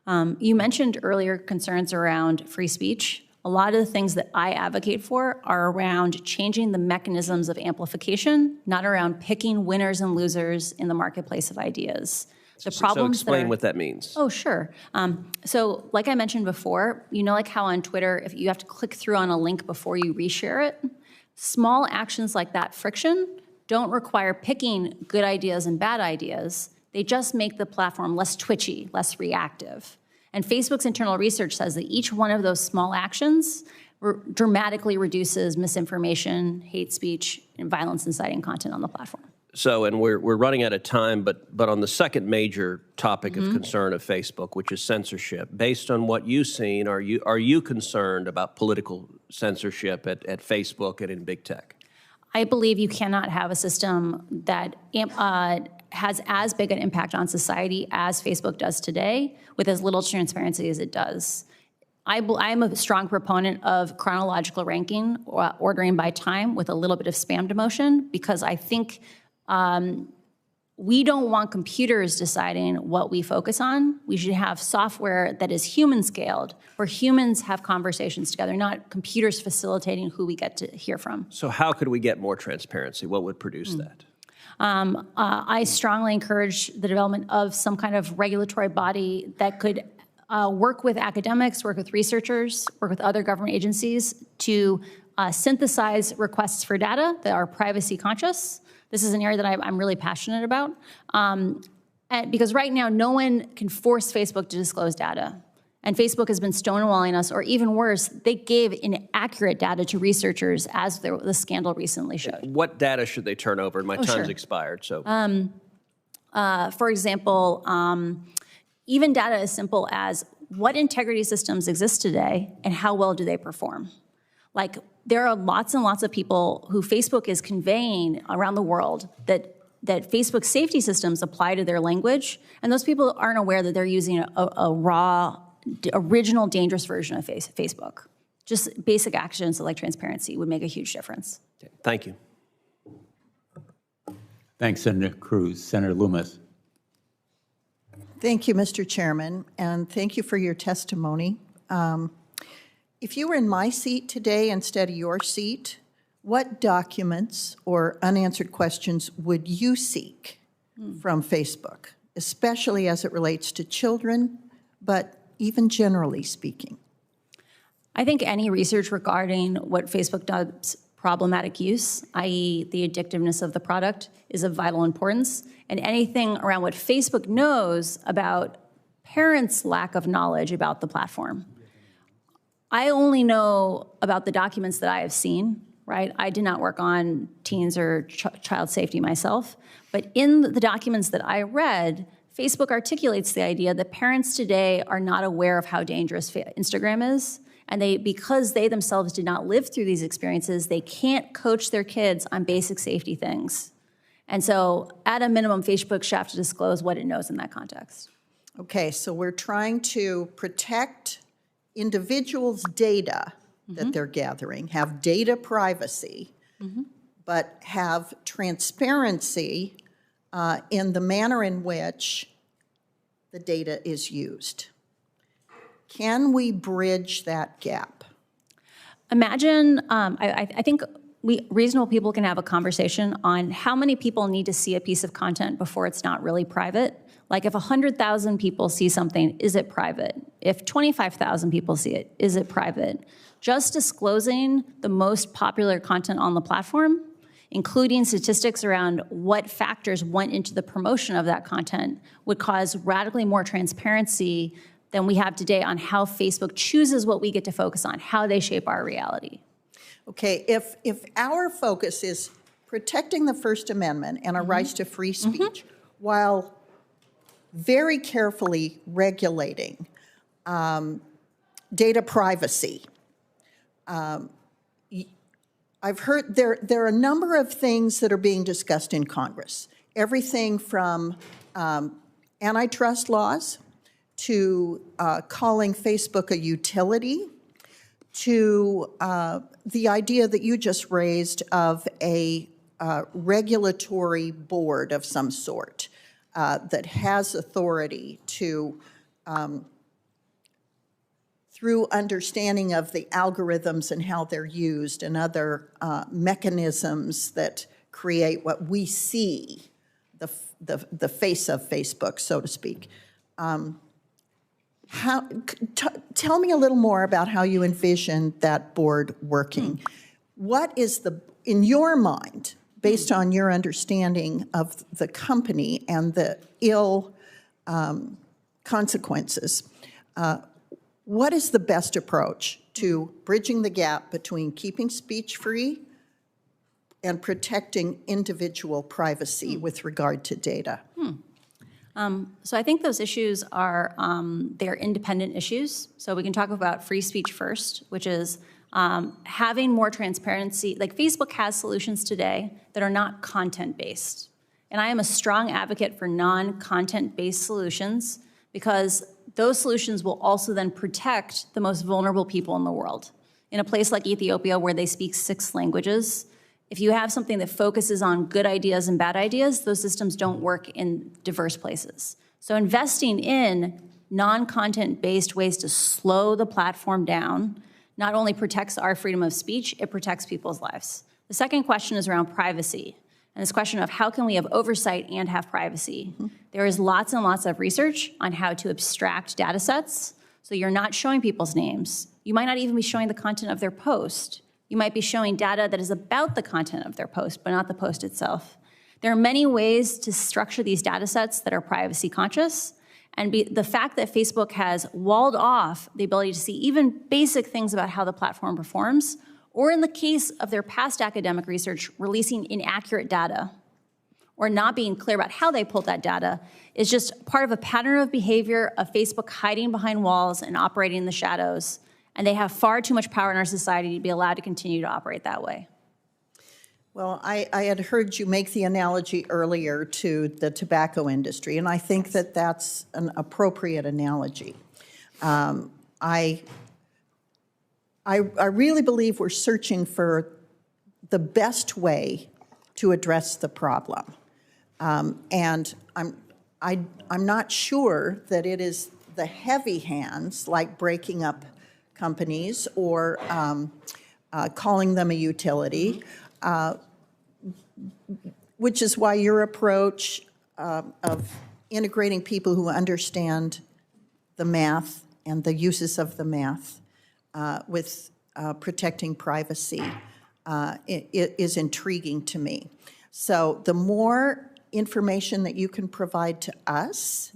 You mentioned earlier concerns around free speech. A lot of the things that I advocate for are around changing the mechanisms of amplification, not around picking winners and losers in the marketplace of ideas. So explain what that means. Oh, sure. So like I mentioned before, you know, like how on Twitter, if you have to click through on a link before you reshare it, small actions like that friction don't require picking good ideas and bad ideas. They just make the platform less twitchy, less reactive. And Facebook's internal research says that each one of those small actions dramatically reduces misinformation, hate speech, and violence inciting content on the platform. So, and we're running out of time, but on the second major topic of concern of Facebook, which is censorship, based on what you've seen, are you concerned about political censorship at Facebook and in big tech? I believe you cannot have a system that has as big an impact on society as Facebook does today with as little transparency as it does. I'm a strong proponent of chronological ranking, or ordering by time with a little bit of spam demotion, because I think we don't want computers deciding what we focus on. We should have software that is human scaled, where humans have conversations together, not computers facilitating who we get to hear from. So how could we get more transparency? What would produce that? I strongly encourage the development of some kind of regulatory body that could work with academics, work with researchers, work with other government agencies to synthesize requests for data that are privacy conscious. This is an area that I'm really passionate about. And because right now, no one can force Facebook to disclose data. And Facebook has been stonewalling us, or even worse, they gave inaccurate data to researchers, as the scandal recently showed. What data should they turn over? My time's expired, so. For example, even data as simple as what integrity systems exist today and how well do they perform? Like, there are lots and lots of people who Facebook is conveying around the world that Facebook safety systems apply to their language, and those people aren't aware that they're using a raw, original, dangerous version of Facebook. Just basic actions like transparency would make a huge difference. Okay. Thank you. Thanks, Senator Cruz. Senator Loomis. Thank you, Mr. Chairman, and thank you for your testimony. If you were in my seat today instead of your seat, what documents or unanswered questions would you seek from Facebook, especially as it relates to children, but even generally speaking? I think any research regarding what Facebook does problematic use, i.e. the addictiveness of the product, is of vital importance. And anything around what Facebook knows about parents' lack of knowledge about the platform. I only know about the documents that I have seen, right? I did not work on teens or child safety myself. But in the documents that I read, Facebook articulates the idea that parents today are not aware of how dangerous Instagram is. And because they themselves did not live through these experiences, they can't coach their kids on basic safety things. And so at a minimum, Facebook should have to disclose what it knows in that context. Okay, so we're trying to protect individuals' data that they're gathering, have data privacy, but have transparency in the manner in which the data is used. Can we bridge that gap? Imagine, I think reasonable people can have a conversation on how many people need to see a piece of content before it's not really private. Like if 100,000 people see something, is it private? If 25,000 people see it, is it private? Just disclosing the most popular content on the platform, including statistics around what factors went into the promotion of that content, would cause radically more transparency than we have today on how Facebook chooses what we get to focus on, how they shape our reality. Okay, if our focus is protecting the First Amendment and our rights to free speech while very carefully regulating data privacy, I've heard there are a number of things that are being discussed in Congress. Everything from antitrust laws to calling Facebook a utility, to the idea that you just raised of a regulatory board of some sort that has authority to, through understanding of the algorithms and how they're used and other mechanisms that create what we see, the face of Facebook, so to speak. Tell me a little more about how you envision that board working. What is in your mind, based on your understanding of the company and the ill consequences, what is the best approach to bridging the gap between keeping speech free and protecting individual privacy with regard to data? So I think those issues are, they're independent issues. So we can talk about free speech first, which is having more transparency. Like Facebook has solutions today that are not content-based. And I am a strong advocate for non-content-based solutions because those solutions will also then protect the most vulnerable people in the world. In a place like Ethiopia where they speak 6 languages, if you have something that focuses on good ideas and bad ideas, those systems don't work in diverse places. So investing in non-content-based ways to slow the platform down not only protects our freedom of speech, it protects people's lives. The second question is around privacy. And this question of how can we have oversight and have privacy? There is lots and lots of research on how to abstract data sets. So you're not showing people's names. You might not even be showing the content of their post. You might be showing data that is about the content of their post, but not the post itself. There are many ways to structure these data sets that are privacy conscious. And the fact that Facebook has walled off the ability to see even basic things about how the platform performs, or in the case of their past academic research, releasing inaccurate data, or not being clear about how they pulled that data, is just part of a pattern of behavior of Facebook hiding behind walls and operating in the shadows. And they have far too much power in our society to be allowed to continue to operate that way. Well, I had heard you make the analogy earlier to the tobacco industry, and I think that that's an appropriate analogy. I really believe we're searching for the best way to address the problem. And I'm not sure that it is the heavy hands, like breaking up companies or calling them a utility, which is why your approach of integrating people who understand the math and the uses of the math with protecting privacy is intriguing to me. So the more information that you can provide to us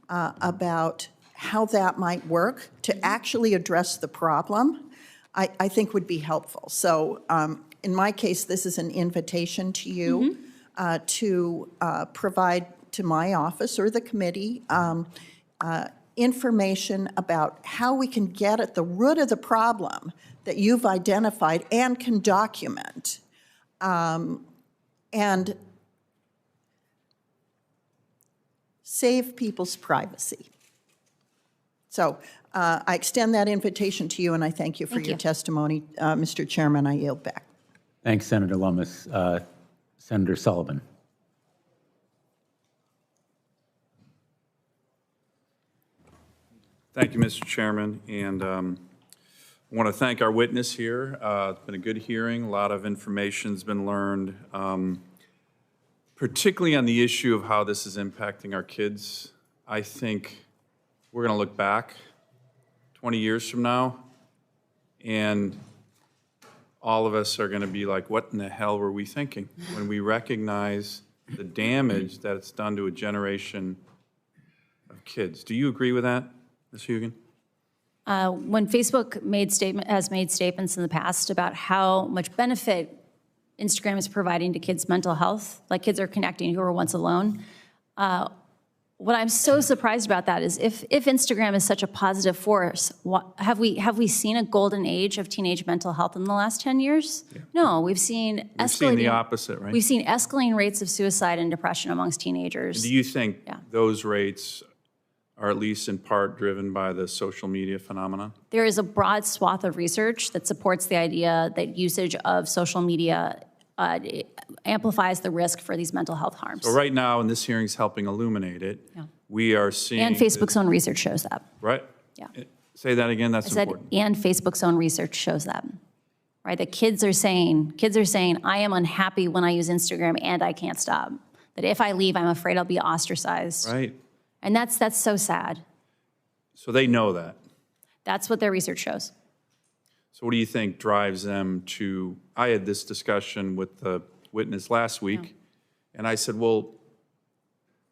about how that might work to actually address the problem, I think would be helpful. So in my case, this is an invitation to you to provide to my office or the committee information about how we can get at the root of the problem that you've identified and can document, and save people's privacy. So I extend that invitation to you, and I thank you for your testimony. Mr. Chairman, I yield back. Thanks, Senator Lummis. Senator Sullivan. Thank you, Mr. Chairman, and I want to thank our witness here. It's been a good hearing. A lot of information's been learned, particularly on the issue of how this is impacting our kids. I think we're going to look back 20 years from now, and all of us are going to be like, what in the hell were we thinking when we recognize the damage that it's done to a generation of kids? Do you agree with that, Ms. Hugan? When Facebook has made statements in the past about how much benefit Instagram is providing to kids' mental health, like kids are connecting who were once alone, what I'm so surprised about that is if Instagram is such a positive force, have we seen a golden age of teenage mental health in the last 10 years? Yeah. No, we've seen the opposite, right? We've seen escalating rates of suicide and depression amongst teenagers. Do you think those rates are at least in part driven by the social media phenomenon? There is a broad swath of research that supports the idea that usage of social media amplifies the risk for these mental health harms. So right now, and this hearing is helping illuminate it, we are seeing— And Facebook's own research shows that. Right? Yeah. Say that again, that's important. And Facebook's own research shows that. Right, that kids are saying, I am unhappy when I use Instagram and I can't stop. That if I leave, I'm afraid I'll be ostracized. Right. And that's so sad. So they know that. That's what their research shows. So what do you think drives them to— I had this discussion with the witness last week, and I said, well,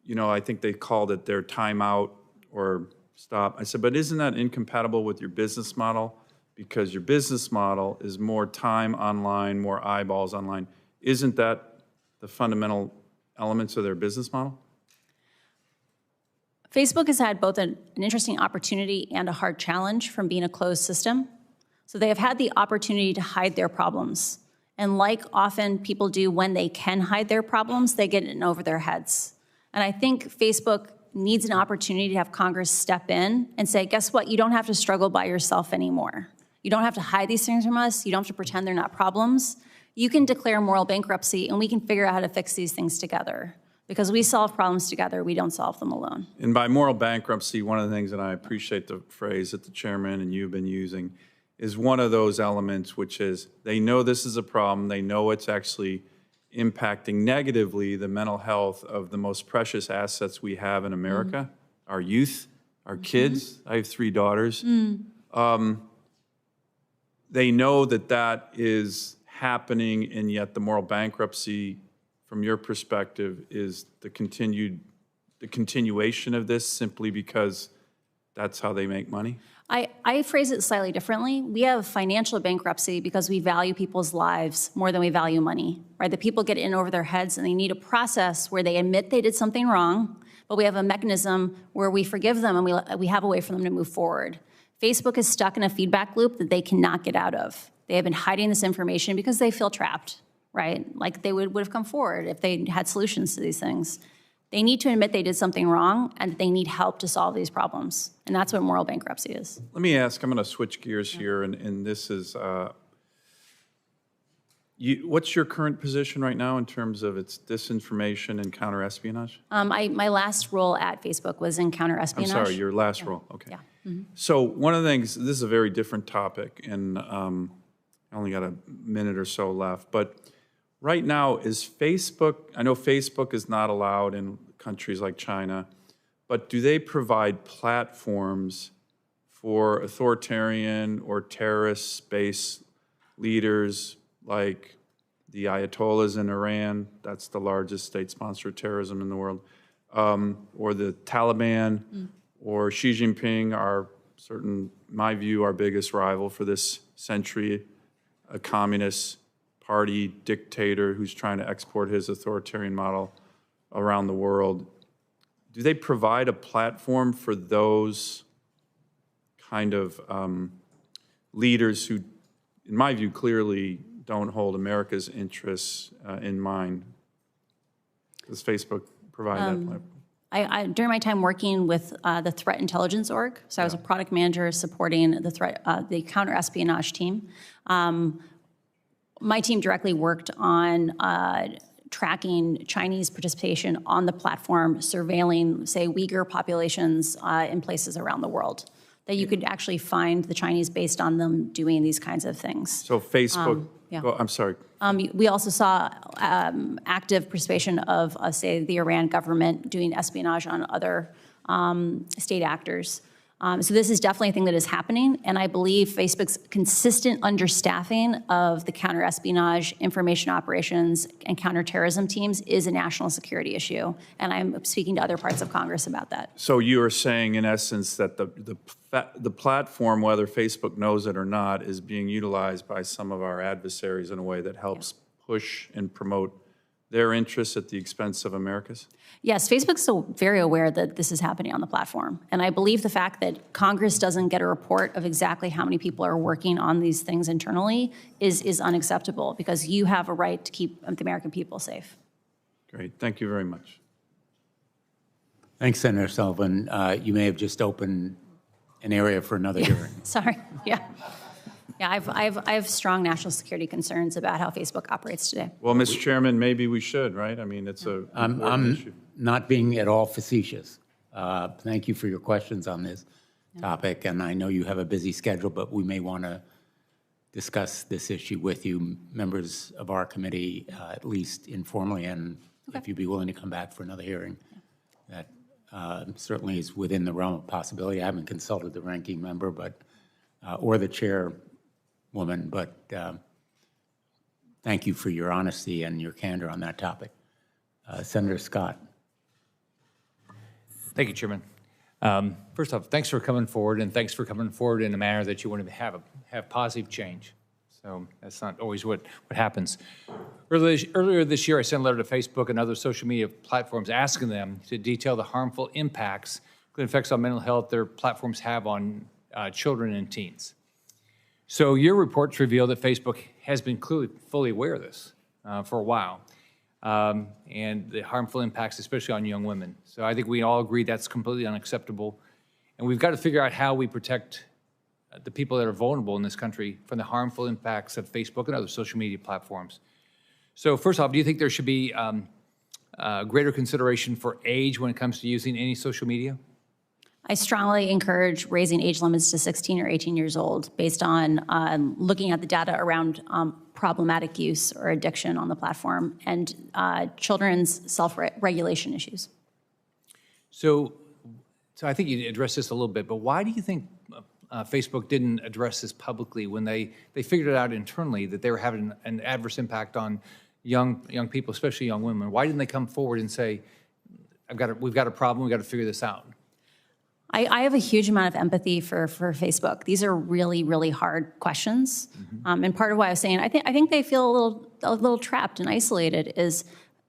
you know, I think they called it their timeout or stop. I said, but isn't that incompatible with your business model? Because your business model is more time online, more eyeballs online. Isn't that the fundamental elements of their business model? Facebook has had both an interesting opportunity and a hard challenge from being a closed system. So they have had the opportunity to hide their problems. And like often people do when they can hide their problems, they get in over their heads. And I think Facebook needs an opportunity to have Congress step in and say, guess what? You don't have to struggle by yourself anymore. You don't have to hide these things from us. You don't have to pretend they're not problems. You can declare moral bankruptcy and we can figure out how to fix these things together. Because we solve problems together, we don't solve them alone. And by moral bankruptcy, one of the things, and I appreciate the phrase that the chairman and you've been using, is one of those elements, which is they know this is a problem. They know it's actually impacting negatively the mental health of the most precious assets we have in America, our youth, our kids. I have 3 daughters. They know that that is happening, and yet the moral bankruptcy, from your perspective, is the continuation of this simply because that's how they make money? I phrase it slightly differently. We have financial bankruptcy because we value people's lives more than we value money, right? The people get in over their heads and they need a process where they admit they did something wrong, but we have a mechanism where we forgive them and we have a way for them to move forward. Facebook is stuck in a feedback loop that they cannot get out of. They have been hiding this information because they feel trapped, right? Like they would have come forward if they had solutions to these things. They need to admit they did something wrong and they need help to solve these problems. And that's what moral bankruptcy is. Let me ask, I'm going to switch gears here, and this is, what's your current position right now in terms of its disinformation and counterespionage? My last role at Facebook was in counterespionage. I'm sorry, your last role, okay. Yeah. Mm-hmm. So one of the things, this is a very different topic, and I only got a minute or so left, but right now is Facebook, I know Facebook is not allowed in countries like China, but do they provide platforms for authoritarian or terrorist-based leaders like the Ayatollahs in Iran, that's the largest state sponsor of terrorism in the world, or the Taliban, or Xi Jinping, in my view, our biggest rival for this century, a communist party dictator who's trying to export his authoritarian model around the world. Do they provide a platform for those kind of leaders who, in my view, clearly don't hold America's interests in mind? Does Facebook provide that platform? During my time working with the Threat Intelligence Org, so I was a product manager supporting the counter-espionage team. My team directly worked on tracking Chinese participation on the platform, surveilling, say, Uyghur populations in places around the world, that you could actually find the Chinese based on them doing these kinds of things. So Facebook, I'm sorry. We also saw active participation of, say, the Iran government doing espionage on other state actors. So this is definitely a thing that is happening, and I believe Facebook's consistent understaffing of the counter-espionage, information operations, and counterterrorism teams is a national security issue, and I'm speaking to other parts of Congress about that. So you are saying, in essence, that the platform, whether Facebook knows it or not, is being utilized by some of our adversaries in a way that helps push and promote their interests at the expense of America's? Yes, Facebook's still very aware that this is happening on the platform. And I believe the fact that Congress doesn't get a report of exactly how many people are working on these things internally is unacceptable, because you have a right to keep the American people safe. Great, thank you very much. Thanks, Senator Sullivan. You may have just opened an area for another hearing. Sorry, yeah. Yeah, I have strong national security concerns about how Facebook operates today. Well, Mr. Chairman, maybe we should, right? I mean, it's a important issue. I'm not being at all facetious. Thank you for your questions on this topic, and I know you have a busy schedule, but we may want to discuss this issue with you, members of our committee, at least informally, and if you'd be willing to come back for another hearing. That certainly is within the realm of possibility. I haven't consulted the ranking member, but or the chairwoman, but thank you for your honesty and your candor on that topic. Senator Scott. Thank you, Chairman. First off, thanks for coming forward, and thanks for coming forward in a manner that you want to have positive change. So that's not always what happens. Earlier this year, I sent a letter to Facebook and other social media platforms asking them to detail the harmful impacts, including effects on mental health, their platforms have on children and teens. So your reports reveal that Facebook has been fully aware of this for a while, and the harmful impacts, especially on young women. So I think we all agree that's completely unacceptable, and we've got to figure out how we protect the people that are vulnerable in this country from the harmful impacts of Facebook and other social media platforms. So first off, do you think there should be greater consideration for age when it comes to using any social media? I strongly encourage raising age limits to 16 or 18 years old based on looking at the data around problematic use or addiction on the platform and children's self-regulation issues. So I think you addressed this a little bit, but why do you think Facebook didn't address this publicly when they figured it out internally that they were having an adverse impact on young people, especially young women? Why didn't they come forward and say, we've got a problem, we've got to figure this out? I have a huge amount of empathy for Facebook. These are really, really hard questions. And part of why I was saying, I think they feel a little trapped and isolated is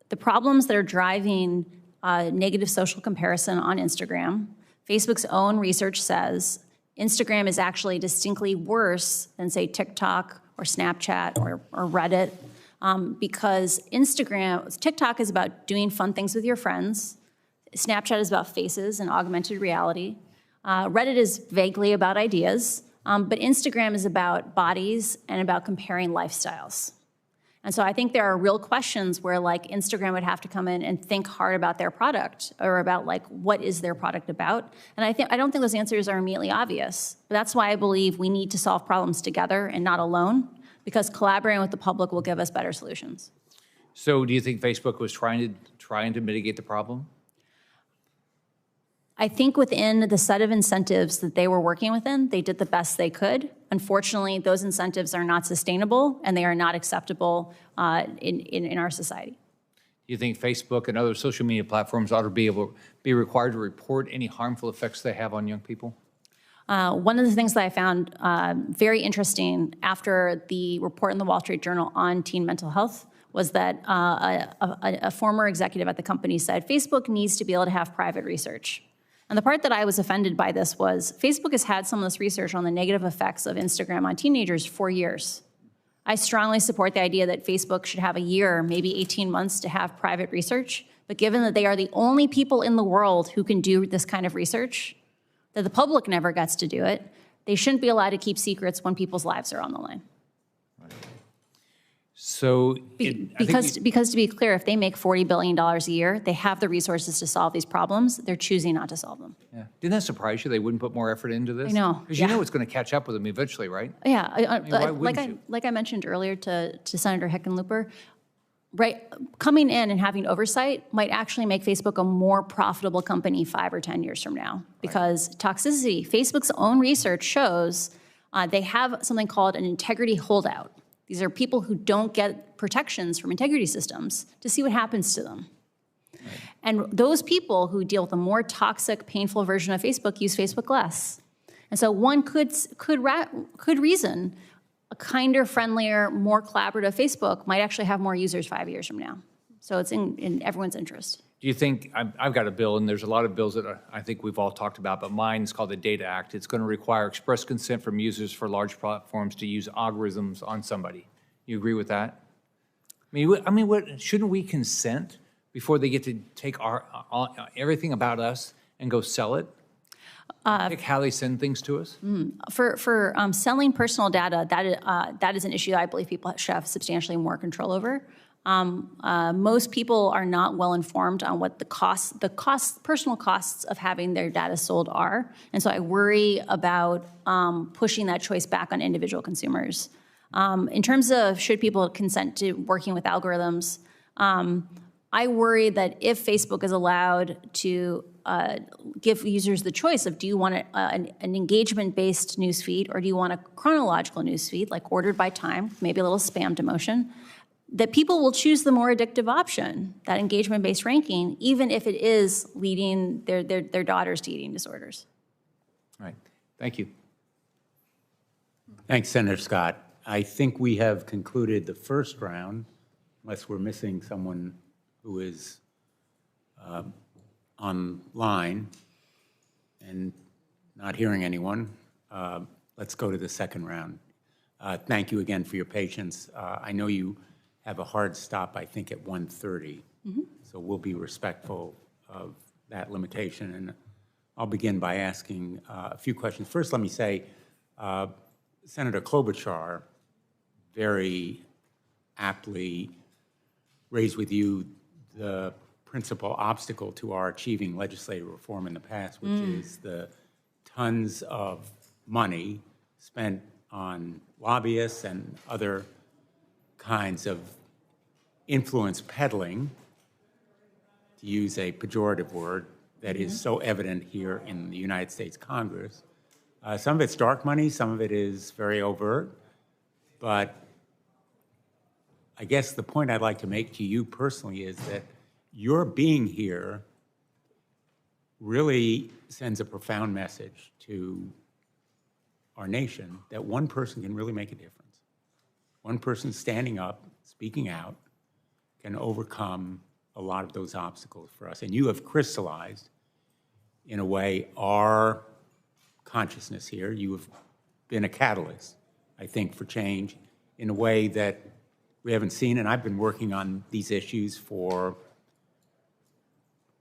the problems that are driving negative social comparison on Instagram. Facebook's own research says Instagram is actually distinctly worse than, say, TikTok or Snapchat or Reddit because TikTok is about doing fun things with your friends. Snapchat is about faces and augmented reality. Reddit is vaguely about ideas, but Instagram is about bodies and about comparing lifestyles. And so I think there are real questions where like Instagram would have to come in and think hard about their product or about like what is their product about. And I don't think those answers are immediately obvious. But that's why I believe we need to solve problems together and not alone, because collaborating with the public will give us better solutions. So do you think Facebook was trying to mitigate the problem? I think within the set of incentives that they were working within, they did the best they could. Unfortunately, those incentives are not sustainable and they are not acceptable in our society. Do you think Facebook and other social media platforms ought to be required to report any harmful effects they have on young people? One of the things that I found very interesting after the report in the Wall Street Journal on teen mental health was that a former executive at the company said Facebook needs to be able to have private research. And the part that I was offended by this was Facebook has had some of this research on the negative effects of Instagram on teenagers for years. I strongly support the idea that Facebook should have a year, maybe 18 months to have private research. But given that they are the only people in the world who can do this kind of research, that the public never gets to do it, they shouldn't be allowed to keep secrets when people's lives are on the line. So, because to be clear, if they make $40 billion a year, they have the resources to solve these problems. They're choosing not to solve them. Yeah. Didn't that surprise you? They wouldn't put more effort into this? I know. Because you know it's going to catch up with them eventually, right? Yeah. Why like I mentioned earlier to Senator Hickenlooper, right? Coming in and having oversight might actually make Facebook a more profitable company 5 or 10 years from now. Because toxicity, Facebook's own research shows they have something called an integrity holdout. These are people who don't get protections from integrity systems to see what happens to them. Right. And those people who deal with a more toxic, painful version of Facebook use Facebook less. And so one could reason a kinder, friendlier, more collaborative Facebook might actually have more users 5 years from now. So it's in everyone's interest. Do you think, I've got a bill, and there's a lot of bills that I think we've all talked about, but mine is called the Data Act. It's going to require express consent from users for large platforms to use algorithms on somebody. You agree with that? Shouldn't we consent before they get to take everything about us and go sell it? Pick how they send things to us? For selling personal data, that is an issue that I believe people should have substantially more control over. Most people are not well informed on what the personal costs of having their data sold are. And so I worry about pushing that choice back on individual consumers. In terms of should people consent to working with algorithms, I worry that if Facebook is allowed to give users the choice of do you want an engagement-based newsfeed or do you want a chronological newsfeed, like ordered by time, maybe a little spam demotion, that people will choose the more addictive option, that engagement-based ranking, even if it is leading their daughters to eating disorders. All right, thank you. Thanks, Senator Scott. I think we have concluded the first round, unless we're missing someone who is online and not hearing anyone. Let's go to the second round. Thank you again for your patience. I know you have a hard stop, I think, at 1:30, so we'll be respectful of that limitation. And I'll begin by asking a few questions. First, let me say, Senator Klobuchar very aptly raised with you the principal obstacle to our achieving legislative reform in the past, which is the tons of money spent on lobbyists and other kinds of influence peddling, to use a pejorative word, that is so evident here in the United States Congress. Some of it's dark money, some of it is very overt, but I guess the point I'd like to make to you personally is that your being here really sends a profound message to our nation that one person can really make a difference. One person standing up, speaking out, can overcome a lot of those obstacles for us. And you have crystallized, in a way, our consciousness here. You have been a catalyst, I think, for change in a way that we haven't seen. And I've been working on these issues for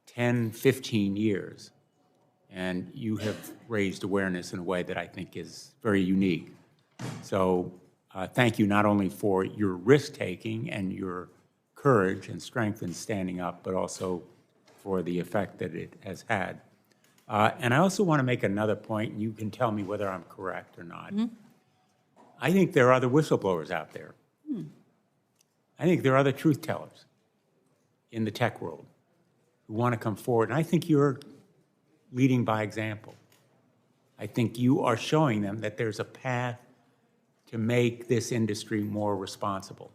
10, 15 years. And you have raised awareness in a way that I think is very unique. So thank you not only for your risk-taking and your courage and strength in standing up, but also for the effect that it has had. And I also want to make another point, and you can tell me whether I'm correct or not. I think there are other whistleblowers out there. I think there are other truth tellers in the tech world who want to come forward. And I think you're leading by example. I think you are showing them that there's a path to make this industry more responsible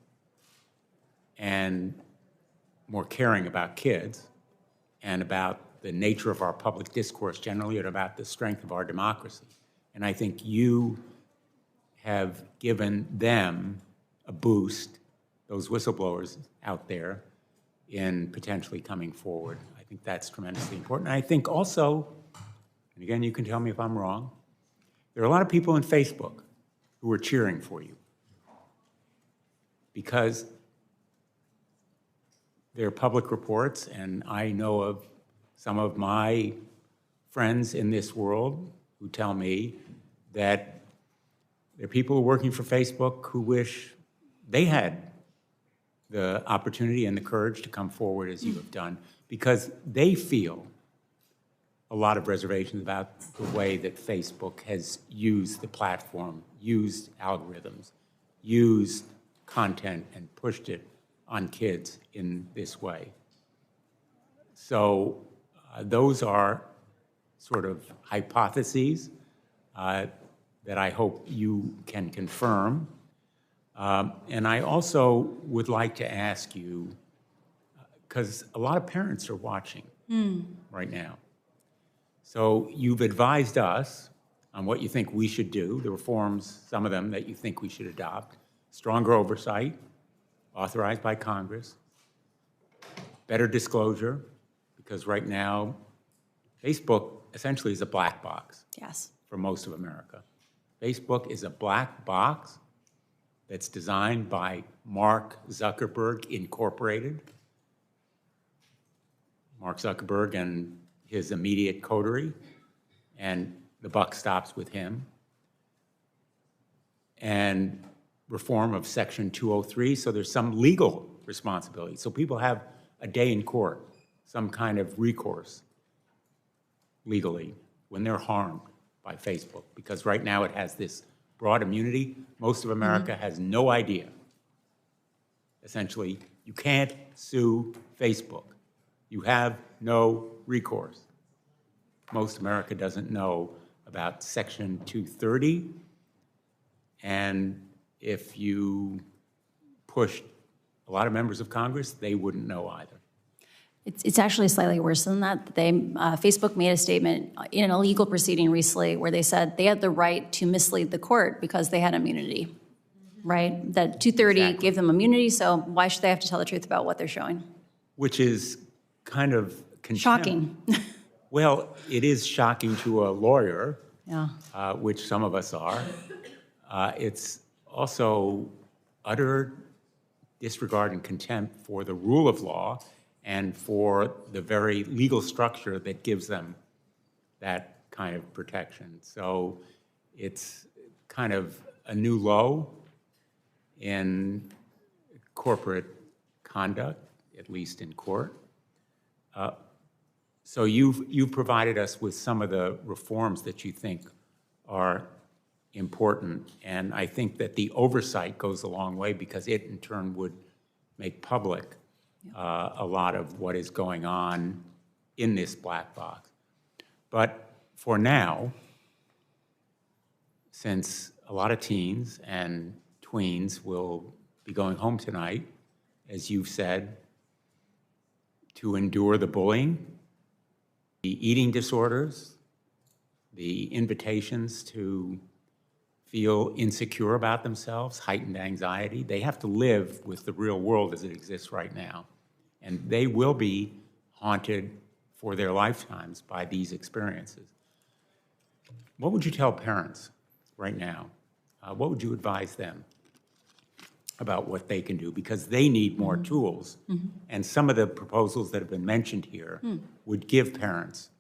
and more caring about kids and about the nature of our public discourse generally and about the strength of our democracy. And I think you have given them a boost, those whistleblowers out there, in potentially coming forward. I think that's tremendously important. And I think also, and again, you can tell me if I'm wrong, there are a lot of people in Facebook who are cheering for you because there are public reports, and I know of some of my friends in this world who tell me that there are people working for Facebook who wish they had the opportunity and the courage to come forward as you have done, because they feel a lot of reservations about the way that Facebook has used the platform, used algorithms, used content, and pushed it on kids in this way. So those are sort of hypotheses that I hope you can confirm. And I also would like to ask you, because a lot of parents are watching right now. So you've advised us on what you think we should do, the reforms, some of them that you think we should adopt, stronger oversight, authorized by Congress, better disclosure, because right now, Facebook essentially is a black box for most of America. Facebook is a black box that's designed by Mark Zuckerberg Incorporated. Mark Zuckerberg and his immediate coterie, and the buck stops with him. And reform of Section 203, so there's some legal responsibility. So people have a day in court, some kind of recourse legally when they're harmed by Facebook, because right now it has this broad immunity. Most of America has no idea. Essentially, you can't sue Facebook. You have no recourse. Most America doesn't know about Section 230, and if you push a lot of members of Congress, they wouldn't know either. It's actually slightly worse than that. Facebook made a statement in a legal proceeding recently where they said they had the right to mislead the court because they had immunity, right? That 230 gave them immunity, so why should they have to tell the truth about what they're showing? Which is kind of contempt. Shocking. Well, it is shocking to a lawyer, Yeah. which some of us are. It's also utter disregard and contempt for the rule of law and for the very legal structure that gives them that kind of protection. So it's kind of a new low in corporate conduct, at least in court. So you've provided us with some of the reforms that you think are important, and I think that the oversight goes a long way because it in turn would make public a lot of what is going on in this black box. But for now, since a lot of teens and tweens will be going home tonight, as you've said, to endure the bullying, the eating disorders, the invitations to feel insecure about themselves, heightened anxiety. They have to live with the real world as it exists right now. And they will be haunted for their lifetimes by these experiences. What would you tell parents right now? What would you advise them about what they can do? Because they need more tools. And some of the proposals that have been mentioned here would give parents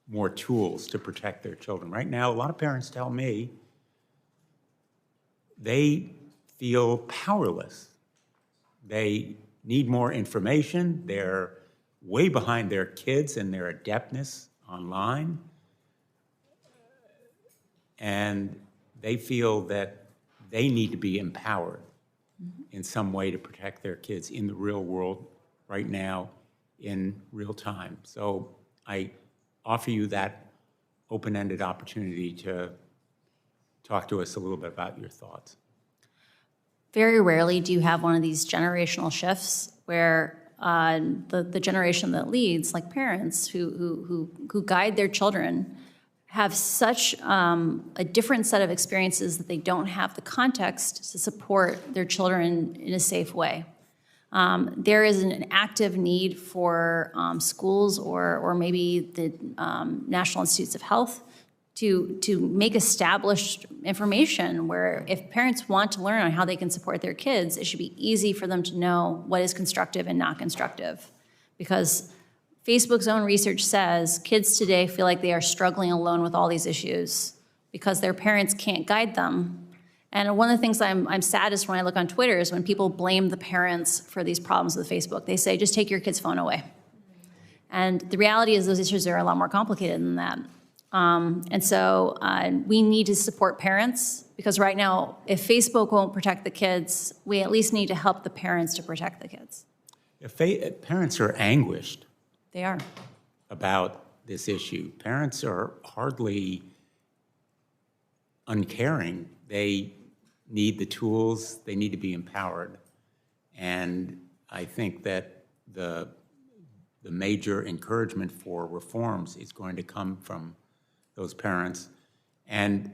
more tools to protect their children. Right now, a lot of parents tell me they feel powerless. They need more information. They're way behind their kids in their adeptness online. And they feel that they need to be empowered in some way to protect their kids in the real world right now in real time. So I offer you that open-ended opportunity to talk to us a little bit about your thoughts. Very rarely do you have one of these generational shifts where the generation that leads, like parents who guide their children, have such a different set of experiences that they don't have the context to support their children in a safe way. There is an active need for schools or maybe the National Institutes of Health to make established information where if parents want to learn on how they can support their kids, it should be easy for them to know what is constructive and not constructive. Because Facebook's own research says kids today feel like they are struggling alone with all these issues because their parents can't guide them. And one of the things I'm saddest when I look on Twitter is when people blame the parents for these problems with Facebook. They say, just take your kid's phone away. And the reality is those issues are a lot more complicated than that. And so we need to support parents because right now, if Facebook won't protect the kids, we at least need to help the parents to protect the kids. If parents are anguished They are. about this issue, parents are hardly uncaring. They need the tools, they need to be empowered. And I think that the major encouragement for reforms is going to come from those parents. And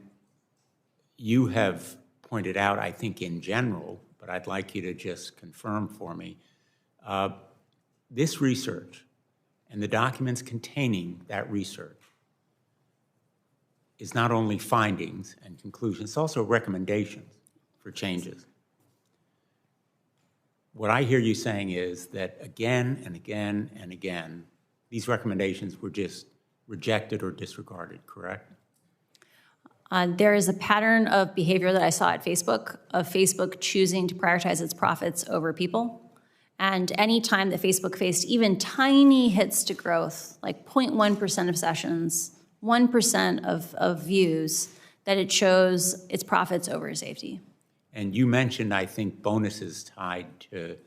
you have pointed out, I think in general, but I'd like you to just confirm for me, this research and the documents containing that research is not only findings and conclusions, it's also recommendations for changes. What I hear you saying is that again and again and again, these recommendations were just rejected or disregarded, correct? There is a pattern of behavior that I saw at Facebook, of Facebook choosing to prioritize its profits over people. And any time that Facebook faced even tiny hits to growth, like 0.1% of sessions, 1% of views, that it chose its profits over safety. And you mentioned, I think, bonuses tied to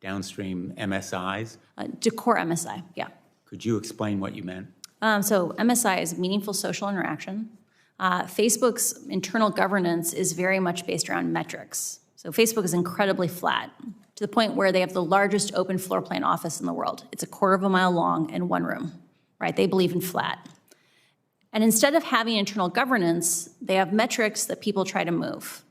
downstream MSIs. To core MSI, yeah. Could you explain what you meant? So MSI is meaningful social interaction. Facebook's internal governance is very much based around metrics. So Facebook is incredibly flat. to the point where they have the largest open floor plan office in the world. It's a quarter of a mile long and one room, right? They believe in flat. And instead of having internal governance, they have metrics that people try to move.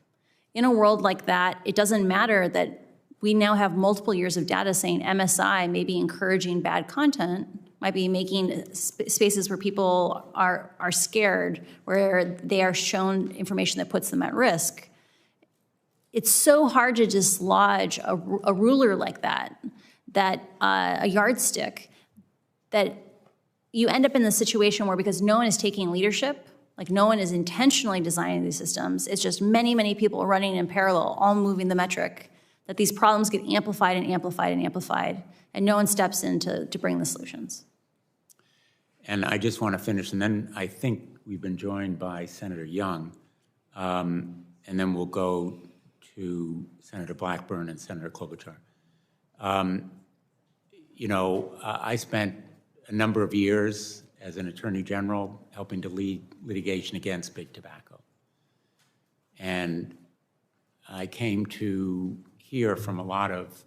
In a world like that, it doesn't matter that we now have multiple years of data saying MSI may be encouraging bad content, might be making spaces where people are scared, where they are shown information that puts them at risk. It's so hard to dislodge a ruler like that, a yardstick, that you end up in the situation where, because no one is taking leadership, like no one is intentionally designing these systems, it's just many, many people running in parallel, all moving the metric, that these problems get amplified and amplified and amplified, and no one steps in to bring the solutions. And I just want to finish, and then I think we've been joined by Senator Young, and then we'll go to Senator Blackburn and Senator Klobuchar. I spent a number of years as an attorney general helping to lead litigation against big tobacco. And I came to hear from a lot of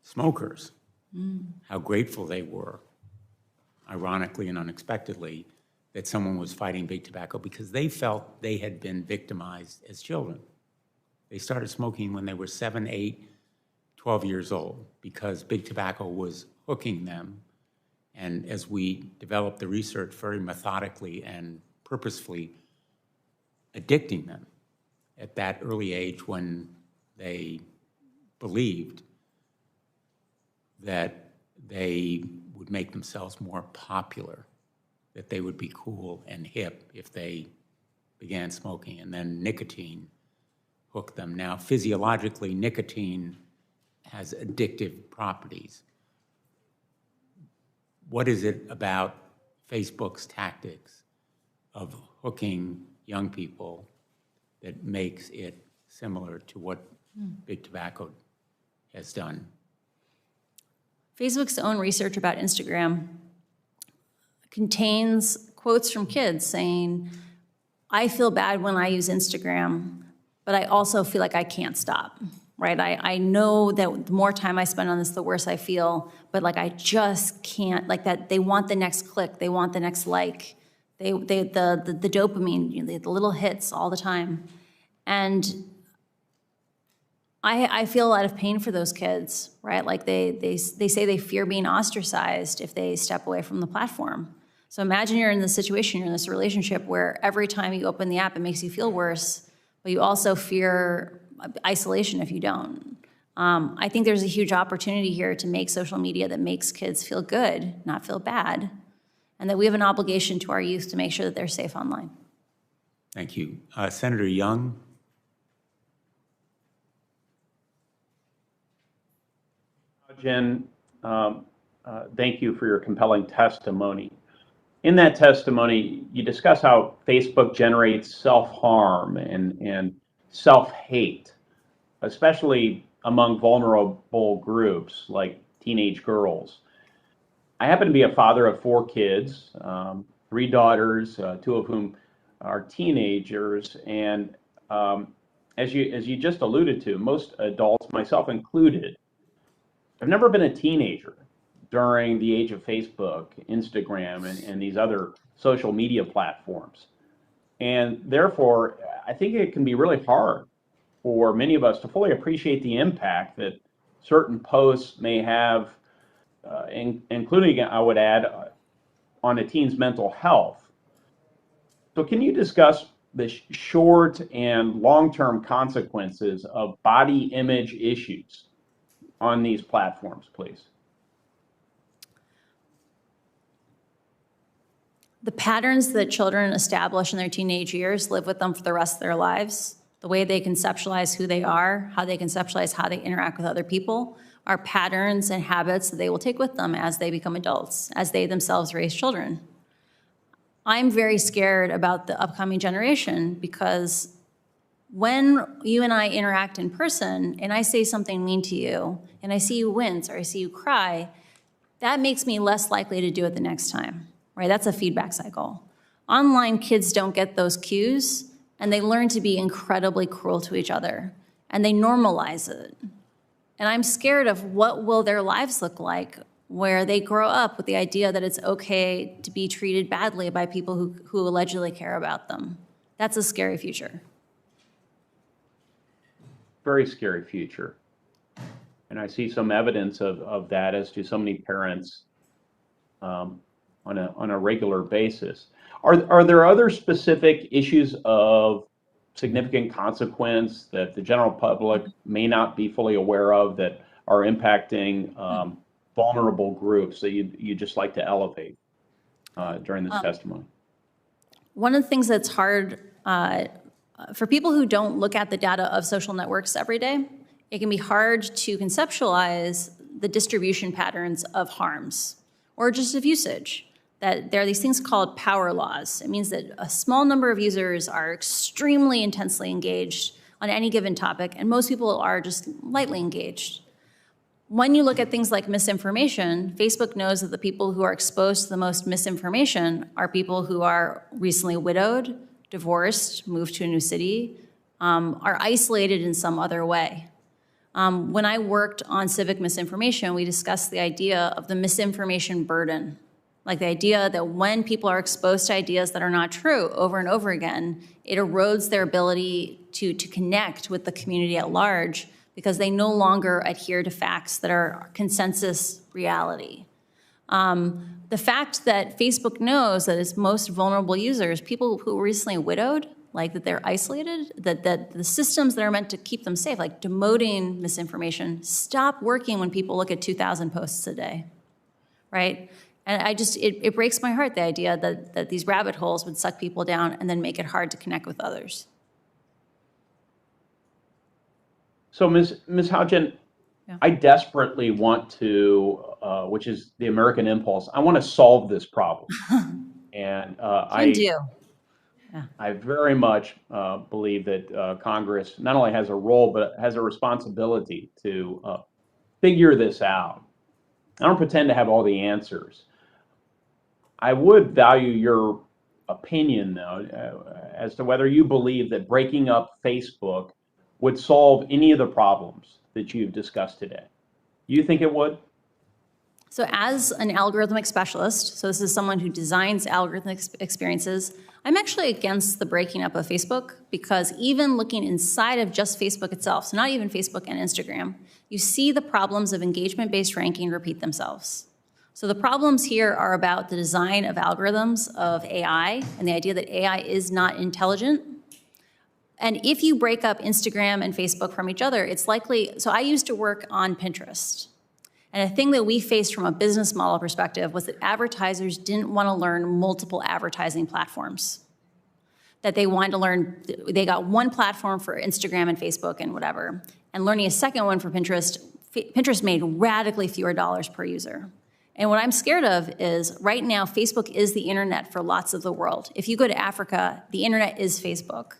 smokers how grateful they were, ironically and unexpectedly, that someone was fighting big tobacco, because they felt they had been victimized as children. They started smoking when they were 7, 8, 12 years old because big tobacco was hooking them. And as we developed the research, very methodically and purposefully addicting them at that early age, when they believed that they would make themselves more popular, that they would be cool and hip if they began smoking. And then nicotine hooked them. Now, physiologically, nicotine has addictive properties. What is it about Facebook's tactics of hooking young people that makes it similar to what big tobacco has done? Facebook's own research about Instagram contains quotes from kids saying, I feel bad when I use Instagram, but I also feel like I can't stop, right? I know that the more time I spend on this, the worse I feel, but like I just can't, like that they want the next click, they want the next like, the dopamine, the little hits all the time. And I feel a lot of pain for those kids, right? Like they say they fear being ostracized if they step away from the platform. So imagine you're in this situation, you're in this relationship where every time you open the app, it makes you feel worse, but you also fear isolation if you don't. I think there's a huge opportunity here to make social media that makes kids feel good, not feel bad, and that we have an obligation to our youth to make sure that they're safe online. Thank you. Senator Young. Jen, thank you for your compelling testimony. In that testimony, you discuss how Facebook generates self-harm and self-hate, especially among vulnerable groups like teenage girls. I happen to be a father of 4 kids, 3 daughters, 2 of whom are teenagers, and as you just alluded to, most adults, myself included, I've never been a teenager during the age of Facebook, Instagram, and these other social media platforms. And therefore, I think it can be really hard for many of us to fully appreciate the impact that certain posts may have, including, I would add, on a teen's mental health. So can you discuss the short and long-term consequences of body image issues on these platforms, please? The patterns that children establish in their teenage years live with them for the rest of their lives. The way they conceptualize who they are, how they conceptualize how they interact with other people, are patterns and habits that they will take with them as they become adults, as they themselves raise children. I'm very scared about the upcoming generation because when you and I interact in person and I say something mean to you and I see you wince or I see you cry, that makes me less likely to do it the next time, right? That's a feedback cycle. Online kids don't get those cues and they learn to be incredibly cruel to each other and they normalize it. And I'm scared of what will their lives look like where they grow up with the idea that it's okay to be treated badly by people who allegedly care about them. That's a scary future. Very scary future. And I see some evidence of that as to so many parents on a regular basis. Are there other specific issues of significant consequence that the general public may not be fully aware of that are impacting vulnerable groups that you'd just like to elevate during this testimony? One of the things that's hard for people who don't look at the data of social networks every day, it can be hard to conceptualize the distribution patterns of harms or just of usage. That there are these things called power laws. It means that a small number of users are extremely intensely engaged on any given topic, and most people are just lightly engaged. When you look at things like misinformation, Facebook knows that the people who are exposed to the most misinformation are people who are recently widowed, divorced, moved to a new city, are isolated in some other way. When I worked on civic misinformation, we discussed the idea of the misinformation burden, like the idea that when people are exposed to ideas that are not true over and over again, it erodes their ability to connect with the community at large because they no longer adhere to facts that are consensus reality. The fact that Facebook knows that its most vulnerable users, people who were recently widowed, like that they're isolated, that the systems that are meant to keep them safe, like demoting misinformation, stop working when people look at 2,000 posts a day, right? And it breaks my heart, the idea that these rabbit holes would suck people down and then make it hard to connect with others. So Ms. Hougen, I desperately want to, which is the American impulse, I want to solve this problem. And I very much believe that Congress not only has a role, but has a responsibility to figure this out. I don't pretend to have all the answers. I would value your opinion, though, as to whether you believe that breaking up Facebook would solve any of the problems that you've discussed today. You think it would? So as an algorithmic specialist, so this is someone who designs algorithmic experiences, I'm actually against the breaking up of Facebook because even looking inside of just Facebook itself, so not even Facebook and Instagram, you see the problems of engagement-based ranking repeat themselves. So the problems here are about the design of algorithms of AI and the idea that AI is not intelligent. And if you break up Instagram and Facebook from each other, it's likely, so I used to work on Pinterest. And a thing that we faced from a business model perspective was that advertisers didn't want to learn multiple advertising platforms. That they wanted to learn, they got one platform for Instagram and Facebook and whatever, and learning a second one for Pinterest, Pinterest made radically fewer dollars per user. And what I'm scared of is right now, Facebook is the internet for lots of the world. If you go to Africa, the internet is Facebook.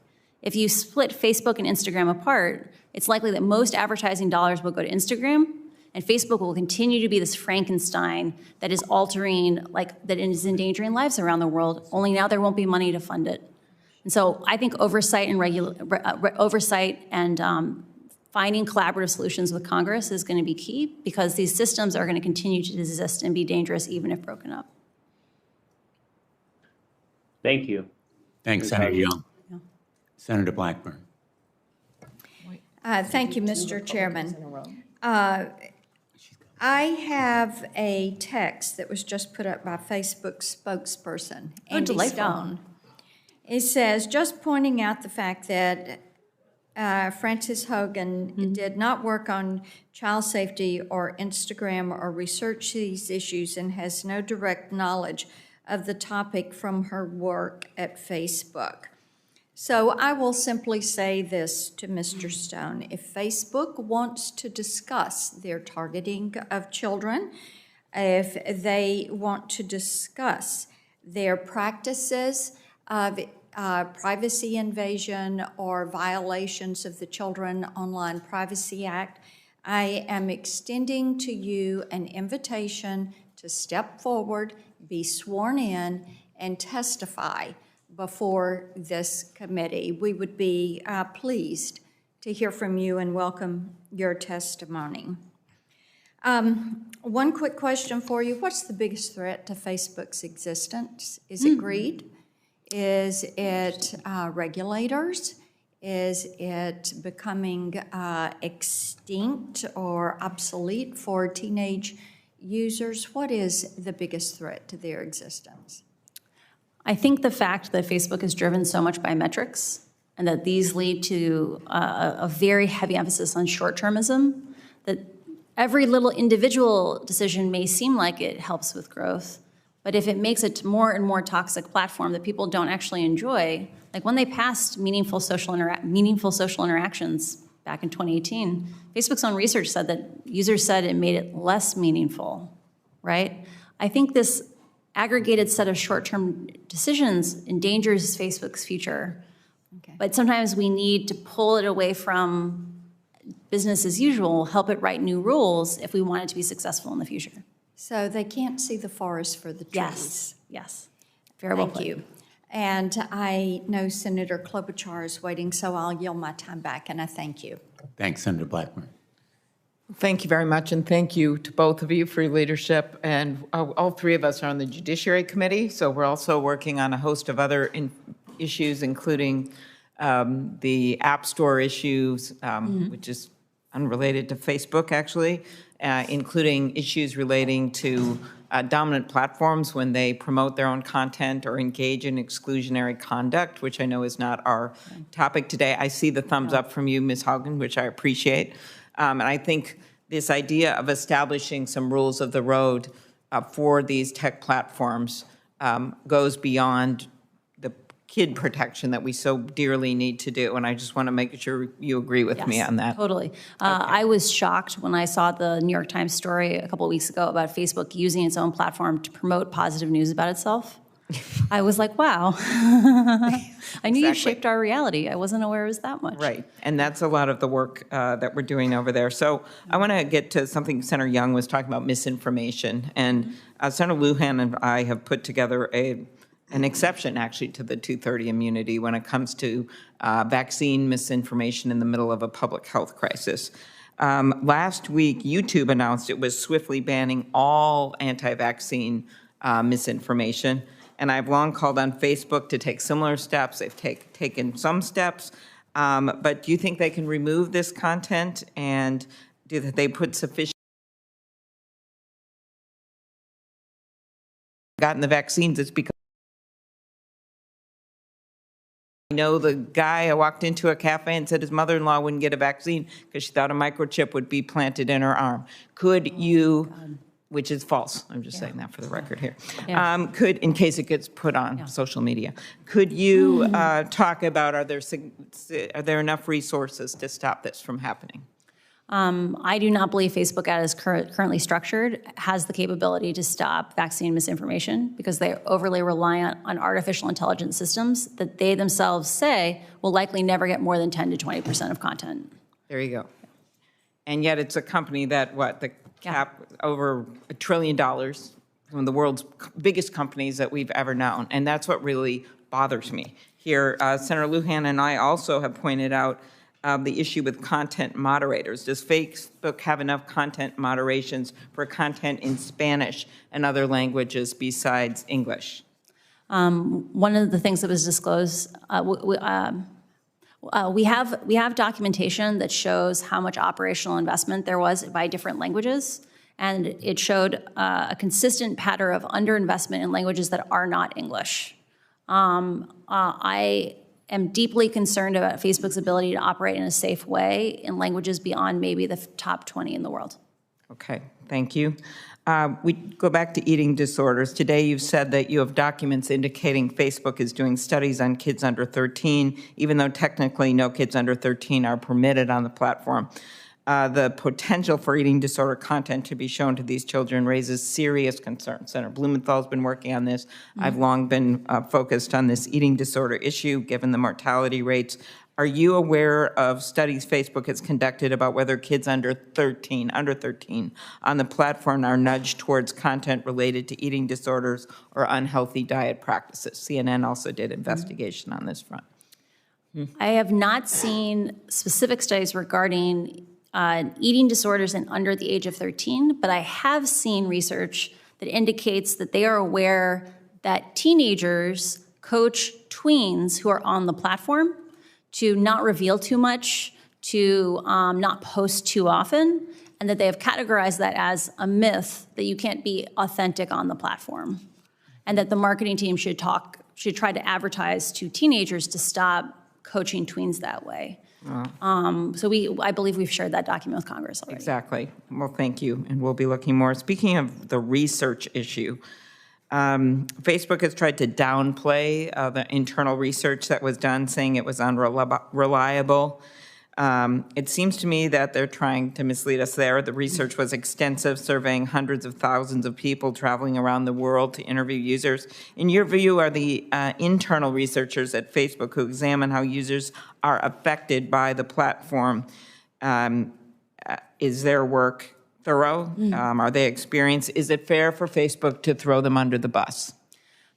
If you split Facebook and Instagram apart, it's likely that most advertising dollars will go to Instagram, and Facebook will continue to be this Frankenstein that is altering, that is endangering lives around the world, only now there won't be money to fund it. And so I think oversight and finding collaborative solutions with Congress is going to be key because these systems are going to continue to exist and be dangerous even if broken up. Thank you. Thanks, Senator Young. Yeah. Senator Blackburn. Thank you, Mr. Chairman. I have a text that was just put up by Facebook's spokesperson, Andy Stone. It says, just pointing out the fact that Frances Hogan did not work on child safety or Instagram or research these issues and has no direct knowledge of the topic from her work at Facebook. So I will simply say this to Mr. Stone. If Facebook wants to discuss their targeting of children, if they want to discuss their practices of privacy invasion or violations of the Children Online Privacy Act, I am extending to you an invitation to step forward, be sworn in, and testify before this committee. We would be pleased to hear from you and welcome your testimony. One quick question for you. What's the biggest threat to Facebook's existence? Is it greed? Is it regulators? Is it becoming extinct or obsolete for teenage users? What is the biggest threat to their existence? I think the fact that Facebook is driven so much by metrics and that these lead to a very heavy emphasis on short-termism, that every little individual decision may seem like it helps with growth, but if it makes it more and more toxic platform that people don't actually enjoy, like when they passed meaningful social interactions back in 2018, Facebook's own research said that users said it made it less meaningful, right? I think this aggregated set of short-term decisions endangers Facebook's future. Okay. But sometimes we need to pull it away from business as usual, help it write new rules if we want it to be successful in the future. So they can't see the forest for the trees. Yes, yes. Very well put. Thank you. And I know Senator Klobuchar is waiting, so I'll yield my time back, and I thank you. Thanks, Senator Blackburn. Thank you very much, and thank you to both of you for your leadership. And all three of us are on the Judiciary Committee, so we're also working on a host of other issues, including the App Store issues, which is unrelated to Facebook, actually, including issues relating to dominant platforms when they promote their own content or engage in exclusionary conduct, which I know is not our topic today. I see the thumbs up from you, Ms. Haugen, which I appreciate. And I think this idea of establishing some rules of the road for these tech platforms goes beyond the kid protection that we so dearly need to do. And I just want to make sure you agree with me on that. Totally. I was shocked when I saw the New York Times story a couple of weeks ago about Facebook using its own platform to promote positive news about itself. I was like, wow. I knew you shaped our reality. I wasn't aware it was that much. Right, and that's a lot of the work that we're doing over there. So I want to get to something Senator Young was talking about, misinformation. And Senator Lujan and I have put together an exception, actually, to the 230 immunity when it comes to vaccine misinformation in the middle of a public health crisis. Last week, YouTube announced it was swiftly banning all anti-vaccine misinformation. And I've long called on Facebook to take similar steps. They've taken some steps. But do you think they can remove this content? And do they put sufficient gotten the vaccines? It's because I know the guy I walked into a cafe and said his mother-in-law wouldn't get a vaccine because she thought a microchip would be planted in her arm. Could you... which is false. I'm just saying that for the record here. Could, in case it gets put on social media, could you talk about, are there enough resources to stop this from happening? I do not believe Facebook, as currently structured, has the capability to stop vaccine misinformation because they're overly reliant on artificial intelligence systems that they themselves say will likely never get more than 10 to 20% of content. There you go. And yet it's a company that, cap over $1 trillion, one of the world's biggest companies that we've ever known. And that's what really bothers me. Here, Senator Lujan and I also have pointed out the issue with content moderators. Does Facebook have enough content moderations for content in Spanish and other languages besides English? One of the things that was disclosed, we have documentation that shows how much operational investment there was by different languages, and it showed a consistent pattern of underinvestment in languages that are not English. I am deeply concerned about Facebook's ability to operate in a safe way in languages beyond maybe the top 20 in the world. Okay, thank you. We go back to eating disorders. Today you've said that you have documents indicating Facebook is doing studies on kids under 13, even though technically no kids under 13 are permitted on the platform. The potential for eating disorder content to be shown to these children raises serious concerns. Senator Blumenthal's been working on this. I've long been focused on this eating disorder issue, given the mortality rates. Are you aware of studies Facebook has conducted about whether kids under 13 on the platform are nudged towards content related to eating disorders or unhealthy diet practices? CNN also did investigation on this front. I have not seen specific studies regarding eating disorders in under the age of 13, but I have seen research that indicates that they are aware that teenagers coach tweens who are on the platform to not reveal too much, to not post too often, and that they have categorized that as a myth that you can't be authentic on the platform, and that the marketing team should try to advertise to teenagers to stop coaching tweens that way. I believe we've shared that document with Congress already. Exactly. Well, thank you, and we'll be looking more. Speaking of the research issue, Facebook has tried to downplay the internal research that was done, saying it was unreliable. It seems to me that they're trying to mislead us there. The research was extensive, surveying hundreds of thousands of people traveling around the world to interview users. In your view, are the internal researchers at Facebook who examine how users are affected by the platform, is their work thorough? Are they experienced? Is it fair for Facebook to throw them under the bus?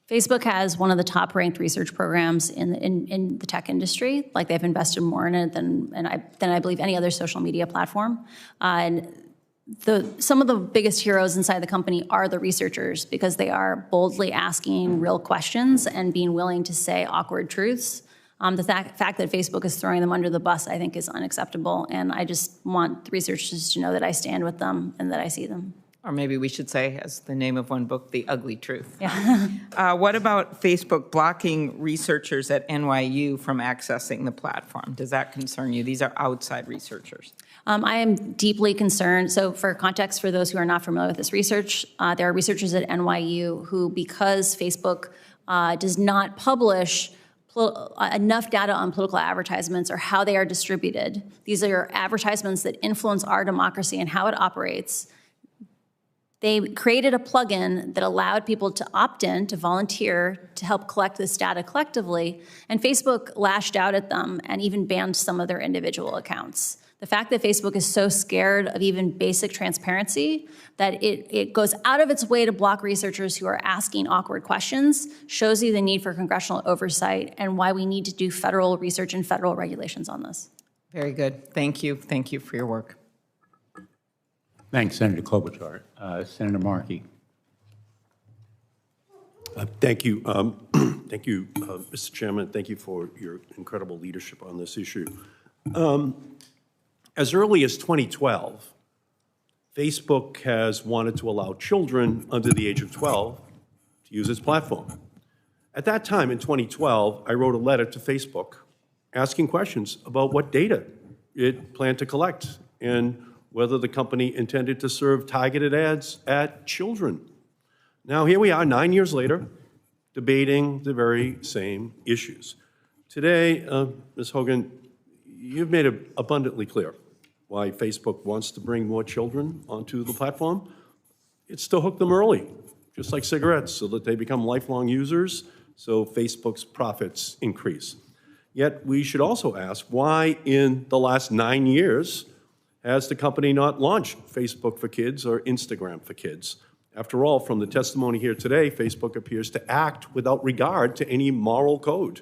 Facebook has one of the top-ranked research programs in the tech industry. Like, they've invested more in it than I believe any other social media platform. And some of the biggest heroes inside the company are the researchers, because they are boldly asking real questions and being willing to say awkward truths. The fact that Facebook is throwing them under the bus, I think, is unacceptable. And I just want the researchers to know that I stand with them and that I see them. Or maybe we should say, as the name of one book, The Ugly Truth. Yeah. What about Facebook blocking researchers at NYU from accessing the platform? Does that concern you? These are outside researchers. I am deeply concerned. So for context, for those who are not familiar with this research, there are researchers at NYU who, because Facebook does not publish enough data on political advertisements or how they are distributed, these are advertisements that influence our democracy and how it operates. They created a plugin that allowed people to opt in, to volunteer, to help collect this data collectively, and Facebook lashed out at them and even banned some of their individual accounts. The fact that Facebook is so scared of even basic transparency that it goes out of its way to block researchers who are asking awkward questions shows you the need for congressional oversight and why we need to do federal research and federal regulations on this. Very good. Thank you. Thank you for your work. Thanks, Senator Klobuchar. Senator Markey. Thank you. Thank you, Mr. Chairman. Thank you for your incredible leadership on this issue. As early as 2012, Facebook has wanted to allow children under the age of 12 to use its platform. At that time, in 2012, I wrote a letter to Facebook asking questions about what data it planned to collect and whether the company intended to serve targeted ads at children. Now, here we are 9 years later, debating the very same issues. Today, Ms. Hogan, you've made it abundantly clear why Facebook wants to bring more children onto the platform. It's to hook them early, just like cigarettes, so that they become lifelong users, so Facebook's profits increase. Yet, we should also ask why in the last 9 years has the company not launched Facebook for Kids or Instagram for Kids? After all, from the testimony here today, Facebook appears to act without regard to any moral code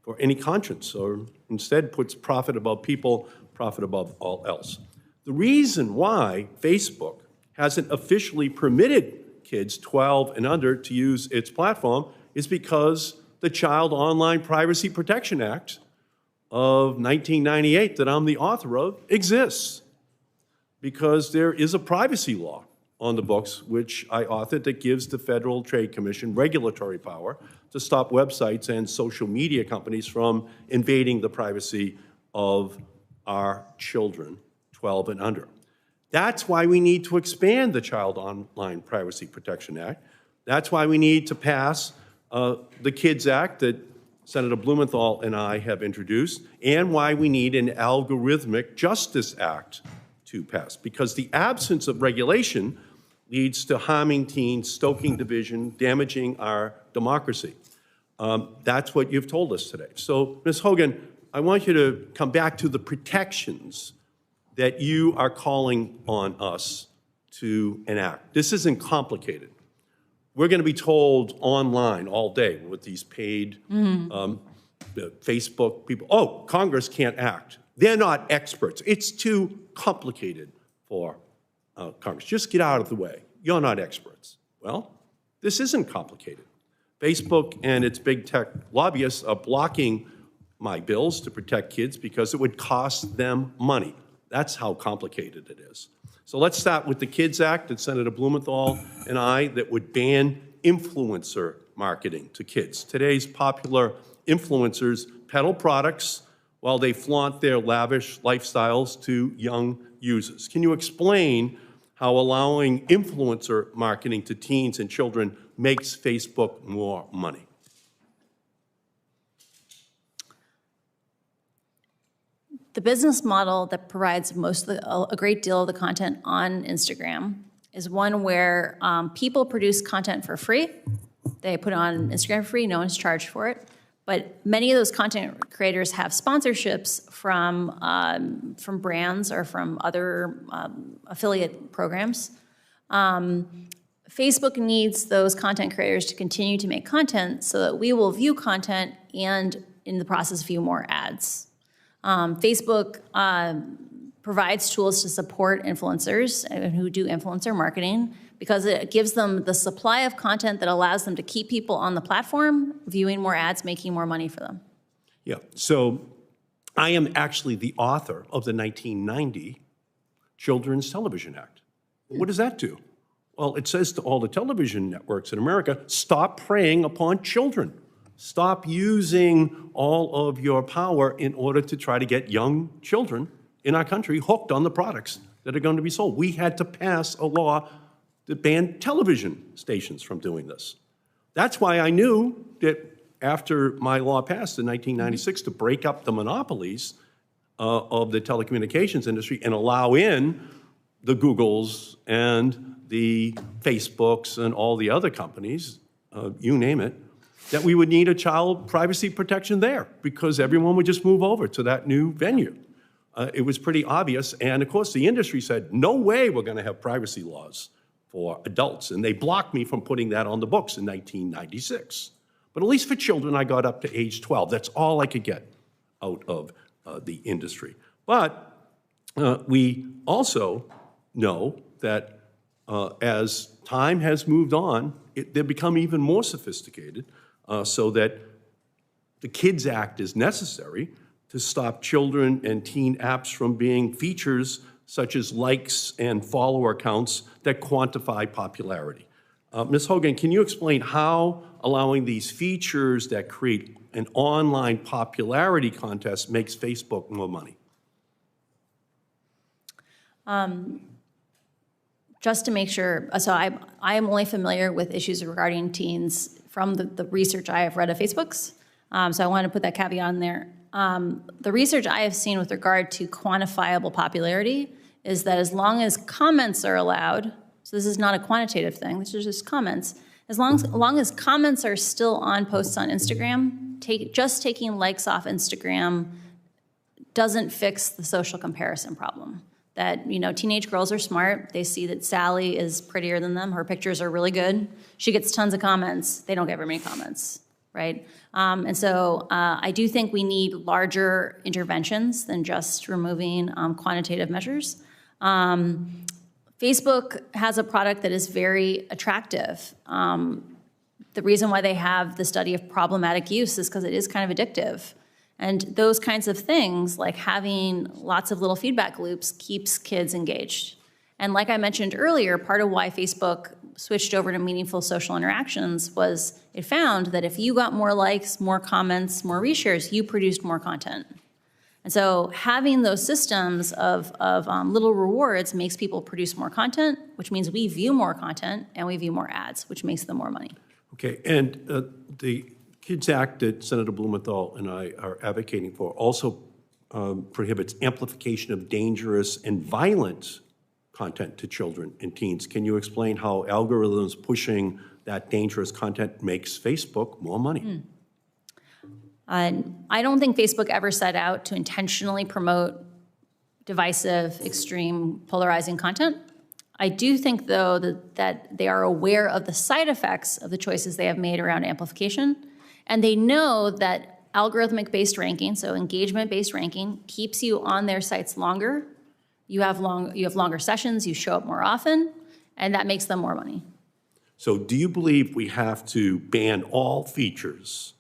or any conscience, or instead puts profit above people, profit above all else. The reason why Facebook hasn't officially permitted kids 12 and under to use its platform is because the Child Online Privacy Protection Act of 1998 that I'm the author of exists. Because there is a privacy law on the books, which I authored, that gives the Federal Trade Commission regulatory power to stop websites and social media companies from invading the privacy of our children, 12 and under. That's why we need to expand the Child Online Privacy Protection Act. That's why we need to pass the KIDS Act that Senator Blumenthal and I have introduced, and why we need an Algorithmic Justice Act to pass, because the absence of regulation leads to harming teens, stoking division, damaging our democracy. That's what you've told us today. So, Ms. Hogan, I want you to come back to the protections that you are calling on us to enact. This isn't complicated. We're going to be told online all day with these paid Facebook people, oh, Congress can't act. They're not experts. It's too complicated for Congress. Just get out of the way. You're not experts. Well, this isn't complicated. Facebook and its big tech lobbyists are blocking my bills to protect kids because it would cost them money. That's how complicated it is. So let's start with the KIDS Act that Senator Blumenthal and I that would ban influencer marketing to kids. Today's popular influencers peddle products while they flaunt their lavish lifestyles to young users. Can you explain how allowing influencer marketing to teens and children makes Facebook more money? The business model that provides a great deal of the content on Instagram is one where people produce content for free. They put it on Instagram for free, no one's charged for it. But many of those content creators have sponsorships from brands or from other affiliate programs. Facebook needs those content creators to continue to make content so that we will view content and in the process view more ads. Facebook provides tools to support influencers who do influencer marketing because it gives them the supply of content that allows them to keep people on the platform, viewing more ads, making more money for them. Yeah, so I am actually the author of the 1990 Children's Television Act. What does that do? Well, it says to all the television networks in America, stop preying upon children. Stop using all of your power in order to try to get young children in our country hooked on the products that are going to be sold. We had to pass a law that banned television stations from doing this. That's why I knew that after my law passed in 1996 to break up the monopolies of the telecommunications industry and allow in the Googles and the Facebooks and all the other companies, you name it, that we would need a child privacy protection there because everyone would just move over to that new venue. It was pretty obvious. And of course, the industry said, no way we're going to have privacy laws for adults. And they blocked me from putting that on the books in 1996. But at least for children, I got up to age 12. That's all I could get out of the industry. But we also know that as time has moved on, they've become even more sophisticated. So that the KIDS Act is necessary to stop children and teen apps from being features such as likes and follower counts that quantify popularity. Ms. Hogan, can you explain how allowing these features that create an online popularity contest makes Facebook more money? Just to make sure, so I am only familiar with issues regarding teens from the research I have read of Facebook's. So I want to put that caveat in there. The research I have seen with regard to quantifiable popularity is that as long as comments are allowed, so this is not a quantitative thing, this is just comments, as long as comments are still on posts on Instagram, just taking likes off Instagram doesn't fix the social comparison problem. That, teenage girls are smart. They see that Sally is prettier than them. Her pictures are really good. She gets tons of comments. They don't get very many comments, right? And so I do think we need larger interventions than just removing quantitative measures. Facebook has a product that is very attractive. The reason why they have the study of problematic use is because it is kind of addictive. And those kinds of things, like having lots of little feedback loops, keeps kids engaged. And like I mentioned earlier, part of why Facebook switched over to meaningful social interactions was it found that if you got more likes, more comments, more reshares, you produced more content. And so having those systems of little rewards makes people produce more content, which means we view more content and we view more ads, which makes them more money. Okay, and the KIDS Act that Senator Blumenthal and I are advocating for also prohibits amplification of dangerous and violent content to children and teens. Can you explain how algorithms pushing that dangerous content makes Facebook more money? I don't think Facebook ever set out to intentionally promote divisive, extreme, polarizing content. I do think, though, that they are aware of the side effects of the choices they have made around amplification. And they know that algorithmic-based ranking, so engagement-based ranking, keeps you on their sites longer. You have longer sessions, you show up more often, and that makes them more money. So do you believe we have to ban all features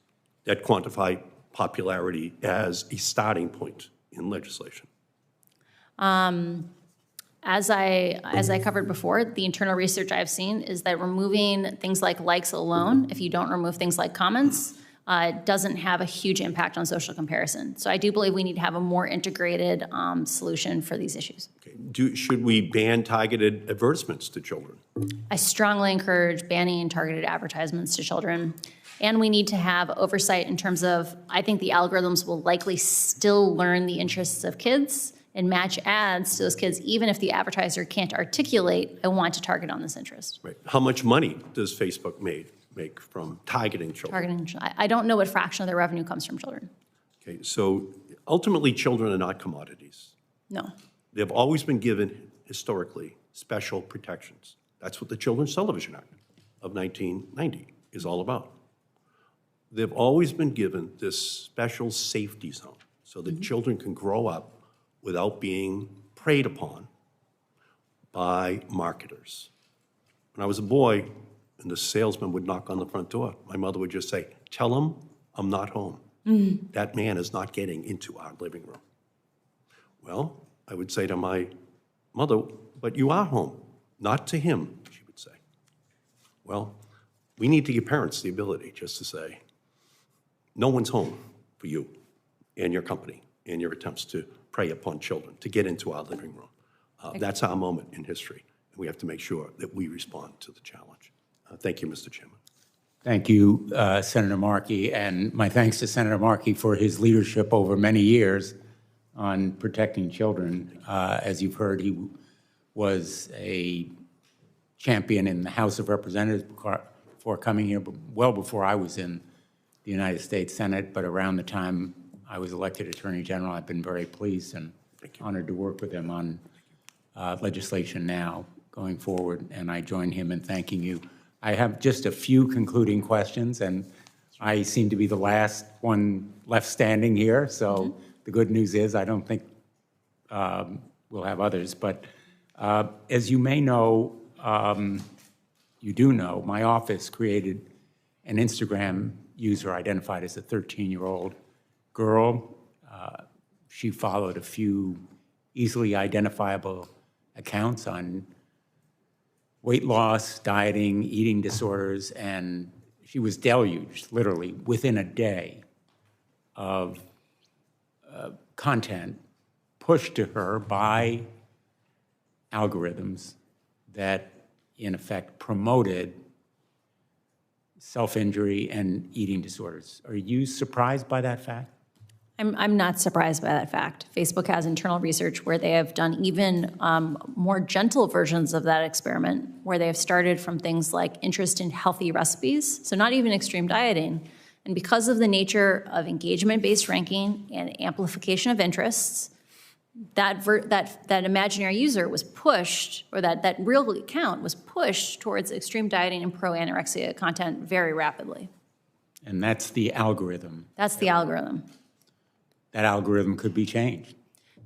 that quantify popularity as a starting point in legislation? As I covered before, the internal research I've seen is that removing things like likes alone, if you don't remove things like comments, doesn't have a huge impact on social comparison. So I do believe we need to have a more integrated solution for these issues. Should we ban targeted advertisements to children? I strongly encourage banning targeted advertisements to children. And we need to have oversight in terms of, I think the algorithms will likely still learn the interests of kids and match ads to those kids, even if the advertiser can't articulate, I want to target on this interest. Right. How much money does Facebook make from targeting children? I don't know what fraction of their revenue comes from children. Okay, so ultimately children are not commodities. No. They've always been given, historically, special protections. That's what the Children's Television Act of 1990 is all about. They've always been given this special safety zone so that children can grow up without being preyed upon by marketers. When I was a boy and the salesman would knock on the front door, my mother would just say, "Tell him I'm not home. That man is not getting into our living room." Well, I would say to my mother, "But you are home." "Not to him," she would say. Well, we need to give parents the ability just to say, no one's home for you and your company and your attempts to prey upon children, to get into our living room. That's our moment in history, and we have to make sure that we respond to the challenge. Thank you, Mr. Chairman. Thank you, Senator Markey, and my thanks to Senator Markey for his leadership over many years on protecting children. As you've heard, he was a champion in the House of Representatives before coming here, well before I was in the United States Senate, but around the time I was elected Attorney General. I've been very pleased and honored to work with him on legislation now going forward, and I join him in thanking you. I have just a few concluding questions, and I seem to be the last one left standing here, so the good news is I don't think we'll have others, but as you may know, you do know, my office created an Instagram user identified as a 13-year-old girl. She followed a few easily identifiable accounts on weight loss, dieting, eating disorders, and she was deluged, literally, within a day of content pushed to her by algorithms that, in effect, promoted self-injury and eating disorders. Are you surprised by that fact? I'm not surprised by that fact. Facebook has internal research where they have done even more gentle versions of that experiment, where they have started from things like interest in healthy recipes, so not even extreme dieting. And because of the nature of engagement-based ranking and amplification of interests, that imaginary user was pushed, or that real account was pushed towards extreme dieting and pro-anorexia content very rapidly. And that's the algorithm. That's the algorithm. That algorithm could be changed.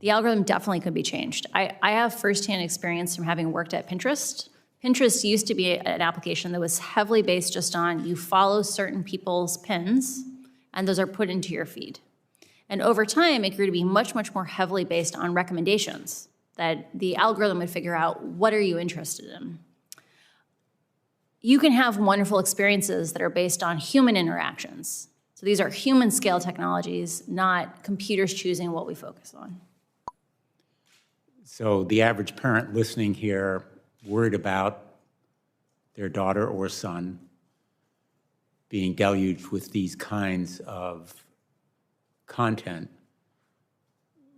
The algorithm definitely could be changed. I have firsthand experience from having worked at Pinterest. Pinterest used to be an application that was heavily based just on you follow certain people's pins, and those are put into your feed. And over time, it grew to be much, much more heavily based on recommendations, that the algorithm would figure out, what are you interested in? You can have wonderful experiences that are based on human interactions. So these are human scale technologies, not computers choosing what we focus on. So the average parent listening here, worried about their daughter or son being deluged with these kinds of content,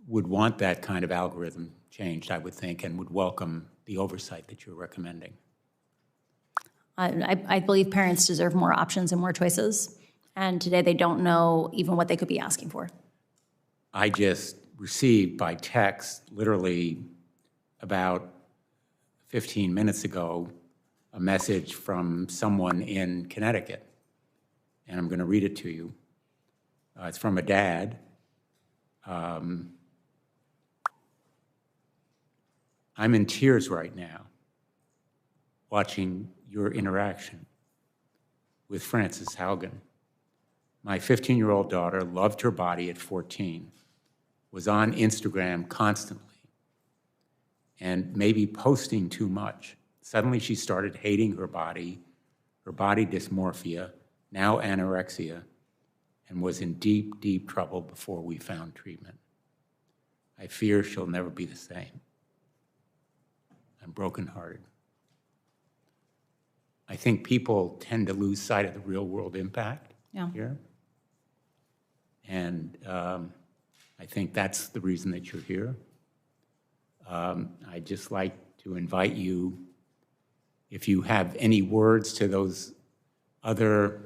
would want that kind of algorithm changed, I would think, and would welcome the oversight that you're recommending. I believe parents deserve more options and more choices, and today they don't know even what they could be asking for. I just received by text, literally about 15 minutes ago, a message from someone in Connecticut, and I'm going to read it to you. It's from a dad. I'm in tears right now watching your interaction with Frances Haugen. My 15-year-old daughter loved her body at 14, was on Instagram constantly, and maybe posting too much. Suddenly she started hating her body dysmorphia, now anorexia, and was in deep, deep trouble before we found treatment. I fear she'll never be the same. I'm brokenhearted. I think people tend to lose sight of the real-world impact here. And I think that's the reason that you're here. I'd just like to invite you, if you have any words to those other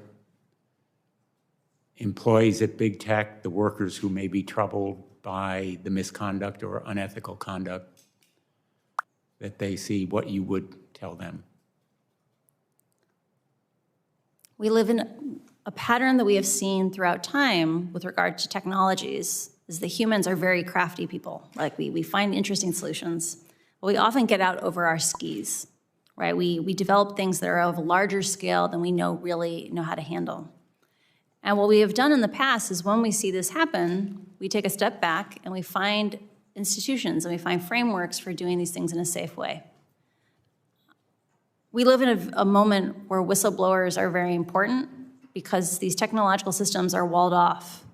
employees at big tech, the workers who may be troubled by the misconduct or unethical conduct that they see, what you would tell them. We live in a pattern that we have seen throughout time with regard to technologies is that humans are very crafty people. Like we find interesting solutions, but we often get out over our skis, right? We develop things that are of a larger scale than we really know how to handle. And what we have done in the past is when we see this happen, we take a step back and we find institutions and we find frameworks for doing these things in a safe way. We live in a moment where whistleblowers are very important because these technological systems are walled off.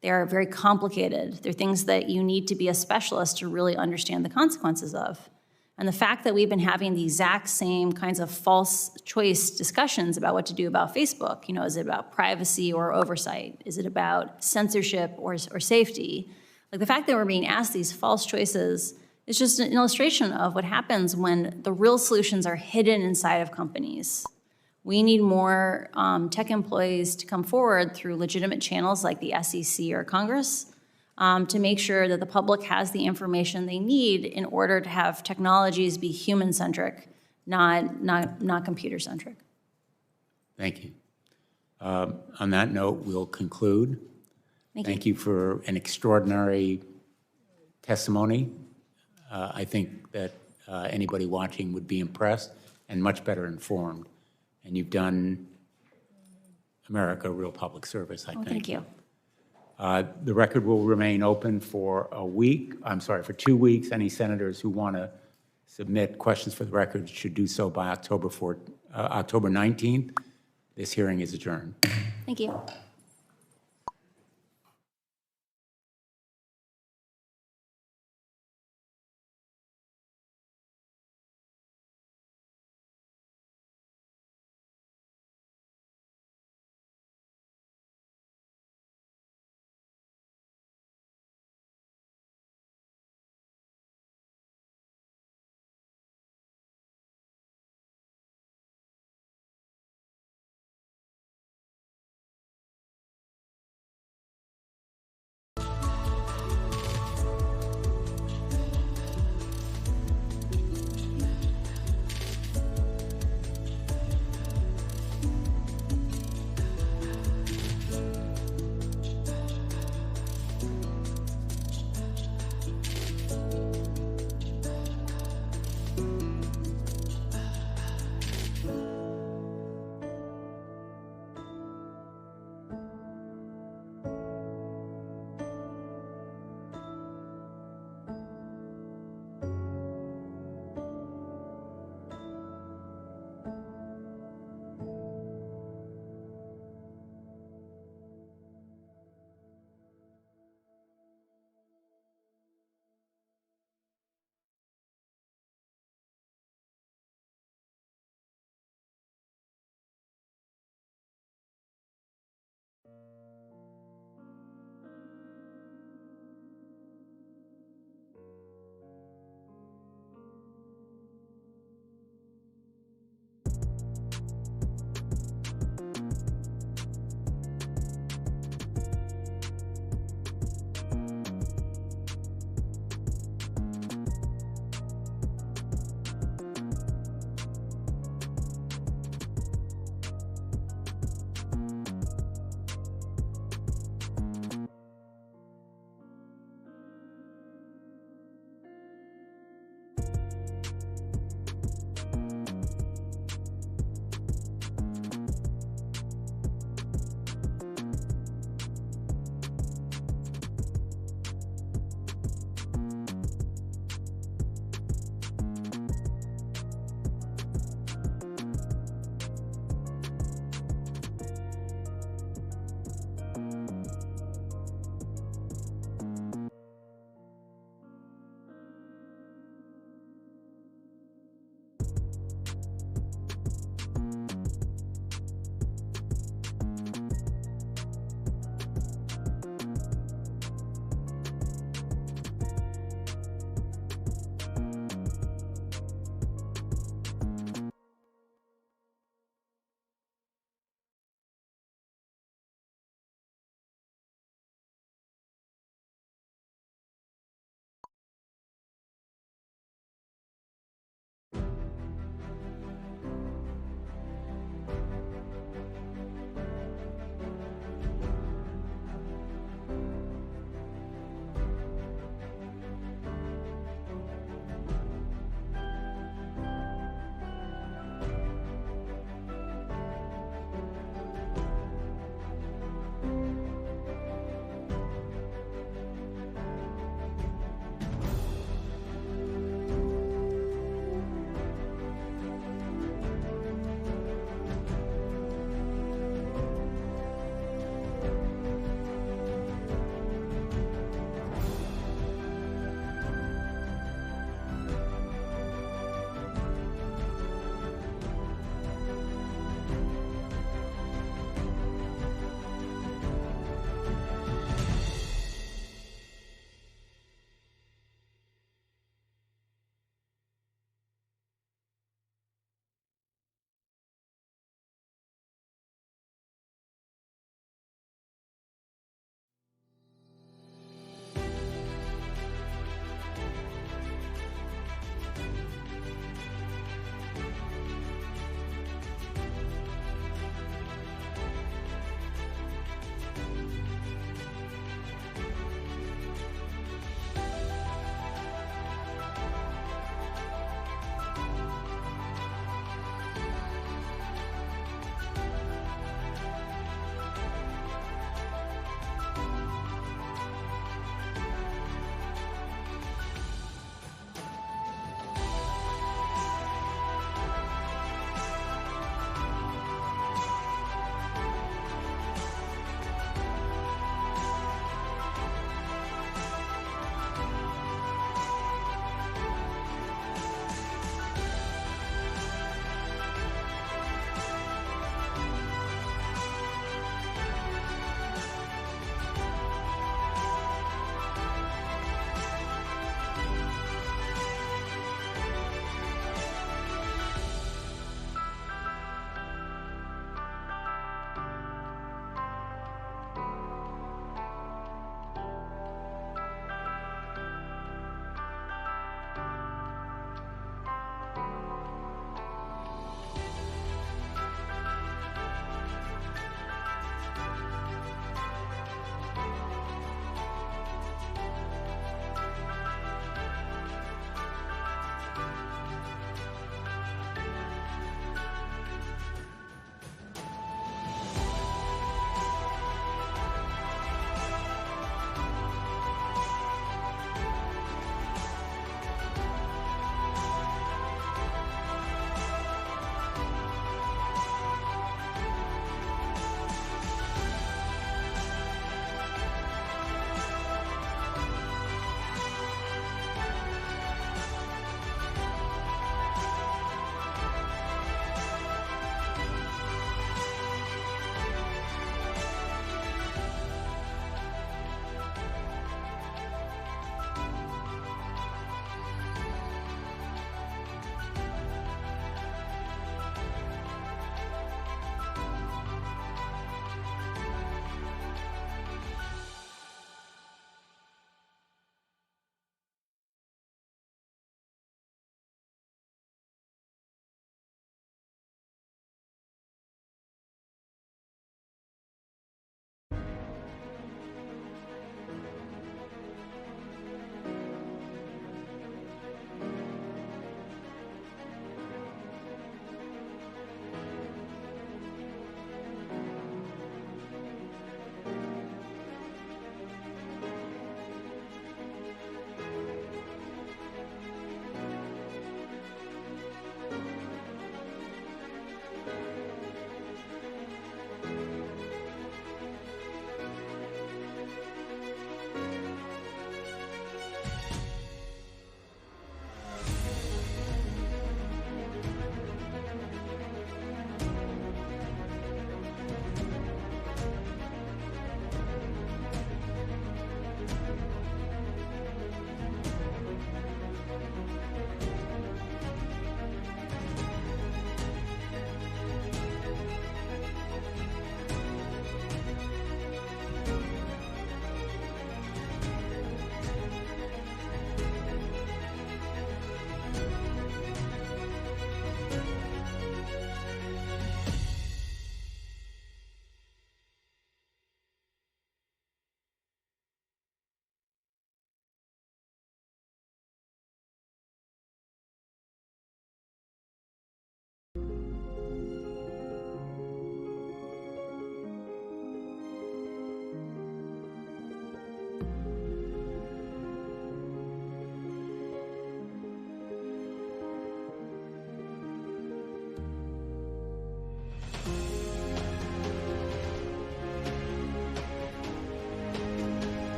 They are very complicated. They're things that you need to be a specialist to really understand the consequences of. And the fact that we've been having the exact same kinds of false choice discussions about what to do about Facebook, is it about privacy or oversight? Is it about censorship or safety? Like the fact that we're being asked these false choices is just an illustration of what happens when the real solutions are hidden inside of companies. We need more tech employees to come forward through legitimate channels like the SEC or Congress to make sure that the public has the information they need in order to have technologies be human-centric, not computer-centric. Thank you. On that note, we'll conclude. Thank you for an extraordinary testimony. I think that anybody watching would be impressed and much better informed. And you've done America a real public service, I think. Thank you. The record will remain open for 2 weeks. Any senators who want to submit questions for the record should do so by October 19th. This hearing is adjourned. Thank you.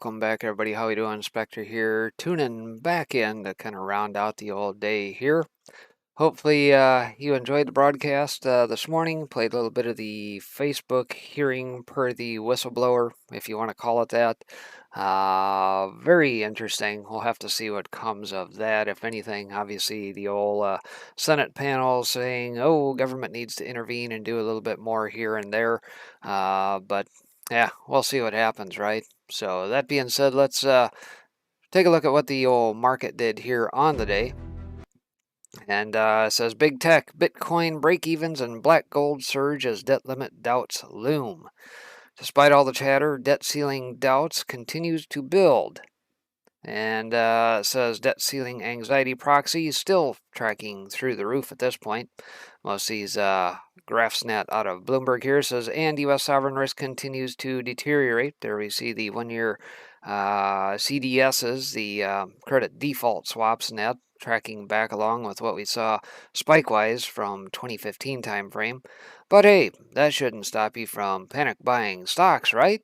welcome back, everybody. How you doing? Spectre here, tuning back in to kind of round out the old day here. Hopefully you enjoyed the broadcast this morning. Played a little bit of the Facebook hearing per the whistleblower, if you want to call it that. Very interesting. We'll have to see what comes of that, if anything. Obviously, the old Senate panel saying, oh, government needs to intervene and do a little bit more here and there. But yeah, we'll see what happens, right? So that being said, let's take a look at what the old market did here on the day. And it says big tech, Bitcoin break-evens, and black gold surge as debt limit doubts loom. Despite all the chatter, debt ceiling doubts continues to build. And it says debt ceiling anxiety proxy is still tracking through the roof at this point. Most of these graphs net out of Bloomberg here says, and U.S. sovereign risk continues to deteriorate. There we see the one-year CDSs, the credit default swaps net, tracking back along with what we saw spike-wise from 2015 timeframe. But hey, that shouldn't stop you from panic buying stocks, right?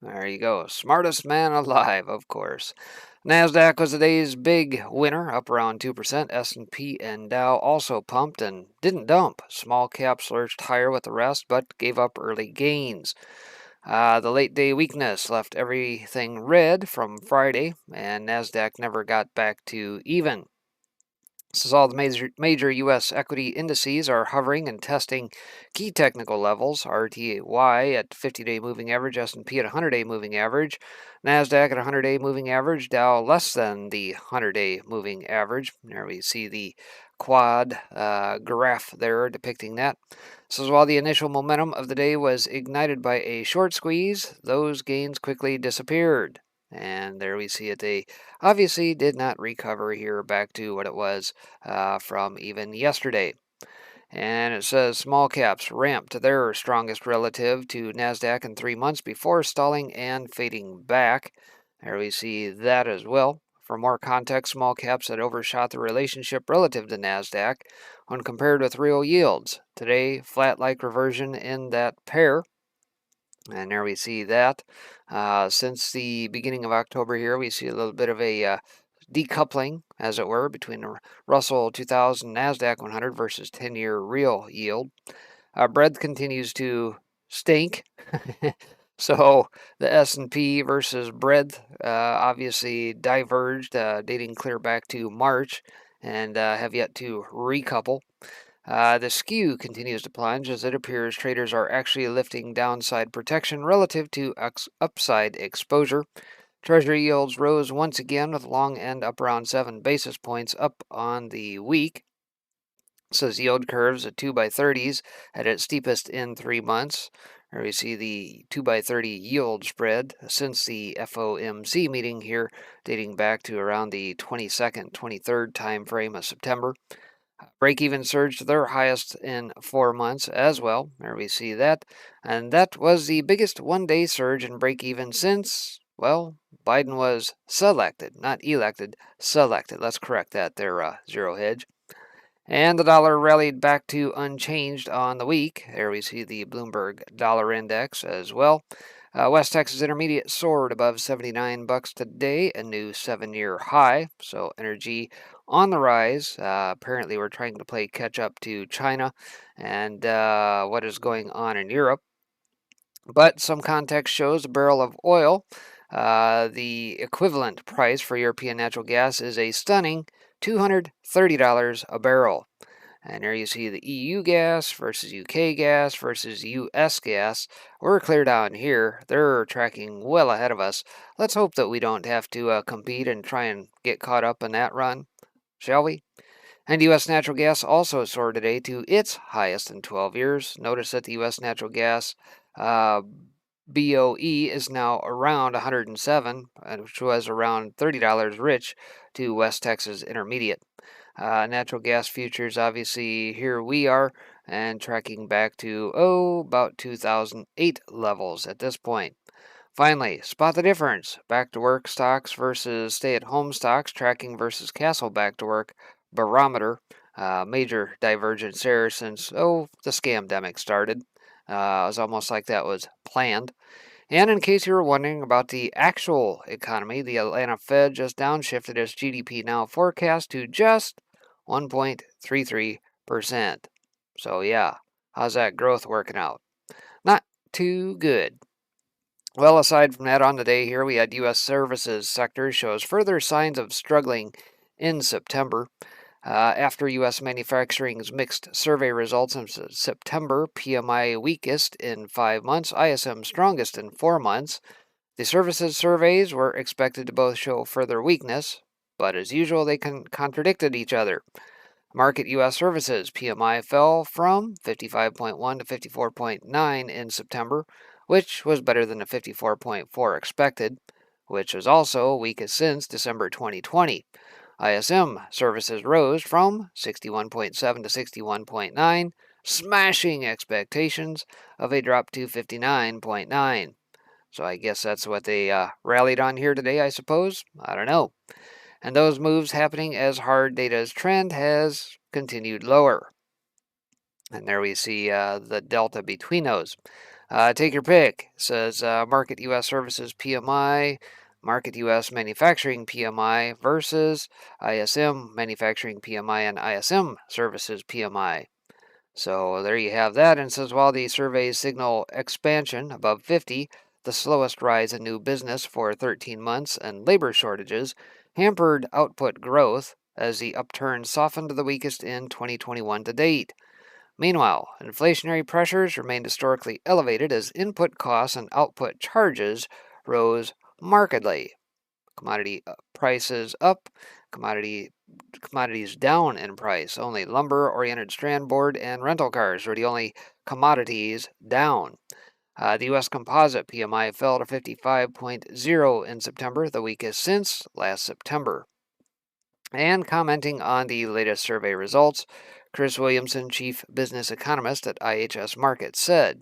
There you go. Smartest man alive, of course. NASDAQ was the day's big winner, up around 2%. S&P and Dow also pumped and didn't dump. Small caps lurched higher with the rest, but gave up early gains. The late day weakness left everything red from Friday, and NASDAQ never got back to even. This is all the major U.S. equity indices are hovering and testing key technical levels. RTY at 50-day moving average, S&P at 100-day moving average, NASDAQ at 100-day moving average, Dow less than the 100-day moving average. There we see the quad graph there depicting that. So while the initial momentum of the day was ignited by a short squeeze, those gains quickly disappeared. And there we see it. They obviously did not recover here back to what it was from even yesterday. And it says small caps ramped to their strongest relative to NASDAQ in 3 months before stalling and fading back. There we see that as well. For more context, small caps had overshot the relationship relative to NASDAQ when compared with real yields. Today, flat-like reversion in that pair. And there we see that. Since the beginning of October here, we see a little bit of a decoupling, as it were, between the Russell 2000 NASDAQ 100 versus 10-year real yield. Breadth continues to stink. So the S&P versus breadth obviously diverged, dating clear back to March, and have yet to recouple. The skew continues to plunge as it appears traders are actually lifting downside protection relative to upside exposure. Treasury yields rose once again with long end up around 7 basis points up on the week. Says yield curves at 2x30s at its steepest in 3 months. There we see the 2x30 yield spread since the FOMC meeting here, dating back to around the 22nd, 23rd time frame of September. Break-even surged to their highest in 4 months as well. There we see that. And that was the biggest one-day surge in break-even since, well, Biden was selected, not elected, selected. Let's correct that there, Zero Hedge. And the dollar rallied back to unchanged on the week. There we see the Bloomberg Dollar Index as well. West Texas Intermediate soared above $79 today, a new 7-year high. So energy on the rise. Apparently we're trying to play catch up to China and what is going on in Europe. But some context shows a barrel of oil, the equivalent price for European natural gas is a stunning $230 a barrel. And there you see the EU gas versus UK gas versus US gas. We're clear down here. They're tracking well ahead of us. Let's hope that we don't have to compete and try and get caught up in that run, shall we? And U.S. natural gas also soared today to its highest in 12 years. Notice that the U.S. natural gas BOE is now around 107, which was around $30 rich to West Texas Intermediate. Natural gas futures, obviously, here we are, and tracking back to, about 2008 levels at this point. Finally, spot the difference. Back to work stocks versus stay-at-home stocks, tracking versus Castle back to work barometer. Major divergence there since, the scamdemic started. It was almost like that was planned. And in case you were wondering about the actual economy, the Atlanta Fed just downshifted its GDP now forecast to just 1.33%. So yeah, how's that growth working out? Not too good. Well, aside from that, on the day here, we had U.S. services sector shows further signs of struggling in September. After U.S. manufacturing's mixed survey results in September, PMI weakest in 5 months, ISM strongest in 4 months. The services surveys were expected to both show further weakness, but as usual, they contradicted each other. Market U.S. services PMI fell from 55.1 to 54.9 in September, which was better than the 54.4 expected, which was also weakest since December 2020. ISM services rose from 61.7 to 61.9, smashing expectations of a drop to 59.9. So I guess that's what they rallied on here today, I suppose. I don't know. And those moves happening as hard data's trend has continued lower. And there we see the delta between those. Take your pick, says Market U.S. Services PMI, Market U.S. Manufacturing PMI versus ISM Manufacturing PMI and ISM Services PMI. So there you have that. And it says while the surveys signal expansion above 50, the slowest rise in new business for 13 months, and labor shortages hampered output growth as the upturn softened to the weakest in 2021 to date. Meanwhile, inflationary pressures remained historically elevated as input costs and output charges rose markedly. Commodity prices up, commodities down in price. Only lumber-oriented strand board and rental cars were the only commodities down. The U.S. Composite PMI fell to 55.0 in September, the weakest since last September. And commenting on the latest survey results, Chris Williamson, chief business economist at IHS Markit, said,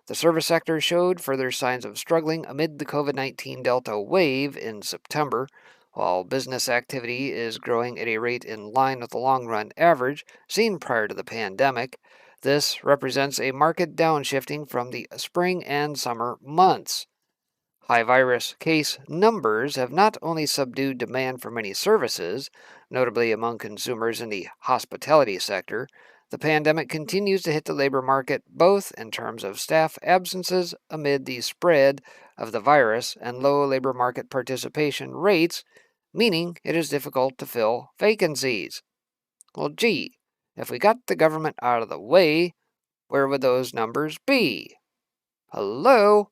"The service sector showed further signs of struggling amid the COVID-19 Delta wave in September. While business activity is growing at a rate in line with the long-run average seen prior to the pandemic, this represents a market downshifting from the spring and summer months. High virus case numbers have not only subdued demand for many services, notably among consumers in the hospitality sector, the pandemic continues to hit the labor market both in terms of staff absences amid the spread of the virus and low labor market participation rates, meaning it is difficult to fill vacancies. Well, gee, if we got the government out of the way, where would those numbers be? Hello?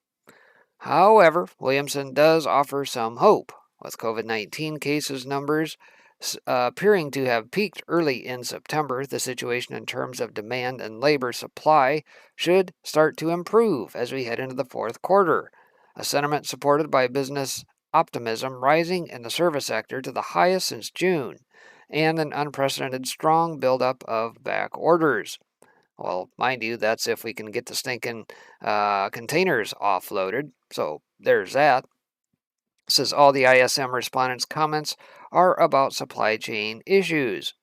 However, Williamson does offer some hope, with COVID-19 cases numbers appearing to have peaked early in September. The situation in terms of demand and labor supply should start to improve as we head into the fourth quarter, a sentiment supported by business optimism rising in the service sector to the highest since June, and an unprecedented strong buildup of back orders. Well, mind you, that's if we can get the stinking containers offloaded. So there's that. Says all the ISM respondents' comments are about supply chain issues.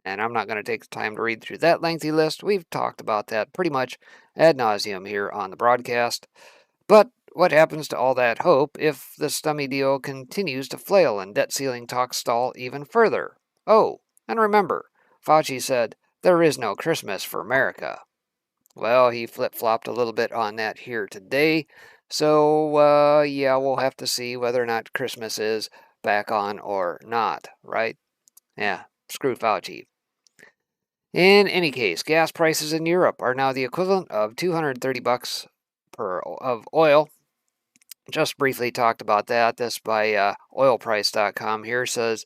And I'm not going to take the time to read through that lengthy list. We've talked about that pretty much ad nauseum here on the broadcast. But what happens to all that hope if the stummy deal continues to flail and debt ceiling talks stall even further? Oh, and remember, Fauci said, there is no Christmas for America. Well, he flip-flopped a little bit on that here today. So, yeah, we'll have to see whether or not Christmas is back on or not, right? Yeah, screw Fauci. In any case, gas prices in Europe are now the equivalent of $230 of oil. Just briefly talked about that. This by oilprice.com here says,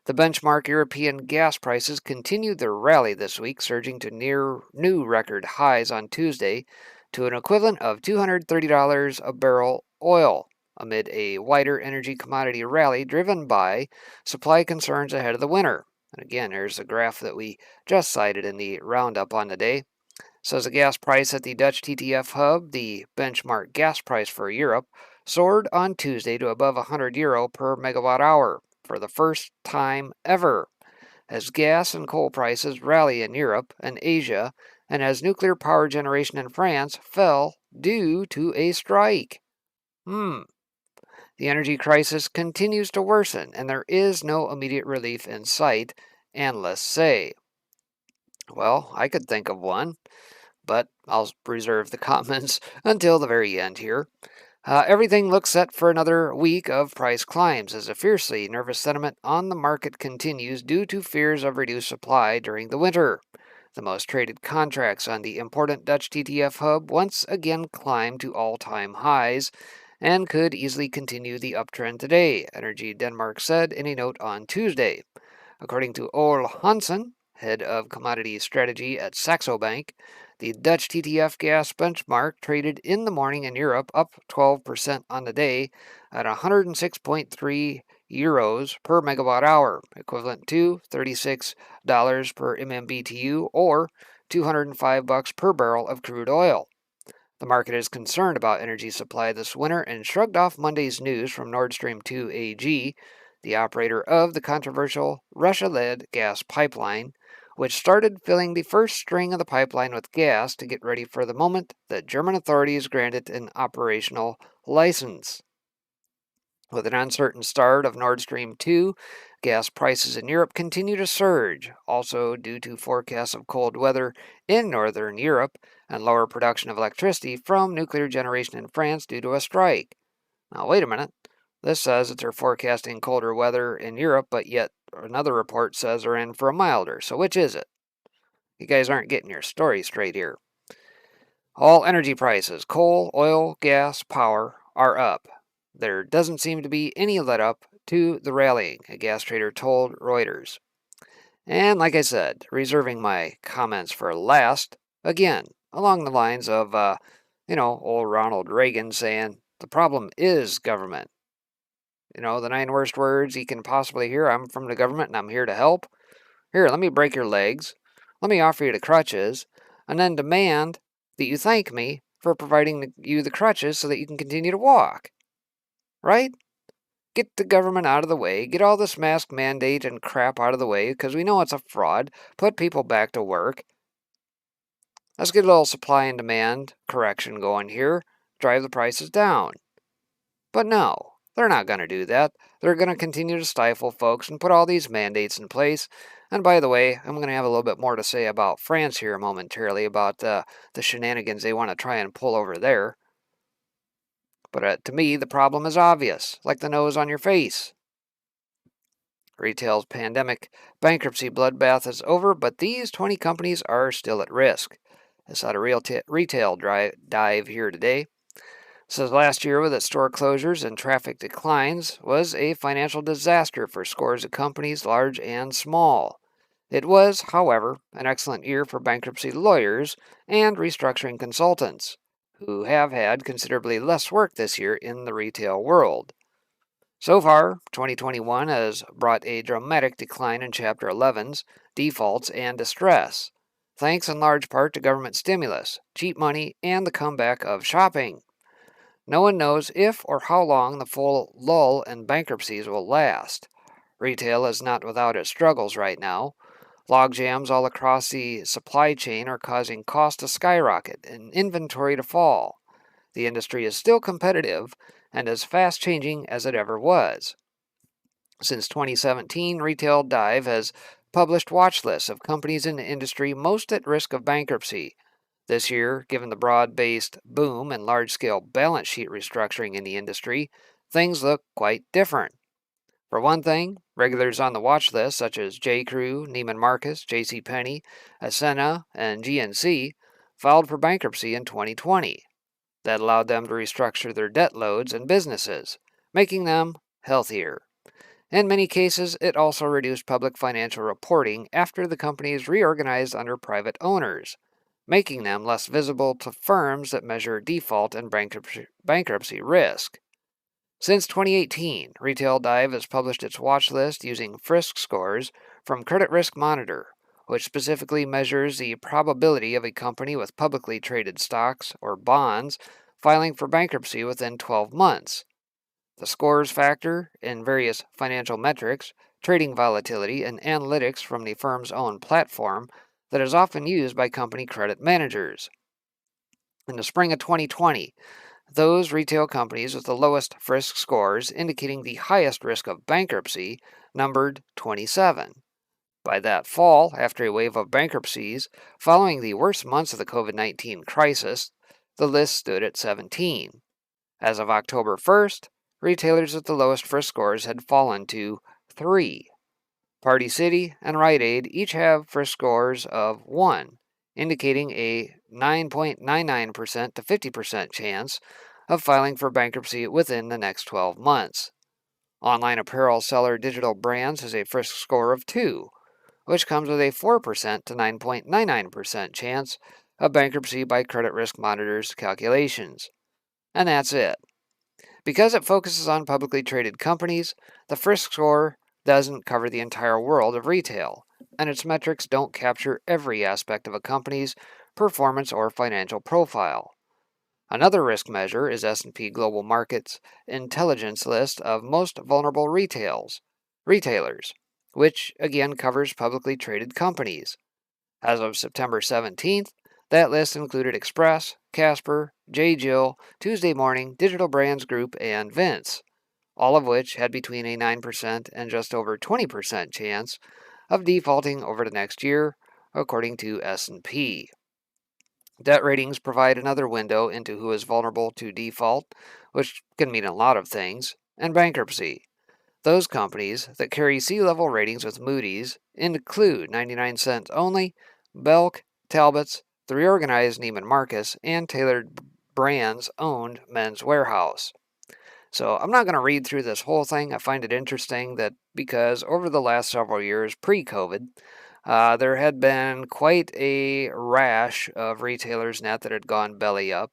the benchmark European gas prices continued their rally this week, surging to near new record highs on Tuesday to an equivalent of $230 a barrel oil, amid a wider energy commodity rally driven by supply concerns ahead of the winter. And again, here's a graph that we just cited in the roundup on the day. Says the gas price at the Dutch TTF hub, the benchmark gas price for Europe, soared on Tuesday to above €100 per megawatt hour for the first time ever. As gas and coal prices rally in Europe and Asia, and as nuclear power generation in France fell due to a strike. The energy crisis continues to worsen, and there is no immediate relief in sight, analysts say. Well, I could think of one, but I'll reserve the comments until the very end here. Everything looks set for another week of price climbs as a fiercely nervous sentiment on the market continues due to fears of reduced supply during the winter. The most traded contracts on the important Dutch TTF hub once again climbed to all-time highs and could easily continue the uptrend today, Energy Denmark said in a note on Tuesday. According to Ole Hansen, head of commodity strategy at Saxo Bank, the Dutch TTF gas benchmark traded in the morning in Europe up 12% on the day at 106.3 euros per megawatt hour, equivalent to $36 per MMBTU or $205 per barrel of crude oil. The market is concerned about energy supply this winter and shrugged off Monday's news from Nord Stream 2 AG, the operator of the controversial Russia-led gas pipeline, which started filling the first string of the pipeline with gas to get ready for the moment that German authorities granted an operational license. With an uncertain start of Nord Stream 2, gas prices in Europe continue to surge, also due to forecasts of cold weather in northern Europe and lower production of electricity from nuclear generation in France due to a strike. Now, wait a minute. This says that they're forecasting colder weather in Europe, but yet another report says they're in for a milder. So which is it? You guys aren't getting your story straight here. All energy prices, coal, oil, gas, power, are up. There doesn't seem to be any let up to the rallying, a gas trader told Reuters. And like I said, reserving my comments for last, again, along the lines of, old Ronald Reagan saying, the problem is government. The 9 worst words he can possibly hear. I'm from the government and I'm here to help. Here, let me break your legs. Let me offer you the crutches, and then demand that you thank me for providing you the crutches so that you can continue to walk. Right? Get the government out of the way. Get all this mask mandate and crap out of the way because we know it's a fraud. Put people back to work. Let's get a little supply and demand correction going here. Drive the prices down. But no. They're not going to do that. They're going to continue to stifle folks and put all these mandates in place. And by the way, I'm going to have a little bit more to say about France here momentarily, about the shenanigans they want to try and pull over there. But to me, the problem is obvious, like the nose on your face. Retail's pandemic bankruptcy bloodbath is over, but these 20 companies are still at risk. It's not a retail dive here today. Says last year, with its store closures and traffic declines, was a financial disaster for scores of companies, large and small. It was, however, an excellent year for bankruptcy lawyers and restructuring consultants, who have had considerably less work this year in the retail world. So far, 2021 has brought a dramatic decline in Chapter 11s, defaults, and distress, thanks in large part to government stimulus, cheap money, and the comeback of shopping. No one knows if or how long the full lull in bankruptcies will last. Retail is not without its struggles right now. Logjams all across the supply chain are causing costs to skyrocket and inventory to fall. The industry is still competitive and as fast-changing as it ever was. Since 2017, Retail Dive has published watch lists of companies in the industry most at risk of bankruptcy. This year, given the broad-based boom and large-scale balance sheet restructuring in the industry, things look quite different. For one thing, regulars on the watch list such as J.Crew, Neiman Marcus, JCPenney, Ascena, and GNC filed for bankruptcy in 2020. That allowed them to restructure their debt loads and businesses, making them healthier. In many cases, it also reduced public financial reporting after the companies reorganized under private owners, making them less visible to firms that measure default and bankruptcy risk. Since 2018, Retail Dive has published its watch list using Frisk scores from Credit Risk Monitor, which specifically measures the probability of a company with publicly traded stocks or bonds filing for bankruptcy within 12 months. The scores factor in various financial metrics, trading volatility, and analytics from the firm's own platform, that is often used by company credit managers. In the spring of 2020, those retail companies with the lowest risk scores, indicating the highest risk of bankruptcy, numbered 27. By that fall, after a wave of bankruptcies following the worst months of the COVID-19 crisis, the list stood at 17. As of October 1st, retailers with the lowest risk scores had fallen to 3. Party City and Rite Aid each have risk scores of 1, indicating a 9.99% to 50% chance of filing for bankruptcy within the next 12 months. Online apparel seller Digital Brands has a risk score of 2, which comes with a 4% to 9.99% chance of bankruptcy by credit risk monitors calculations. And that's it. Because it focuses on publicly traded companies, the Frisk score doesn't cover the entire world of retail, and its metrics don't capture every aspect of a company's performance or financial profile. Another risk measure is S&P Global Market's intelligence list of most vulnerable retailers, which again covers publicly traded companies. As of September 17th, that list included Express, Casper, J. Jill, Tuesday Morning, Digital Brands Group, and Vince, all of which had between a 9% and just over 20% chance of defaulting over the next year, according to S&P. Debt ratings provide another window into who is vulnerable to default, which can mean a lot of things, and bankruptcy. Those companies that carry C-level ratings with Moody's include 99 Cents Only, Belk, Talbot's, the reorganized Neiman Marcus, and Tailored Brands owned Men's Wearhouse. So I'm not going to read through this whole thing. I find it interesting that because over the last several years, pre-COVID, there had been quite a rash of retailers that had gone belly up.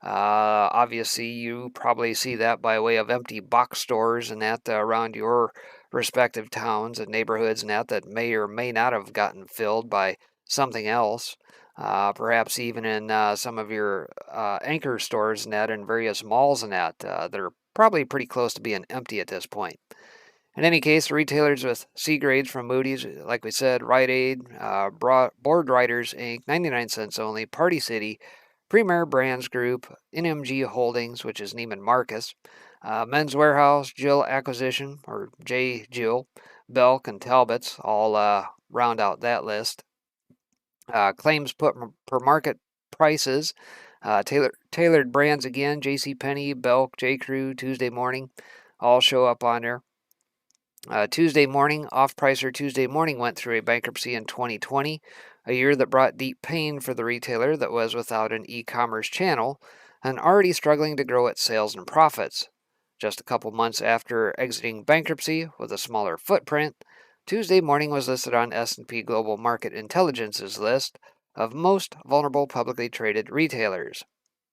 Obviously, you probably see that by way of empty box stores and that around your respective towns and neighborhoods and that may or may not have gotten filled by something else. Perhaps even in some of your anchor stores and that in various malls and that are probably pretty close to being empty at this point. In any case, retailers with C grades from Moody's, like we said, Rite Aid, Board Riders Inc., 99 Cents Only, Party City, Premier Brands Group, NMG Holdings, which is Neiman Marcus, Men's Wearhouse, Jill Acquisition, or J. Jill, Belk, and Talbot's all round out that list. Claims put per market prices, Tailored Brands again, JCPenney, Belk, J. Crew, Tuesday Morning, all show up on there. Tuesday Morning, Off-Pricer Tuesday Morning went through a bankruptcy in 2020, a year that brought deep pain for the retailer that was without an e-commerce channel and already struggling to grow its sales and profits. Just a couple months after exiting bankruptcy with a smaller footprint, Tuesday Morning was listed on S&P Global Market Intelligence's list of most vulnerable publicly traded retailers.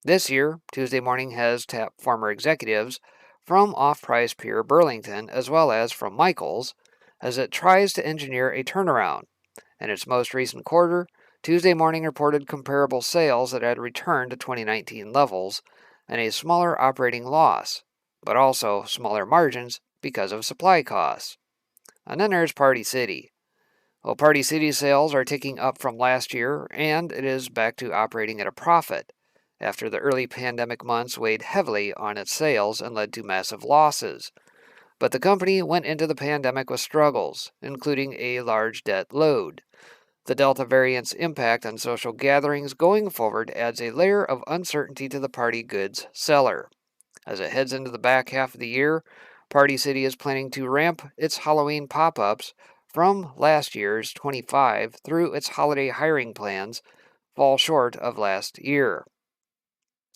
This year, Tuesday Morning has tapped former executives from off-price peer Burlington as well as from Michaels as it tries to engineer a turnaround. In its most recent quarter, Tuesday Morning reported comparable sales that had returned to 2019 levels and a smaller operating loss, but also smaller margins because of supply costs. And then there's Party City. Well, Party City sales are ticking up from last year, and it is back to operating at a profit, after the early pandemic months weighed heavily on its sales and led to massive losses. But the company went into the pandemic with struggles, including a large debt load. The Delta variant's impact on social gatherings going forward adds a layer of uncertainty to the party goods seller. As it heads into the back half of the year, Party City is planning to ramp its Halloween pop-ups from last year's 25 through its holiday hiring plans fall short of last year.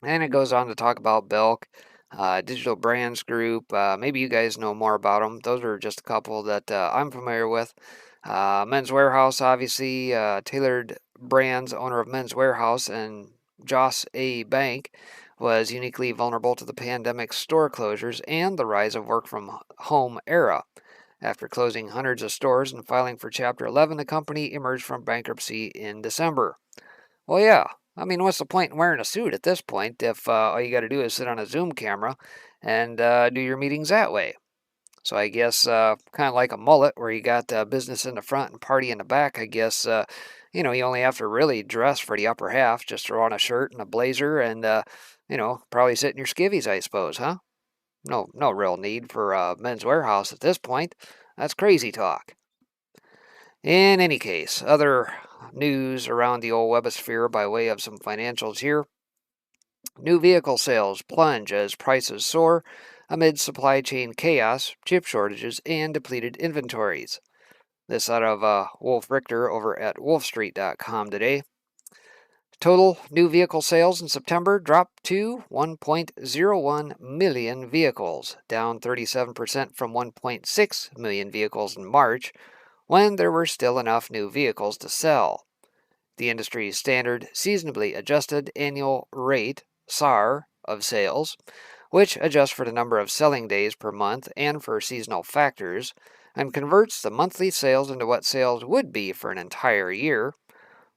And it goes on to talk about Belk, Digital Brands Group. Maybe you guys know more about them. Those are just a couple that I'm familiar with. Men's Wearhouse, obviously, Tailored Brands, owner of Men's Wearhouse, and Joss A. Bank, was uniquely vulnerable to the pandemic's store closures and the rise of work from home era. After closing hundreds of stores and filing for Chapter 11, the company emerged from bankruptcy in December. Well, yeah. I mean, what's the point in wearing a suit at this point if all you got to do is sit on a Zoom camera and do your meetings that way? So I guess kind of like a mullet where you got business in the front and party in the back, I guess, you only have to really dress for the upper half. Just throw on a shirt and a blazer and, probably sit in your skivvies, I suppose, huh? No real need for a Men's Warehouse at this point. That's crazy talk. In any case, other news around the old webosphere by way of some financials here. New vehicle sales plunge as prices soar amid supply chain chaos, chip shortages, and depleted inventories. This out of Wolf Richter over at wolfstreet.com today. Total new vehicle sales in September dropped to 1.01 million vehicles, down 37% from 1.6 million vehicles in March, when there were still enough new vehicles to sell. The industry's standard seasonably adjusted annual rate, SAR, of sales, which adjusts for the number of selling days per month and for seasonal factors, and converts the monthly sales into what sales would be for an entire year,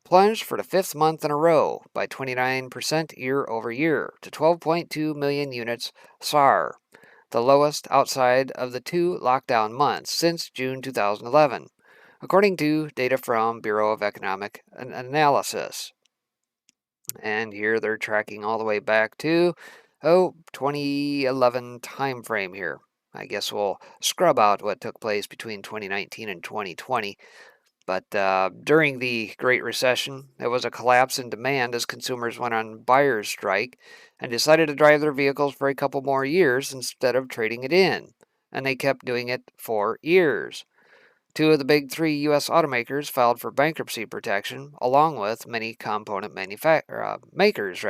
plunged for the fifth month in a row by 29% year over year to 12.2 million units SAR, the lowest outside of the 2 lockdown months since June 2011, according to data from Bureau of Economic Analysis. And here they're tracking all the way back to, 2011 time frame here. I guess we'll scrub out what took place between 2019 and 2020. But during the Great Recession, there was a collapse in demand as consumers went on buyer's strike and decided to drive their vehicles for a couple more years instead of trading it in. And they kept doing it for years. 2 of the big 3 U.S. automakers filed for bankruptcy protection, along with many component makers.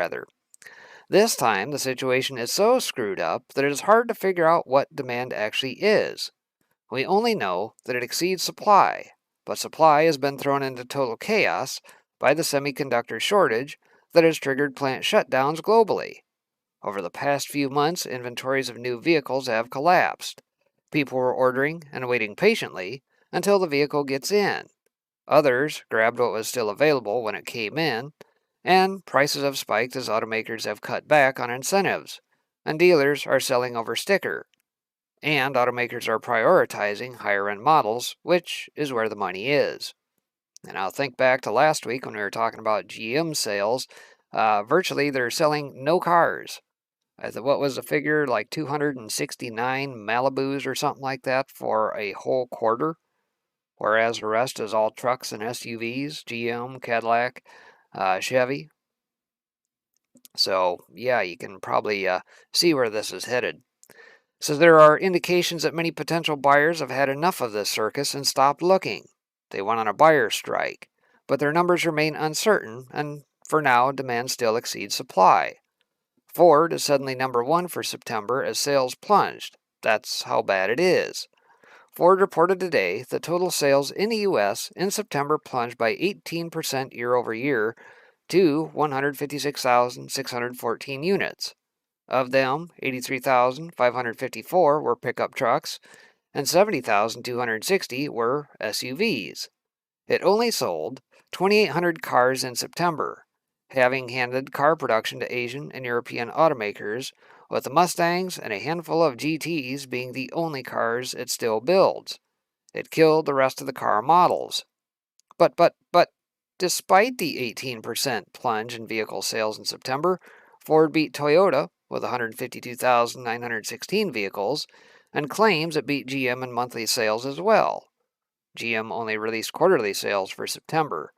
This time, the situation is so screwed up that it is hard to figure out what demand actually is. We only know that it exceeds supply, but supply has been thrown into total chaos by the semiconductor shortage that has triggered plant shutdowns globally. Over the past few months, inventories of new vehicles have collapsed. People were ordering and waiting patiently until the vehicle gets in. Others grabbed what was still available when it came in, and prices have spiked as automakers have cut back on incentives, and dealers are selling over sticker. And automakers are prioritizing higher-end models, which is where the money is. And I'll think back to last week when we were talking about GM sales. Virtually, they're selling no cars. What was the figure? Like 269 Malibus or something like that for a whole quarter? Whereas the rest is all trucks and SUVs, GM, Cadillac, Chevy. So, yeah, you can probably see where this is headed. So there are indications that many potential buyers have had enough of this circus and stopped looking. They went on a buyer strike, but their numbers remain uncertain, and for now, demand still exceeds supply. Ford is suddenly number 1 for September as sales plunged. That's how bad it is. Ford reported today that total sales in the U.S. in September plunged by 18% year over year to 156,614 units. Of them, 83,554 were pickup trucks and 70,260 were SUVs. It only sold 2,800 cars in September, having handed car production to Asian and European automakers, with the Mustangs and a handful of GTs being the only cars it still builds. It killed the rest of the car models. But, despite the 18% plunge in vehicle sales in September, Ford beat Toyota with 152,916 vehicles, and claims it beat GM in monthly sales as well. GM only released quarterly sales for September,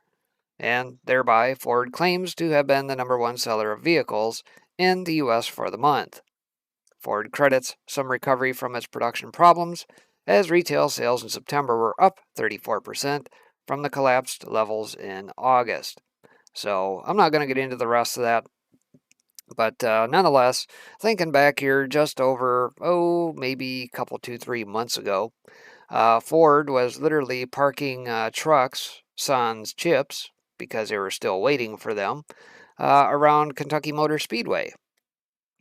and thereby Ford claims to have been the number 1 seller of vehicles in the U.S. for the month. Ford credits some recovery from its production problems, as retail sales in September were up 34% from the collapsed levels in August. So I'm not going to get into the rest of that, but nonetheless, thinking back here just over, maybe a couple, 2-3 months ago, Ford was literally parking trucks, sans chips, because they were still waiting for them, around Kentucky Motor Speedway.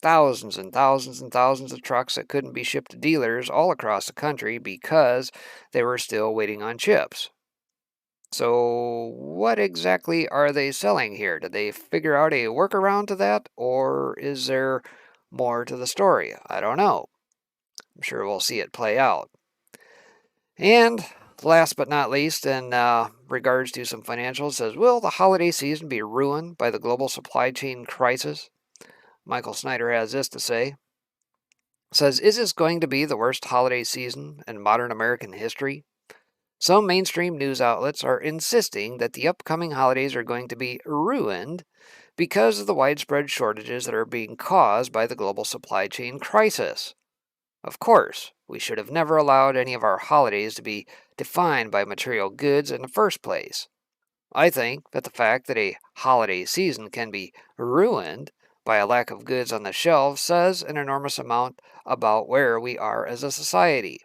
Thousands and thousands and thousands of trucks that couldn't be shipped to dealers all across the country because they were still waiting on chips. So what exactly are they selling here? Did they figure out a workaround to that, or is there more to the story? I don't know. I'm sure we'll see it play out. And last but not least, in regards to some financials, says, will the holiday season be ruined by the global supply chain crisis? Michael Snyder has this to say. Says, is this going to be the worst holiday season in modern American history? Some mainstream news outlets are insisting that the upcoming holidays are going to be ruined because of the widespread shortages that are being caused by the global supply chain crisis. Of course, we should have never allowed any of our holidays to be defined by material goods in the first place. I think that the fact that a holiday season can be ruined by a lack of goods on the shelves says an enormous amount about where we are as a society.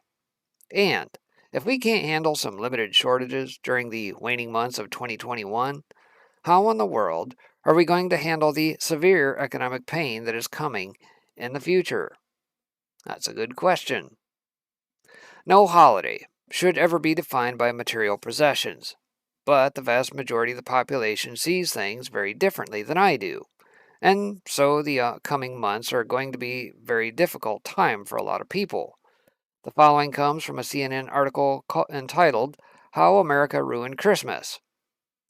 And if we can't handle some limited shortages during the waning months of 2021, how in the world are we going to handle the severe economic pain that is coming in the future? That's a good question. No holiday should ever be defined by material possessions, but the vast majority of the population sees things very differently than I do, and so the coming months are going to be a very difficult time for a lot of people. The following comes from a CNN article entitled, How America Ruined Christmas.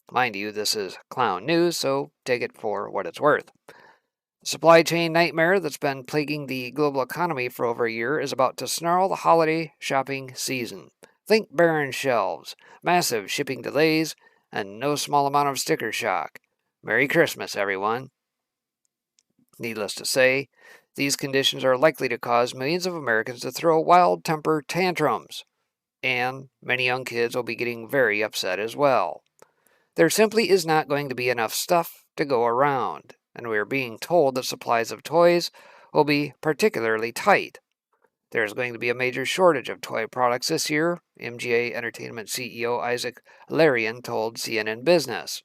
Mind you, this is clown news, so take it for what it's worth. The supply chain nightmare that's been plaguing the global economy for over a year is about to snarl the holiday shopping season. Think barren shelves, massive shipping delays, and no small amount of sticker shock. Merry Christmas, everyone. Needless to say, these conditions are likely to cause millions of Americans to throw wild temper tantrums, and many young kids will be getting very upset as well. There simply is not going to be enough stuff to go around, and we are being told that supplies of toys will be particularly tight. There is going to be a major shortage of toy products this year, MGA Entertainment CEO Isaac Larian told CNN Business.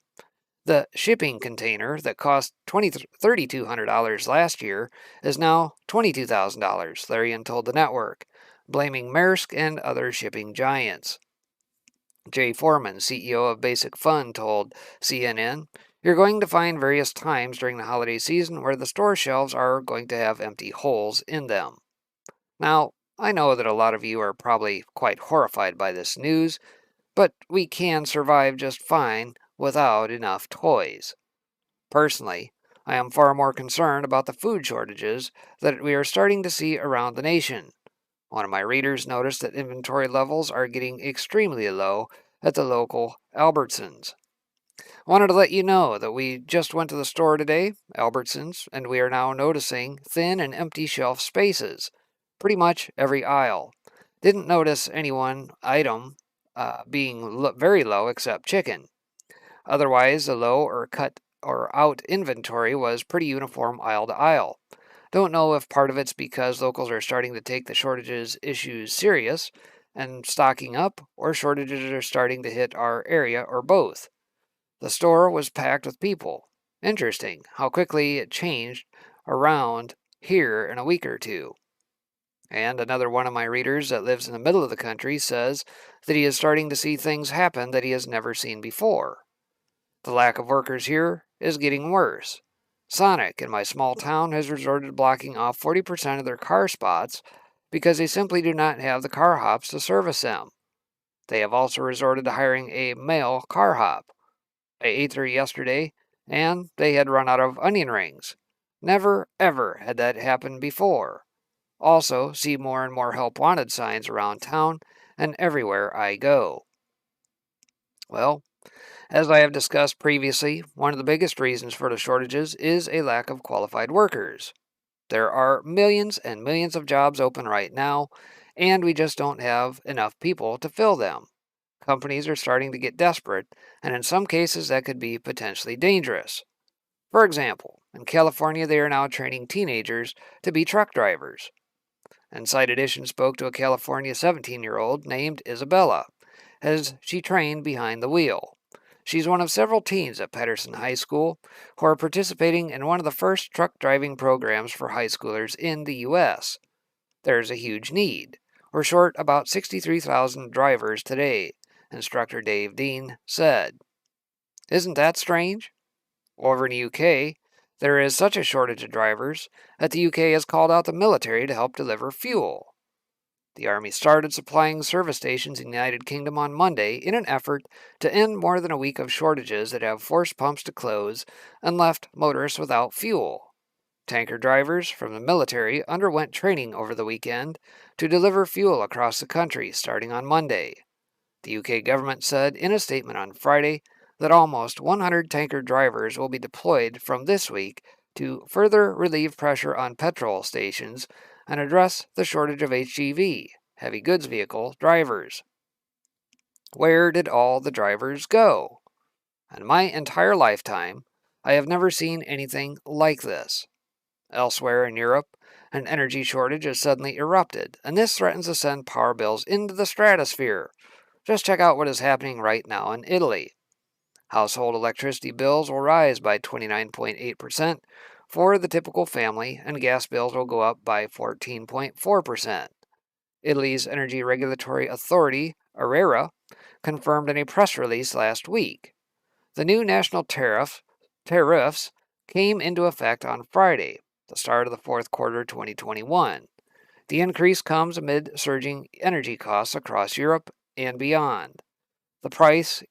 The shipping container that cost $3,200 last year is now $22,000, Larian told the network, blaming Maersk and other shipping giants. Jay Foreman, CEO of Basic Fun, told CNN, you're going to find various times during the holiday season where the store shelves are going to have empty holes in them. Now, I know that a lot of you are probably quite horrified by this news, but we can survive just fine without enough toys. Personally, I am far more concerned about the food shortages that we are starting to see around the nation. One of my readers noticed that inventory levels are getting extremely low at the local Albertsons. Wanted to let you know that we just went to the store today, Albertsons, and we are now noticing thin and empty shelf spaces. Pretty much every aisle. Didn't notice any one item being very low except chicken. Otherwise, the low or cut or out inventory was pretty uniform aisle to aisle. Don't know if part of it's because locals are starting to take the shortages issues serious and stocking up, or shortages are starting to hit our area, or both. The store was packed with people. Interesting how quickly it changed around here in a week or two. And another one of my readers that lives in the middle of the country says that he is starting to see things happen that he has never seen before. The lack of workers here is getting worse. Sonic in my small town has resorted to blocking off 40% of their car spots because they simply do not have the car hops to service them. They have also resorted to hiring a male car hop. I ate there yesterday, and they had run out of onion rings. Never, ever had that happened before. Also, see more and more help wanted signs around town and everywhere I go. Well, as I have discussed previously, one of the biggest reasons for the shortages is a lack of qualified workers. There are millions and millions of jobs open right now, and we just don't have enough people to fill them. Companies are starting to get desperate, and in some cases that could be potentially dangerous. For example, in California they are now training teenagers to be truck drivers. Inside Edition spoke to a California 17-year-old named Isabella, as she trained behind the wheel. She's one of several teens at Patterson High School who are participating in one of the first truck driving programs for high schoolers in the U.S. There's a huge need. We're short about 63,000 drivers today, instructor Dave Dean said. Isn't that strange? Over in the UK, there is such a shortage of drivers that the UK has called out the military to help deliver fuel. The Army started supplying service stations in the United Kingdom on Monday in an effort to end more than a week of shortages that have forced pumps to close and left motorists without fuel. Tanker drivers from the military underwent training over the weekend to deliver fuel across the country starting on Monday. The UK government said in a statement on Friday that almost 100 tanker drivers will be deployed from this week to further relieve pressure on petrol stations and address the shortage of HGV, heavy goods vehicle, drivers. Where did all the drivers go? In my entire lifetime, I have never seen anything like this. Elsewhere in Europe, an energy shortage has suddenly erupted, and this threatens to send power bills into the stratosphere. Just check out what is happening right now in Italy. Household electricity bills will rise by 29.8% for the typical family, and gas bills will go up by 14.4%. Italy's Energy Regulatory Authority, ARERA, confirmed in a press release last week. The new national tariffs came into effect on Friday, the start of the fourth quarter 2021. The increase comes amid surging energy costs across Europe and beyond. The price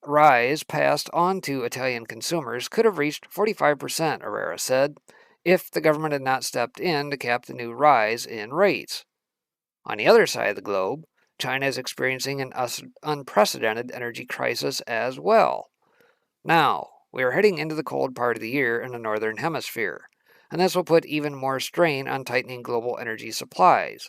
rise passed on to Italian consumers could have reached 45%, Herrera said, if the government had not stepped in to cap the new rise in rates. On the other side of the globe, China is experiencing an unprecedented energy crisis as well. Now, we are heading into the cold part of the year in the northern hemisphere, and this will put even more strain on tightening global energy supplies.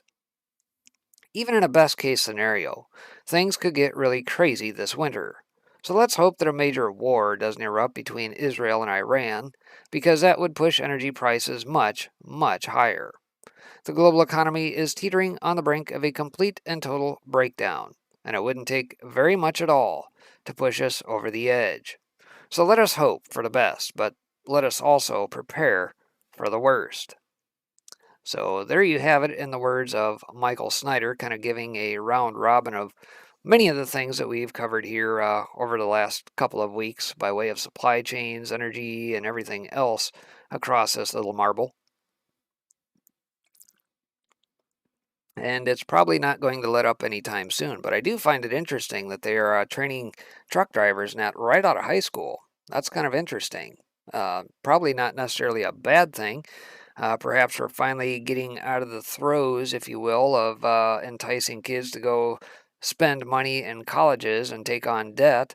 Even in a best-case scenario, things could get really crazy this winter. So let's hope that a major war doesn't erupt between Israel and Iran, because that would push energy prices much, much higher. The global economy is teetering on the brink of a complete and total breakdown, and it wouldn't take very much at all to push us over the edge. So let us hope for the best, but let us also prepare for the worst. So there you have it in the words of Michael Snyder, kind of giving a round robin of many of the things that we've covered here over the last couple of weeks by way of supply chains, energy, and everything else across this little marble. And it's probably not going to let up anytime soon, but I do find it interesting that they are training truck drivers right out of high school. That's kind of interesting. Probably not necessarily a bad thing. Perhaps we're finally getting out of the throes, if you will, of enticing kids to go spend money in colleges and take on debt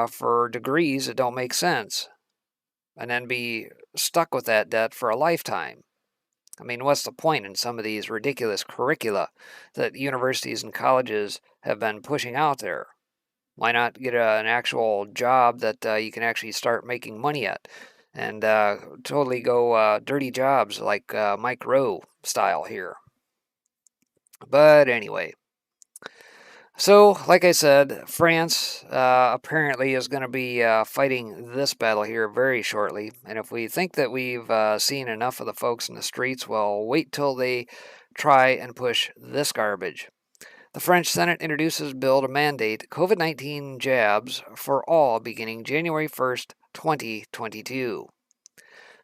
for degrees that don't make sense, and then be stuck with that debt for a lifetime. I mean, what's the point in some of these ridiculous curricula that universities and colleges have been pushing out there? Why not get an actual job that you can actually start making money at? And totally go dirty jobs like Mike Rowe style here. But anyway, so like I said, France apparently is going to be fighting this battle here very shortly. And if we think that we've seen enough of the folks in the streets, well, wait till they try and push this garbage. The French Senate introduces bill to mandate COVID-19 jabs for all beginning January 1st, 2022.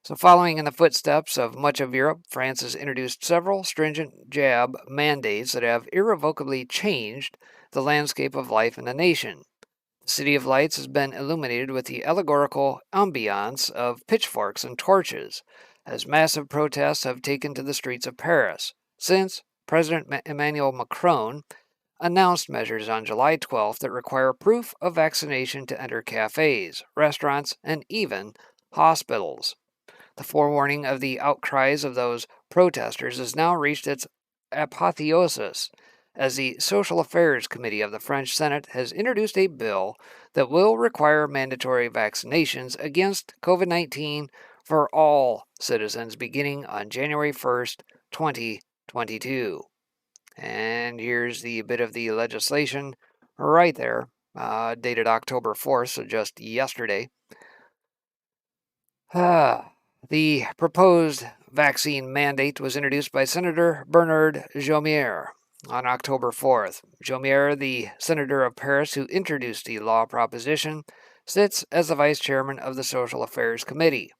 So following in the footsteps of much of Europe, France has introduced several stringent jab mandates that have irrevocably changed the landscape of life in the nation. The City of Lights has been illuminated with the allegorical ambiance of pitchforks and torches, as massive protests have taken to the streets of Paris, since President Emmanuel Macron announced measures on July 12th that require proof of vaccination to enter cafes, restaurants, and even hospitals. The forewarning of the outcries of those protesters has now reached its apotheosis, as the Social Affairs Committee of the French Senate has introduced a bill that will require mandatory vaccinations against COVID-19 for all citizens beginning on January 1st, 2022. And here's the bit of the legislation right there, dated October 4th, so just yesterday. The proposed vaccine mandate was introduced by Senator Bernard Jomier on October 4th. Jomier, the senator of Paris who introduced the law proposition, sits as the vice chairman of the Social Affairs Committee.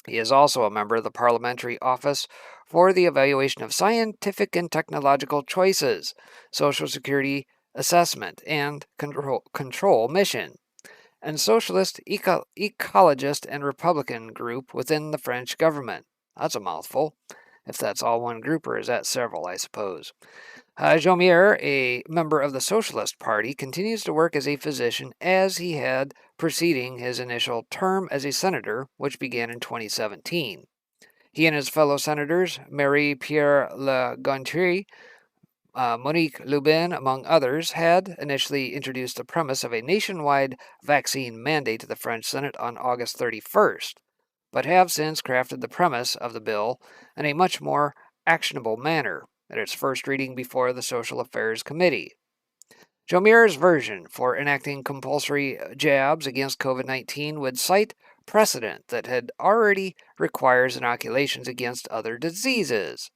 He is also a member of the Parliamentary Office for the Evaluation of Scientific and Technological Choices, Social Security Assessment, and Control Mission, and Socialist, Ecologist, and Republican group within the French government. That's a mouthful. If that's all one group, or is that several, I suppose. Jomier, a member of the Socialist Party, continues to work as a physician as he had preceding his initial term as a senator, which began in 2017. He and his fellow senators, Marie-Pierre Le Gontrie, Monique Lubin, among others, had initially introduced the premise of a nationwide vaccine mandate to the French Senate on August 31st, but have since crafted the premise of the bill in a much more actionable manner at its first reading before the Social Affairs Committee. Jomier's version for enacting compulsory jabs against COVID-19 would cite precedent that had already requires inoculations against other diseases.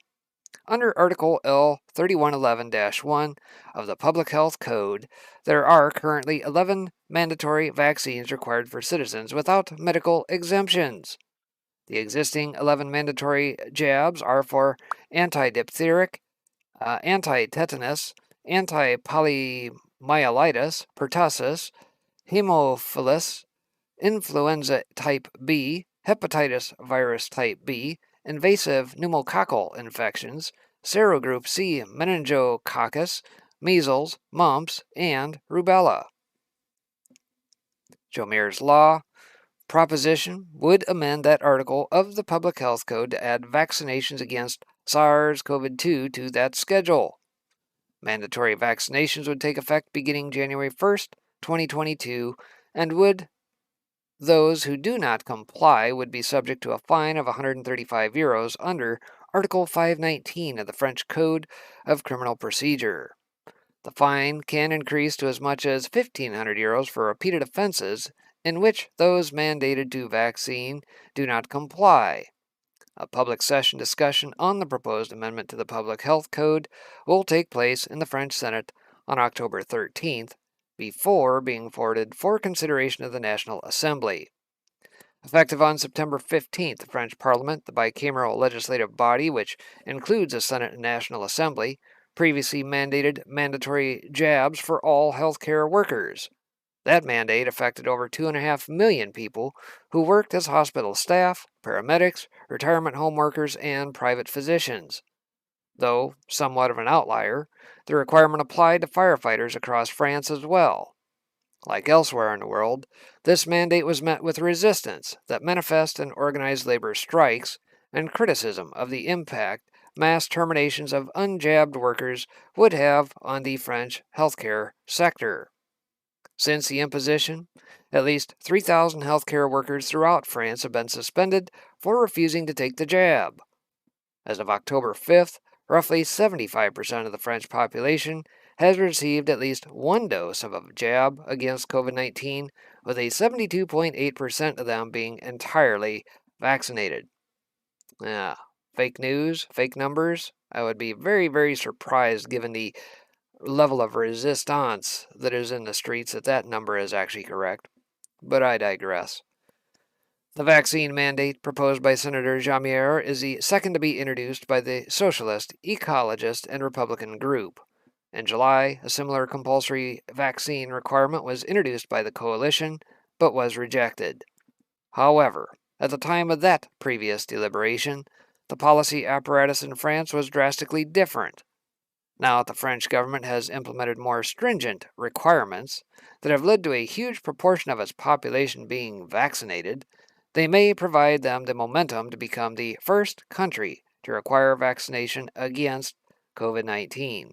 Under Article L3111-1 of the Public Health Code, there are currently 11 mandatory vaccines required for citizens without medical exemptions. The existing 11 mandatory jabs are for anti-diphtheric, anti-tetanus, anti-poliomyelitis, pertussis, hemophilus, influenza type B, hepatitis virus type B, invasive pneumococcal infections, serogroup C meningococcus, measles, mumps, and rubella. Jomier's law proposition would amend that article of the Public Health Code to add vaccinations against SARS-CoV-2 to that schedule. Mandatory vaccinations would take effect beginning January 1st, 2022, and those who do not comply would be subject to a fine of 135 euros under Article 519 of the French Code of Criminal Procedure. The fine can increase to as much as 1,500 euros for repeated offenses in which those mandated to vaccine do not comply. A public session discussion on the proposed amendment to the Public Health Code will take place in the French Senate on October 13th, before being forwarded for consideration of the National Assembly. Effective on September 15th, the French Parliament, the bicameral legislative body which includes a Senate and National Assembly, previously mandated mandatory jabs for all healthcare workers. That mandate affected over 2.5 million people who worked as hospital staff, paramedics, retirement home workers, and private physicians. Though somewhat of an outlier, the requirement applied to firefighters across France as well. Like elsewhere in the world, this mandate was met with resistance that manifest in organized labor strikes and criticism of the impact mass terminations of unjabbed workers would have on the French healthcare sector. Since the imposition, at least 3,000 healthcare workers throughout France have been suspended for refusing to take the jab. As of October 5th, roughly 75% of the French population has received at least one dose of a jab against COVID-19, with a 72.8% of them being entirely vaccinated. Fake news, fake numbers? I would be very, very surprised given the level of resistance that is in the streets that number is actually correct. But I digress. The vaccine mandate proposed by Senator Jomier is the second to be introduced by the Socialist, Ecologist, and Republican group. In July, a similar compulsory vaccine requirement was introduced by the coalition, but was rejected. However, at the time of that previous deliberation, the policy apparatus in France was drastically different. Now that the French government has implemented more stringent requirements that have led to a huge proportion of its population being vaccinated, they may provide them the momentum to become the first country to require vaccination against COVID-19.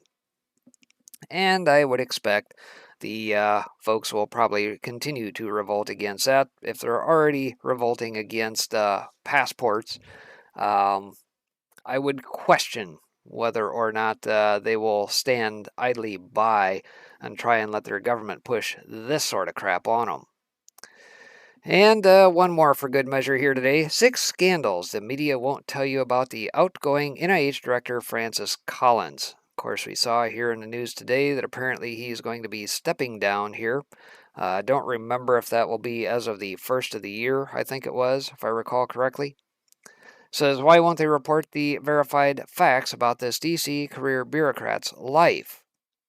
And I would expect the folks will probably continue to revolt against that. If they're already revolting against passports, I would question whether or not they will stand idly by and try and let their government push this sort of crap on them. And one more for good measure here today. 6 scandals the media won't tell you about the outgoing NIH director Francis Collins. Of course, we saw here in the news today that apparently he's going to be stepping down here. I don't remember if that will be as of the first of the year, I think it was, if I recall correctly. Says, why won't they report the verified facts about this DC career bureaucrat's life?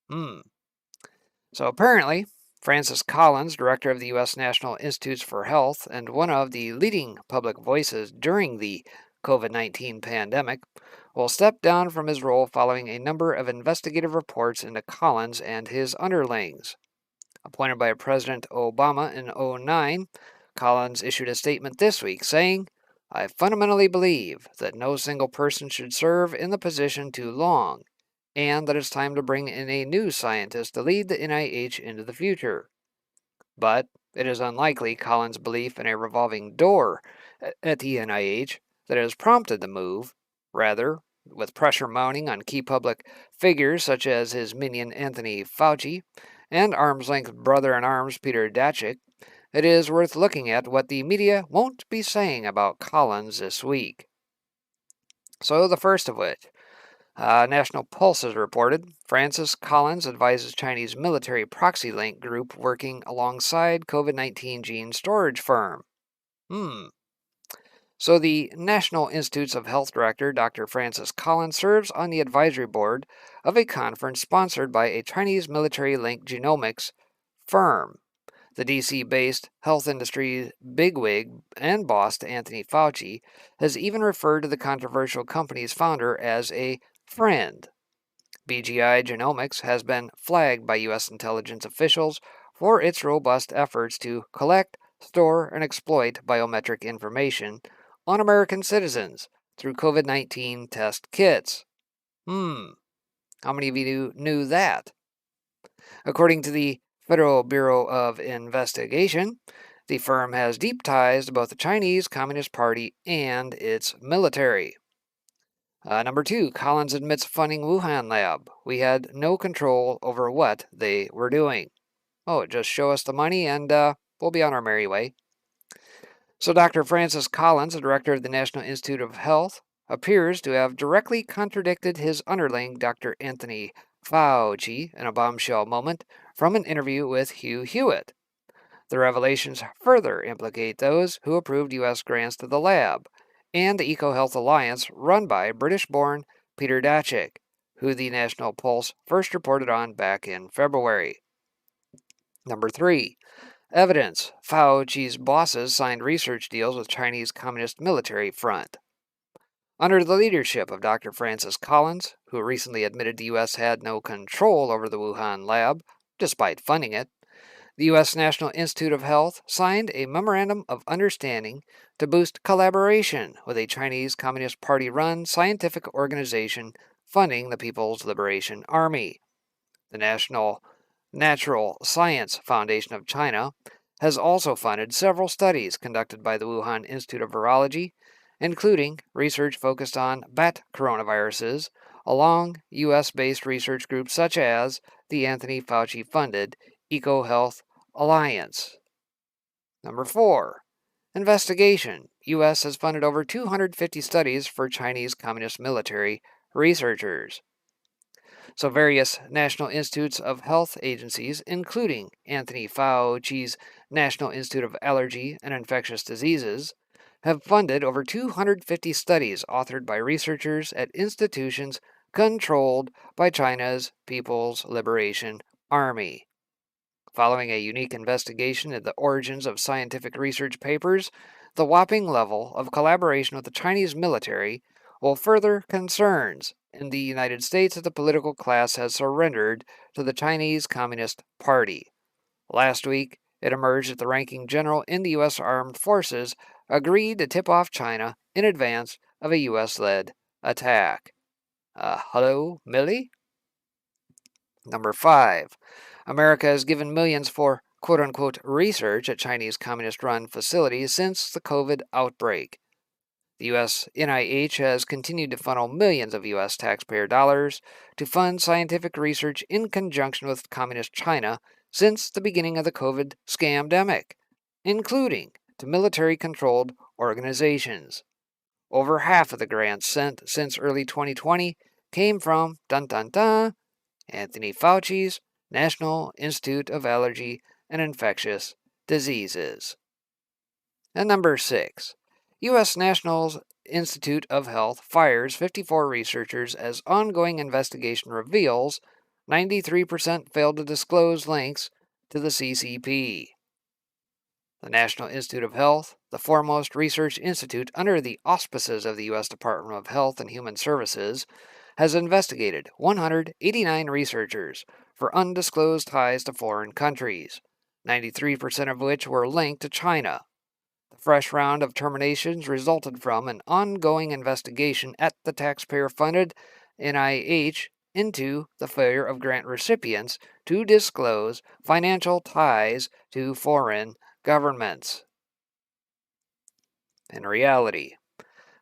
So apparently, Francis Collins, director of the U.S. National Institutes for Health and one of the leading public voices during the COVID-19 pandemic, will step down from his role following a number of investigative reports into Collins and his underlings. Appointed by President Obama in 2009, Collins issued a statement this week saying, I fundamentally believe that no single person should serve in the position too long, and that it's time to bring in a new scientist to lead the NIH into the future. But it is unlikely Collins' belief in a revolving door at the NIH that has prompted the move. Rather, with pressure mounting on key public figures such as his minion Anthony Fauci and arm's-length brother-in-arms Peter Daszak, it is worth looking at what the media won't be saying about Collins this week. So the first of which, National Pulse has reported Francis Collins advises Chinese military proxy link group working alongside COVID-19 gene storage firm. So the National Institutes of Health director, Dr. Francis Collins, serves on the advisory board of a conference sponsored by a Chinese military-linked genomics firm. The DC-based health industry bigwig and boss to Anthony Fauci has even referred to the controversial company's founder as a friend. BGI Genomics has been flagged by U.S. intelligence officials for its robust efforts to collect, store, and exploit biometric information on American citizens through COVID-19 test kits. How many of you knew that? According to the Federal Bureau of Investigation, the firm has deep ties to both the Chinese Communist Party and its military. Number 2, Collins admits funding Wuhan lab. We had no control over what they were doing. Just show us the money and we'll be on our merry way. So Dr. Francis Collins, the director of the National Institute of Health, appears to have directly contradicted his underling, Dr. Anthony Fauci, in a bombshell moment from an interview with Hugh Hewitt. The revelations further implicate those who approved U.S. grants to the lab and the EcoHealth Alliance run by British-born Peter Daszak, who the National Pulse first reported on back in February. Number 3. Evidence. Fauci's bosses signed research deals with Chinese Communist military front. Under the leadership of Dr. Francis Collins, who recently admitted the U.S. had no control over the Wuhan lab, despite funding it, the U.S. National Institute of Health signed a Memorandum of Understanding to boost collaboration with a Chinese Communist Party-run scientific organization funding the People's Liberation Army. The National Natural Science Foundation of China has also funded several studies conducted by the Wuhan Institute of Virology, including research focused on bat coronaviruses, along U.S.-based research groups such as the Anthony Fauci-funded EcoHealth Alliance. Number 4. Investigation. U.S. has funded over 250 studies for Chinese Communist military researchers. So various National Institutes of Health agencies, including Anthony Fauci's National Institute of Allergy and Infectious Diseases, have funded over 250 studies authored by researchers at institutions controlled by China's People's Liberation Army. Following a unique investigation into the origins of scientific research papers, the whopping level of collaboration with the Chinese military will further concerns in the United States that the political class has surrendered to the Chinese Communist Party. Last week, it emerged that the ranking general in the U.S. Armed Forces agreed to tip off China in advance of a U.S.-led attack. Hello, Millie? Number 5. America has given millions for quote-unquote research at Chinese communist-run facilities since the COVID outbreak. The U.S. NIH has continued to funnel millions of U.S. taxpayer dollars to fund scientific research in conjunction with Communist China since the beginning of the COVID scamdemic, including to military-controlled organizations. Over half of the grants sent since early 2020 came from, dun-dun-dun, Anthony Fauci's National Institute of Allergy and Infectious Diseases. And number 6. U.S. nationals Institute of Health fires 54 researchers as ongoing investigation reveals 93% failed to disclose links to the CCP. The National Institute of Health, the foremost research institute under the auspices of the U.S. Department of Health and Human Services, has investigated 189 researchers for undisclosed ties to foreign countries, 93% of which were linked to China. The fresh round of terminations resulted from an ongoing investigation at the taxpayer-funded NIH into the failure of grant recipients to disclose financial ties to foreign governments. In reality,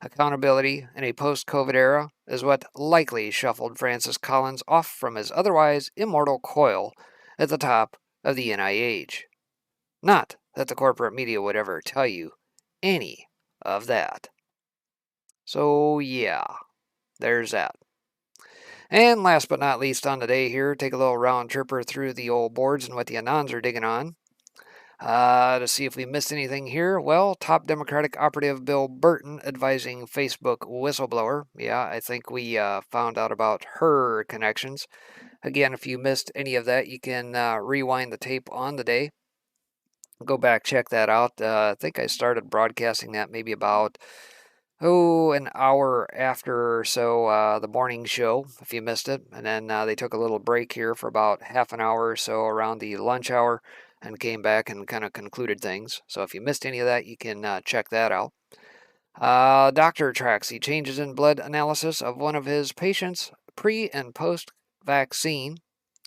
accountability in a post-COVID era is what likely shuffled Francis Collins off from his otherwise immortal coil at the top of the NIH. Not that the corporate media would ever tell you any of that. So yeah, there's that. And last but not least on today here, take a little round tripper through the old boards and what the Anons are digging on. To see if we missed anything here. Well, top Democratic operative Bill Burton advising Facebook whistleblower. Yeah, I think we found out about her connections. Again, if you missed any of that, you can rewind the tape on the day. Go back, check that out. I think I started broadcasting that maybe about, an hour after or so the morning show, if you missed it. And then they took a little break here for about half an hour or so around the lunch hour and came back and kind of concluded things. So if you missed any of that, you can check that out. Doctor tracks the changes in blood analysis of one of his patients pre and post vaccine.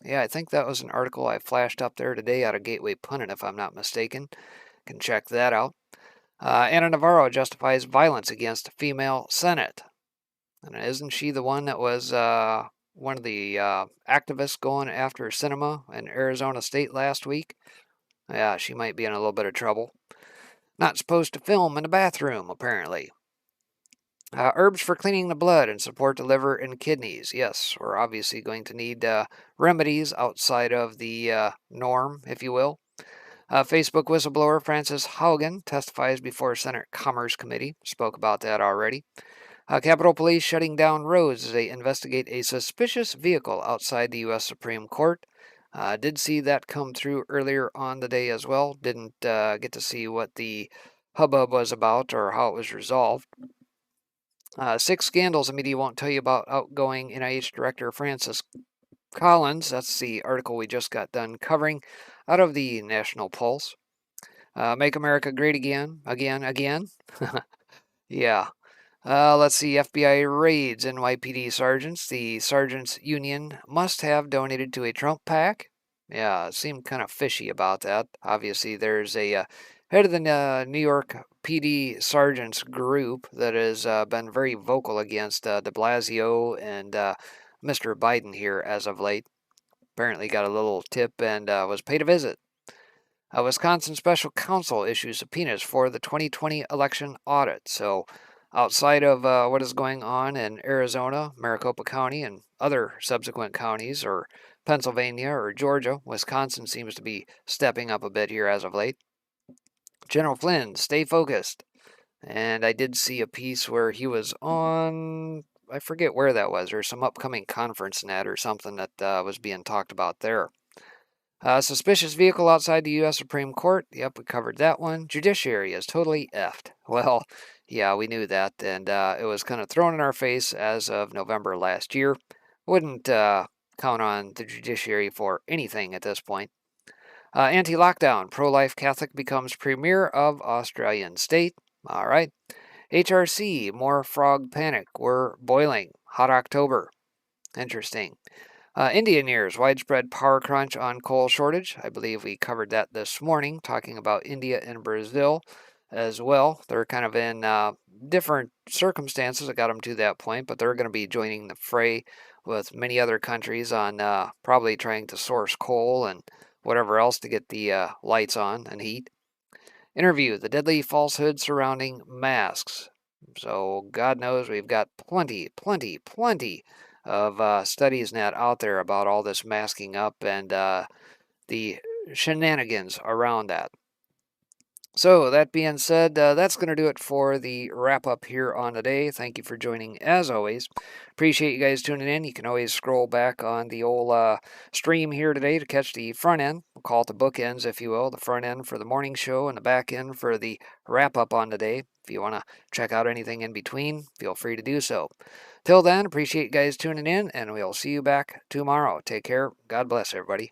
Yeah, I think that was an article I flashed up there today out of Gateway Pundit, if I'm not mistaken. Can check that out. Ana Navarro justifies violence against female Senate. And isn't she the one that was one of the activists going after Cinema in Arizona State last week? Yeah, she might be in a little bit of trouble. Not supposed to film in a bathroom, apparently. Herbs for cleaning the blood and support the liver and kidneys. Yes, we're obviously going to need remedies outside of the norm, if you will. Facebook whistleblower Francis Haugen testifies before Senate Commerce Committee. Spoke about that already. Capitol Police shutting down roads as they investigate a suspicious vehicle outside the U.S. Supreme Court. Did see that come through earlier on the day as well. Didn't get to see what the hubbub was about or how it was resolved. 6 scandals the media won't tell you about outgoing NIH Director Francis Collins. That's the article we just got done covering out of the National Pulse. Make America Great Again. Yeah. Let's see, FBI raids NYPD sergeants. The sergeants' union must have donated to a Trump PAC. Yeah, it seemed kind of fishy about that. Obviously, there's a head of the New York PD sergeants group that has been very vocal against de Blasio and Mr. Biden here as of late. Apparently got a little tip and was paid a visit. A Wisconsin special counsel issues subpoenas for the 2020 election audit. So outside of what is going on in Arizona, Maricopa County, and other subsequent counties, or Pennsylvania or Georgia, Wisconsin seems to be stepping up a bit here as of late. General Flynn, stay focused. And I did see a piece where he was on, I forget where that was, or some upcoming conference net or something that was being talked about there. Suspicious vehicle outside the U.S. Supreme Court. Yep, we covered that one. Judiciary is totally effed. Well, yeah, we knew that, and it was kind of thrown in our face as of November last year. Wouldn't count on the judiciary for anything at this point. Anti-lockdown. Pro-life Catholic becomes premier of Australian state. All right. HRC. More frog panic. We're boiling. Hot October. Interesting. Indian years, widespread power crunch on coal shortage. I believe we covered that this morning, talking about India and Brazil as well. They're kind of in different circumstances that got them to that point, but they're going to be joining the fray with many other countries on probably trying to source coal and whatever else to get the lights on and heat. Interview, the deadly falsehood surrounding masks. So God knows we've got plenty of studies net out there about all this masking up and the shenanigans around that. So, that being said, that's going to do it for the wrap up here on today. Thank you for joining as always. Appreciate you guys tuning in. You can always scroll back on the old stream here today to catch the front end. We'll call it the bookends, if you will. The front end for the morning show and the back end for the wrap up on today. If you want to check out anything in between, feel free to do so. Till then, appreciate you guys tuning in, and we'll see you back tomorrow. Take care. God bless everybody.